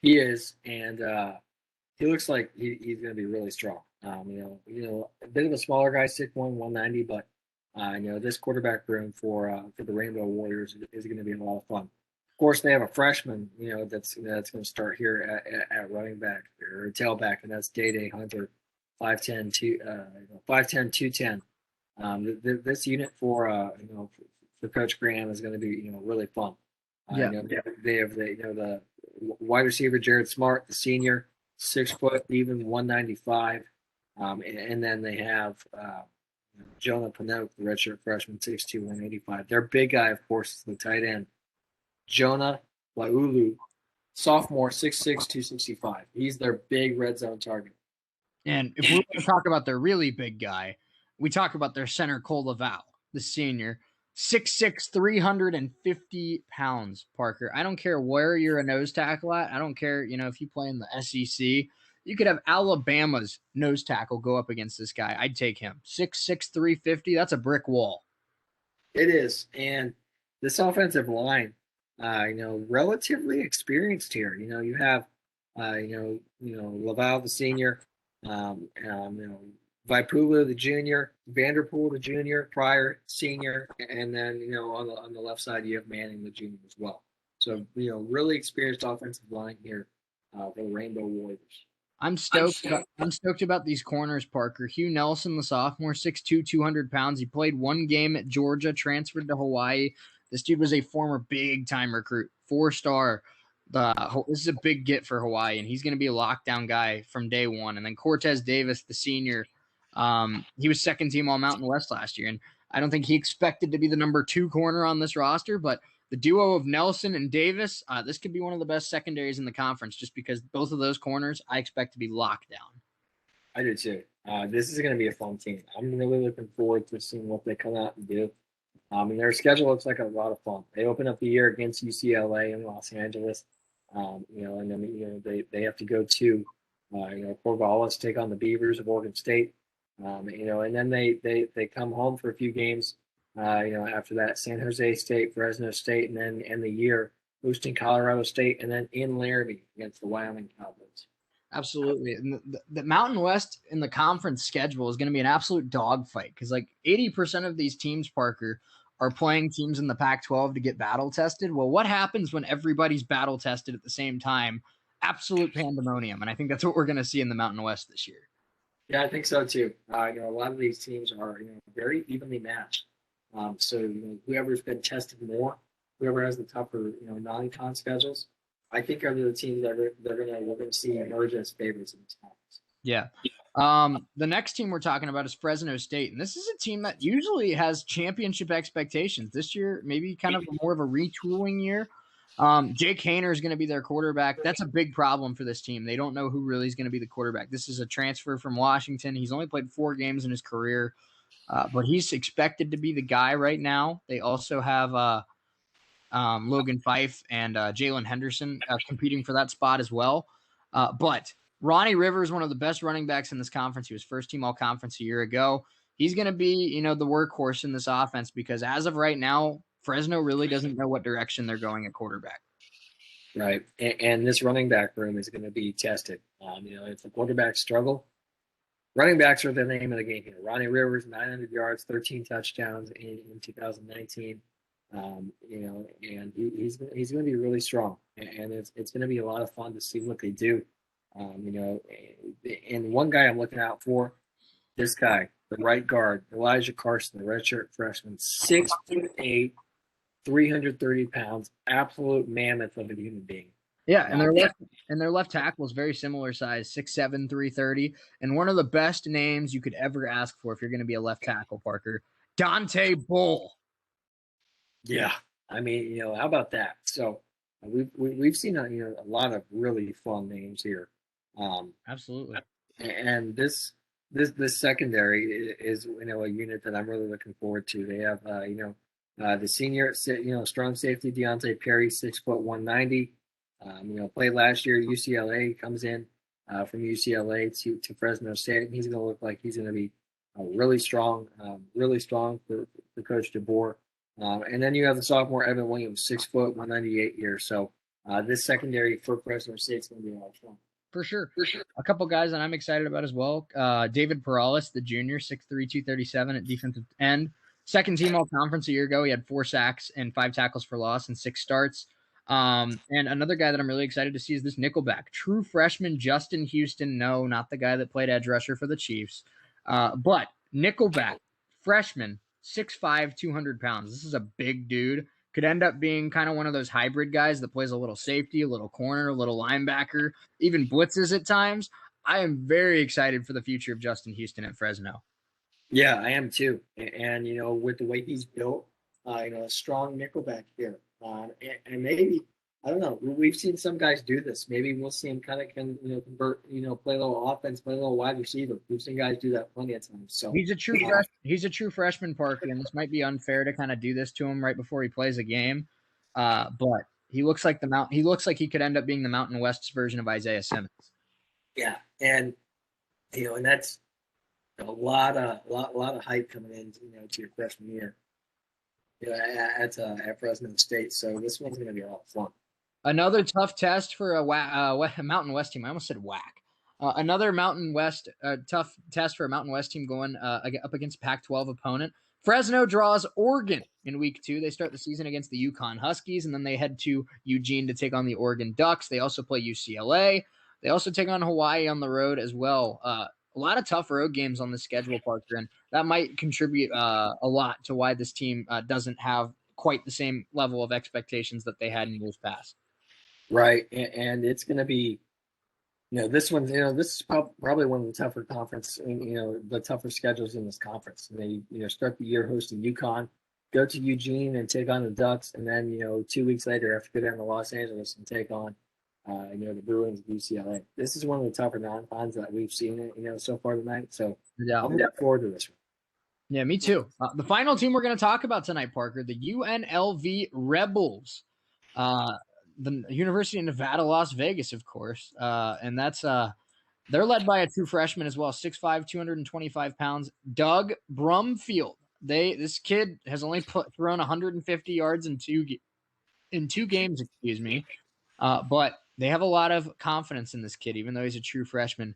He is, and he looks like he's going to be really strong. A bit of a smaller guy, 6'1", 190, but this quarterback room for the Rainbow Warriors is going to be a lot of fun. Of course, they have a freshman, that's going to start here at running back or tailback, and that's Day Hunter, 5'10", 210. This unit for Coach Graham is going to be really fun. They have the wide receiver Jared Smart, the senior, 6 foot, even 195, and then they have Jonah Pinnock, the redshirt freshman, 6'2", 185. Their big guy, of course, is the tight end, Jonah Laulu, sophomore, 6'6", 265. He's their big red zone target. And if we're going to talk about their really big guy, we talk about their center, Cole Laval, the senior, 6'6", 350 pounds, Parker. I don't care where you're a nose tackle at. I don't care, if you play in the SEC. You could have Alabama's nose tackle go up against this guy. I'd take him. 6'6", 350. That's a brick wall. It is. And this offensive line, relatively experienced here. You have, Laval, the senior, Vaipulu, the junior, Vanderpool, the junior, Pryor, senior, and then on the left side you have Manning, the junior as well. So really experienced offensive line here for the Rainbow Warriors. I'm stoked about these corners, Parker. Hugh Nelson, the sophomore, 6'2", 200 pounds. He played one game at Georgia, transferred to Hawaii. This dude was a former big-time recruit, 4-star. This is a big get for Hawaii, and he's going to be a lockdown guy from day one. And then Cortez Davis, the senior, he was second-team All-Mountain West last year, and I don't think he expected to be the number 2 corner on this roster, but the duo of Nelson and Davis, this could be one of the best secondaries in the conference just because both of those corners I expect to be locked down. I do too. This is going to be a fun team. I'm really looking forward to seeing what they come out and do. And their schedule looks like a lot of fun. They open up the year against UCLA in Los Angeles, and then they have to go to Corvallis, take on the Beavers of Oregon State, and then they come home for a few games. After that, San Jose State, Fresno State, and then end the year hosting Colorado State, and then in Laramie against the Wyoming Cowboys. Absolutely. And the Mountain West in the conference schedule is going to be an absolute dogfight because like 80% of these teams, Parker, are playing teams in the Pac-12 to get battle tested. Well, what happens when everybody's battle tested at the same time? Absolute pandemonium. And I think that's what we're going to see in the Mountain West this year. Yeah, I think so too. A lot of these teams are very evenly matched. So whoever's been tested more, whoever has the tougher non-con schedules, I think are the teams that we're going to see emerge as favorites in this conference. Yeah. The next team we're talking about is Fresno State, and this is a team that usually has championship expectations. This year, maybe kind of more of a retooling year. Jake Haener is going to be their quarterback. That's a big problem for this team. They don't know who really is going to be the quarterback. This is a transfer from Washington. He's only played 4 games in his career, but he's expected to be the guy right now. They also have Logan Fife and Jalen Henderson competing for that spot as well. But Ronnie Rivers, one of the best running backs in this conference. He was first-team all-conference a year ago. He's going to be, the workhorse in this offense because as of right now, Fresno really doesn't know what direction they're going at quarterback. Right, and this running back room is going to be tested. If the quarterbacks struggle, running backs are the name of the game here. Ronnie Rivers, 900 yards, 13 touchdowns in 2019. And he's going to be really strong, and it's going to be a lot of fun to see what they do. And one guy I'm looking out for, this guy, the right guard, Elijah Carson, the redshirt freshman, 6'8", 330 pounds, absolute mammoth of a human being. Yeah, and their left tackle is very similar size, 6'7", 330, and one of the best names you could ever ask for if you're going to be a left tackle, Parker, Dante Bull. Yeah, I mean, how about that? So we've seen a lot of really fun names here. Absolutely. And this secondary is a unit that I'm really looking forward to. They have the senior strong safety Deontay Perry, 6', 190. Played last year at UCLA. Comes in from UCLA to Fresno State. And he's going to look like he's going to be really strong for Coach DeBoer. And then you have the sophomore Evan Williams, 6', 198 here. So this secondary for Fresno State is going to be a lot of fun. For sure. A couple guys that I'm excited about as well. David Perales, the junior, 6'3", 237 at defensive end. Second team all-conference a year ago. He had 4 sacks and 5 tackles for loss and 6 starts. And another guy that I'm really excited to see is this nickelback. True freshman Justin Houston. No, not the guy that played edge rusher for the Chiefs. But nickelback, freshman, 6'5", 200 pounds. This is a big dude. Could end up being kind of one of those hybrid guys that plays a little safety, a little corner, a little linebacker, even blitzes at times. I am very excited for the future of Justin Houston at Fresno. Yeah, I am too. And with the way he's built, a strong nickelback here, and maybe I don't know. We've seen some guys do this. Maybe we'll see him kind of convert, play a little offense, play a little wide receiver. We've seen guys do that plenty of times. So He's a true freshman, Parker, and this might be unfair to kind of do this to him right before he plays a game. But he looks like he looks like he could end up being the Mountain West's version of Isaiah Simmons. yeah, and and that's a lot of hype coming in, to your freshman year, at Fresno State. So this one's going to be a lot of fun. Another tough test for a Mountain West team. I almost said whack. Another Mountain West tough test for a Mountain West team going up against Pac-12 opponent. Fresno draws Oregon in week 2. They start the season against the UConn Huskies, and then they head to Eugene to take on the Oregon Ducks. They also play UCLA. They also take on Hawaii on the road as well. A lot of tough road games on the schedule, Parker, and that might contribute a lot to why this team doesn't have quite the same level of expectations that they had in years past. Right, and it's going to be, this one, this is probably one of the tougher the tougher schedules in this conference. And they, start the year hosting UConn, go to Eugene and take on the Ducks, and then, 2 weeks later, have to go down to Los Angeles and take on, the Bruins of UCLA. This is one of the tougher non-cons that we've seen, so far tonight. So Yeah. I'm looking forward to this one. Yeah, me too. The final team we're going to talk about tonight, Parker, the UNLV Rebels. The University of Nevada, Las Vegas, of course. And that's they're led by a true freshman as well, 6'5", 225 pounds, Doug Brumfield. This kid has only thrown 150 yards in two games, excuse me. But they have a lot of confidence in this kid, even though he's a true freshman.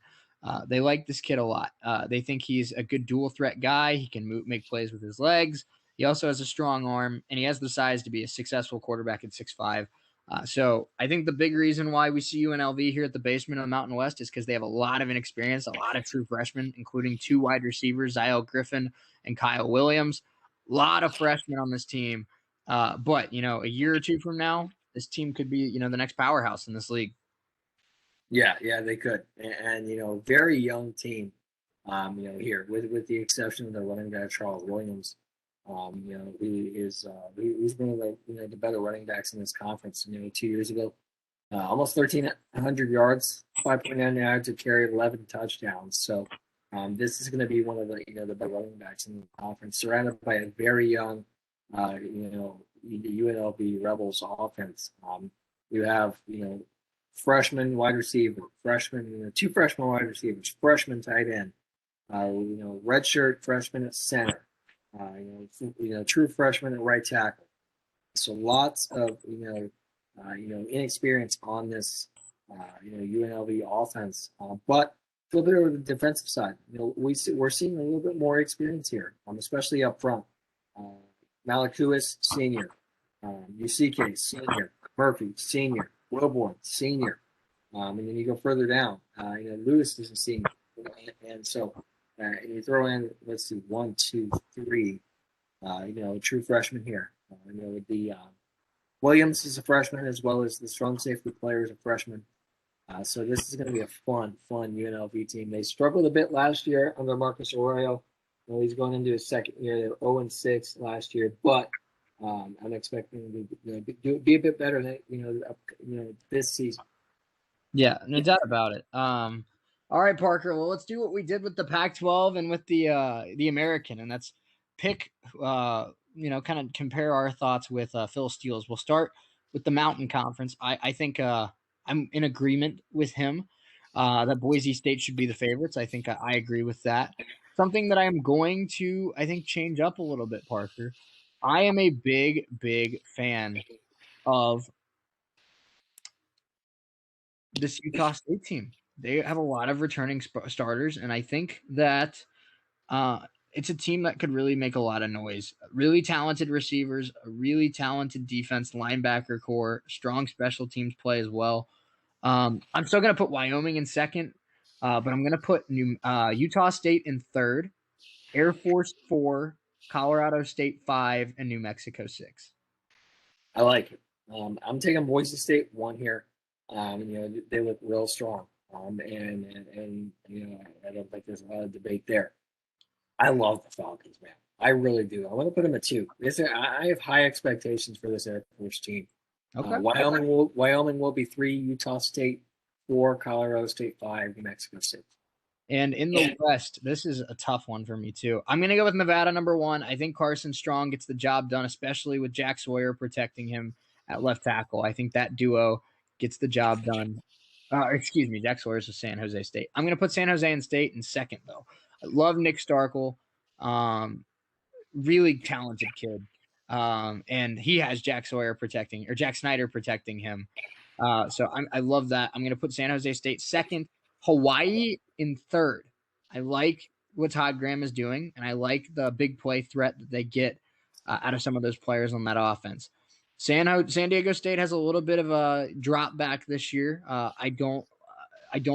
They like this kid a lot. They think he's a good dual threat guy. He can make plays with his legs. He also has a strong arm, and he has the size to be a successful quarterback at 6'5". So I think the big reason why we see UNLV here at the basement of the Mountain West is because they have a lot of inexperience, a lot of true freshmen, including 2 wide receivers, Zyle Griffin and Kyle Williams. A lot of freshmen on this team. But, a year or two from now, this team could be, the next powerhouse in this league. Yeah, they could, and very young team, here with the exception of the running back Charles Williams, he's one of the better running backs in this conference. 2 years ago, almost 1,300 yards, 5.9 yards to carry, 11 touchdowns. So this is going to be one of the better running backs in the conference, surrounded by a very young, the UNLV Rebels offense. You have freshman wide receiver, freshman, 2 freshman wide receivers, freshman tight end, redshirt freshman at center, true freshman at right tackle. So lots of inexperience on this UNLV offense, but a little bit over the defensive side. We're seeing a little bit more experience here, especially up front. Malakuis, senior, UCK, senior, Murphy, senior, Wilborn, senior, and then you go further down. Lewis is a senior, and so you throw in, let's see, 1, 2, 3, true freshman here. With the Williams is a freshman, as well as the strong safety player is a freshman. So this is going to be a fun UNLV team. They struggled a bit last year under Marcus Arroyo. He's going into his second year. They were 0-6 last year, but I'm expecting to be a bit better than this season. Yeah, no doubt about it. All right, Parker. Well, let's do what we did with the Pac-12 and with the American, and that's pick. Kind of compare our thoughts with Phil Steele's. We'll start with the Mountain Conference. I think I'm in agreement with him that Boise State should be the favorites. I think I agree with that. Something that I'm going to, I think, change up a little bit, Parker. I am a big fan of this Utah State team. They have a lot of returning starters, and I think that it's a team that could really make a lot of noise. Really talented receivers, a really talented defense, linebacker core, strong special teams play as well. I'm still going to put Wyoming in second, but I'm going to put Utah State in third, Air Force 4, Colorado State 5, and New Mexico 6. I like it. I'm taking Boise State 1 here. They look real strong, and I don't think there's a lot of debate there. I love the Falcons, man. I really do. I want to put them at 2. I have high expectations for this Air Force team. Okay. Wyoming will be 3, Utah State 4, Colorado State 5, New Mexico State. And in the West, this is a tough one for me too. I'm going to go with Nevada number 1. I think Carson Strong gets the job done, especially with Jack Sawyer protecting him at left tackle. I think that duo gets the job done. Excuse me, Jack Sawyer's with San Jose State. I'm going to put San Jose State in second, though. I love Nick Starkel. Really talented kid. And he has Jack Snyder protecting him. So I love that. I'm going to put San Jose State second, Hawaii in third. I like what Todd Graham is doing, and I like the big play threat that they get out of some of those players on that offense. San Diego State has a little bit of a drop back this year. I don't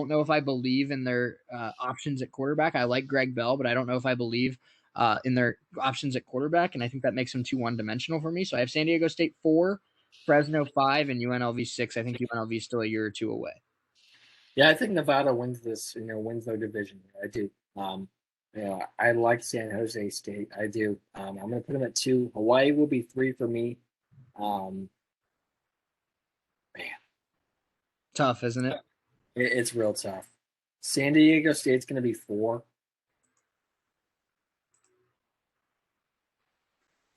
know if I believe in their options at quarterback. I like Greg Bell, but I don't know if I believe in their options at quarterback, and I think that makes them too one-dimensional for me. So I have San Diego State 4, Fresno 5, and UNLV 6. I think UNLV is still a year or two away. Yeah, I think Nevada wins their division. I do. I like San Jose State. I do. I'm going to put them at 2. Hawaii will be 3 for me. Man, tough, isn't it? It's real tough. San Diego State's going to be 4.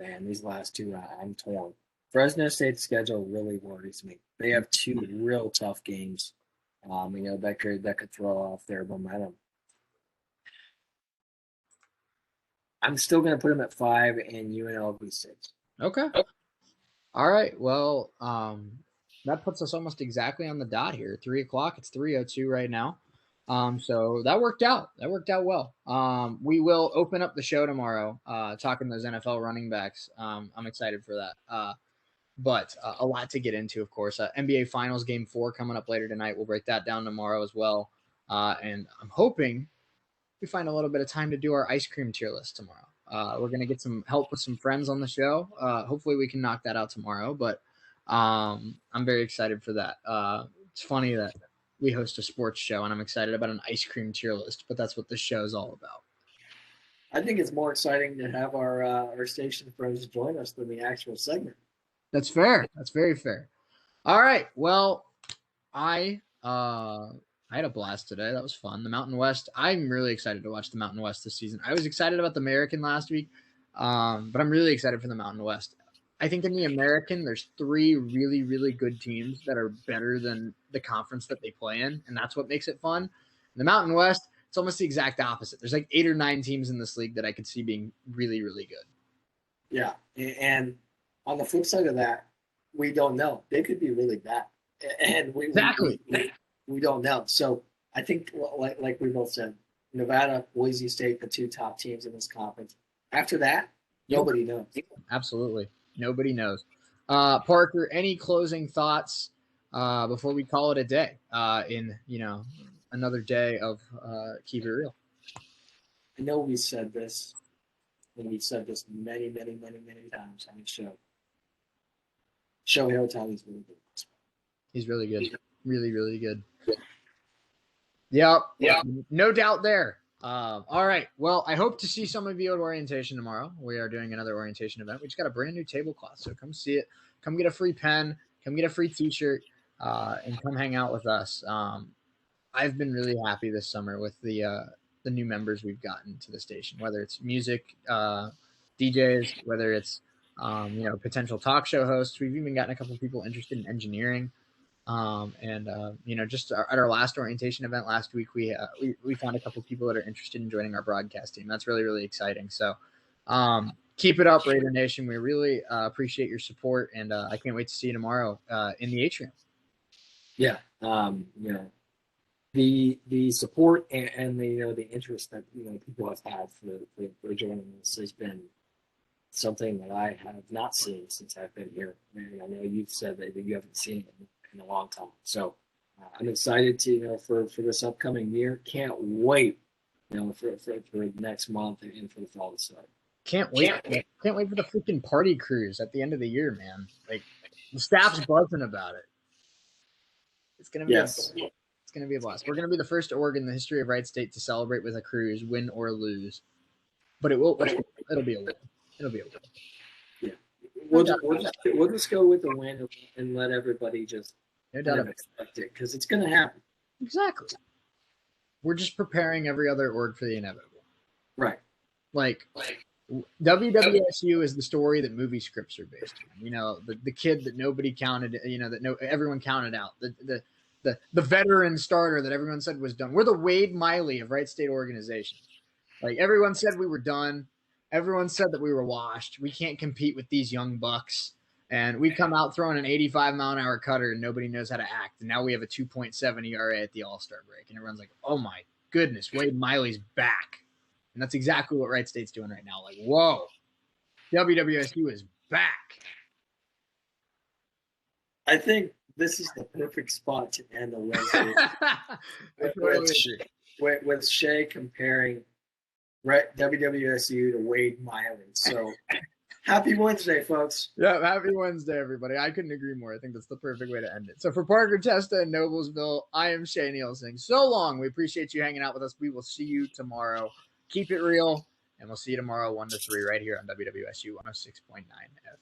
Man, these last 2, I'm torn. Fresno State's schedule really worries me. They have 2 real tough games. That could throw off their momentum. I'm still going to put them at 5 and UNLV 6. Okay. All right. Well, that puts us almost exactly on the dot here. 3 o'clock. It's 3:02 right now. So that worked out. That worked out well. We will open up the show tomorrow, talking those NFL running backs. I'm excited for that. But a lot to get into, of course. NBA Finals Game 4 coming up later tonight. We'll break that down tomorrow as well. And I'm hoping we find a little bit of time to do our ice cream tier list tomorrow. We're going to get some help with some friends on the show. Hopefully we can knock that out tomorrow. But I'm very excited for that. It's funny that we host a sports show, and I'm excited about an ice cream tier list, but that's what this show is all about. I think it's more exciting to have our station friends join us than the actual segment. That's fair. That's very fair. All right. Well, I had a blast today. That was fun. The Mountain West. I'm really excited to watch the Mountain West this season. I was excited about the American last week, but I'm really excited for the Mountain West. I think in the American, there's 3 really, really good teams that are better than the conference that they play in, and that's what makes it fun. In the Mountain West, it's almost the exact opposite. There's like 8 or 9 teams in this league that I could see being really, really good. Yeah, and on the flip side of that, we don't know. They could be really bad, and we don't know. So I think, like we both said, Nevada, Boise State, the 2 top teams in this conference. After that, nobody knows. Absolutely. Nobody knows. Parker, any closing thoughts before we call it a day in, another day of Keep It Real? I know we said this, and we've said this many, many, many, many times on the show. Shohei Ohtani is really good. He's really good. Really, really good. Yep. No doubt there. All right. Well, I hope to see some of you at orientation tomorrow. We are doing another orientation event. We just got a brand new tablecloth, so come see it. Come get a free pen. Come get a free T-shirt, and come hang out with us. I've been really happy this summer with the new members we've gotten to the station, whether it's music DJs, whether it's potential talk show hosts. We've even gotten a couple of people interested in engineering. Just at our last orientation event last week, we found a couple of people that are interested in joining our broadcast team. That's really, really exciting. So keep it up, Raider Nation. We really appreciate your support, and I can't wait to see you tomorrow in the atrium. Yeah. The support and the interest that people have had for joining us has been something that I have not seen since I've been here. And I know you've said that you haven't seen it in a long time. So I'm excited to for this upcoming year. Can't wait for next month and for the fall to start. Can't wait for the freaking party cruise at the end of the year, man. Like the staff's buzzing about it. It's gonna be it's gonna be a blast. We're gonna be the first org in the history of Wright State to celebrate with a cruise, win or lose. but it will. It'll be a win. It'll be a win. Yeah, we'll just go with the win and let everybody just expect it because it's going to happen. Exactly. We're just preparing every other org for the inevitable. Right. Like WWSU is the story that movie scripts are based on. You know, the kid that nobody counted. You know, that everyone counted out. The veteran starter that everyone said was done. We're the Wade Miley of Wright State organizations. Like everyone said we were done. Everyone said that we were washed. We can't compete with these young bucks. And we come out throwing an 85-mile-an-hour cutter and nobody knows how to act. And now we have a 2.7 ERA at the All-Star break. And everyone's like, oh, my goodness, Wade Miley's back. And that's exactly what Wright State's doing right now. Like, whoa, WWSU is back. I think this is the perfect spot to end the Wednesday with Shea comparing WWSU to Wade Miley. So happy Wednesday, folks. Yeah, happy Wednesday, everybody. I couldn't agree more. I think that's the perfect way to end it. So for Parker, Testa, and Noblesville, I am Shohei Neal saying so long. We appreciate you hanging out with us. We will see you tomorrow. Keep it real, and we'll see you tomorrow 1 to 3 right here on WWSU 106.9 FM.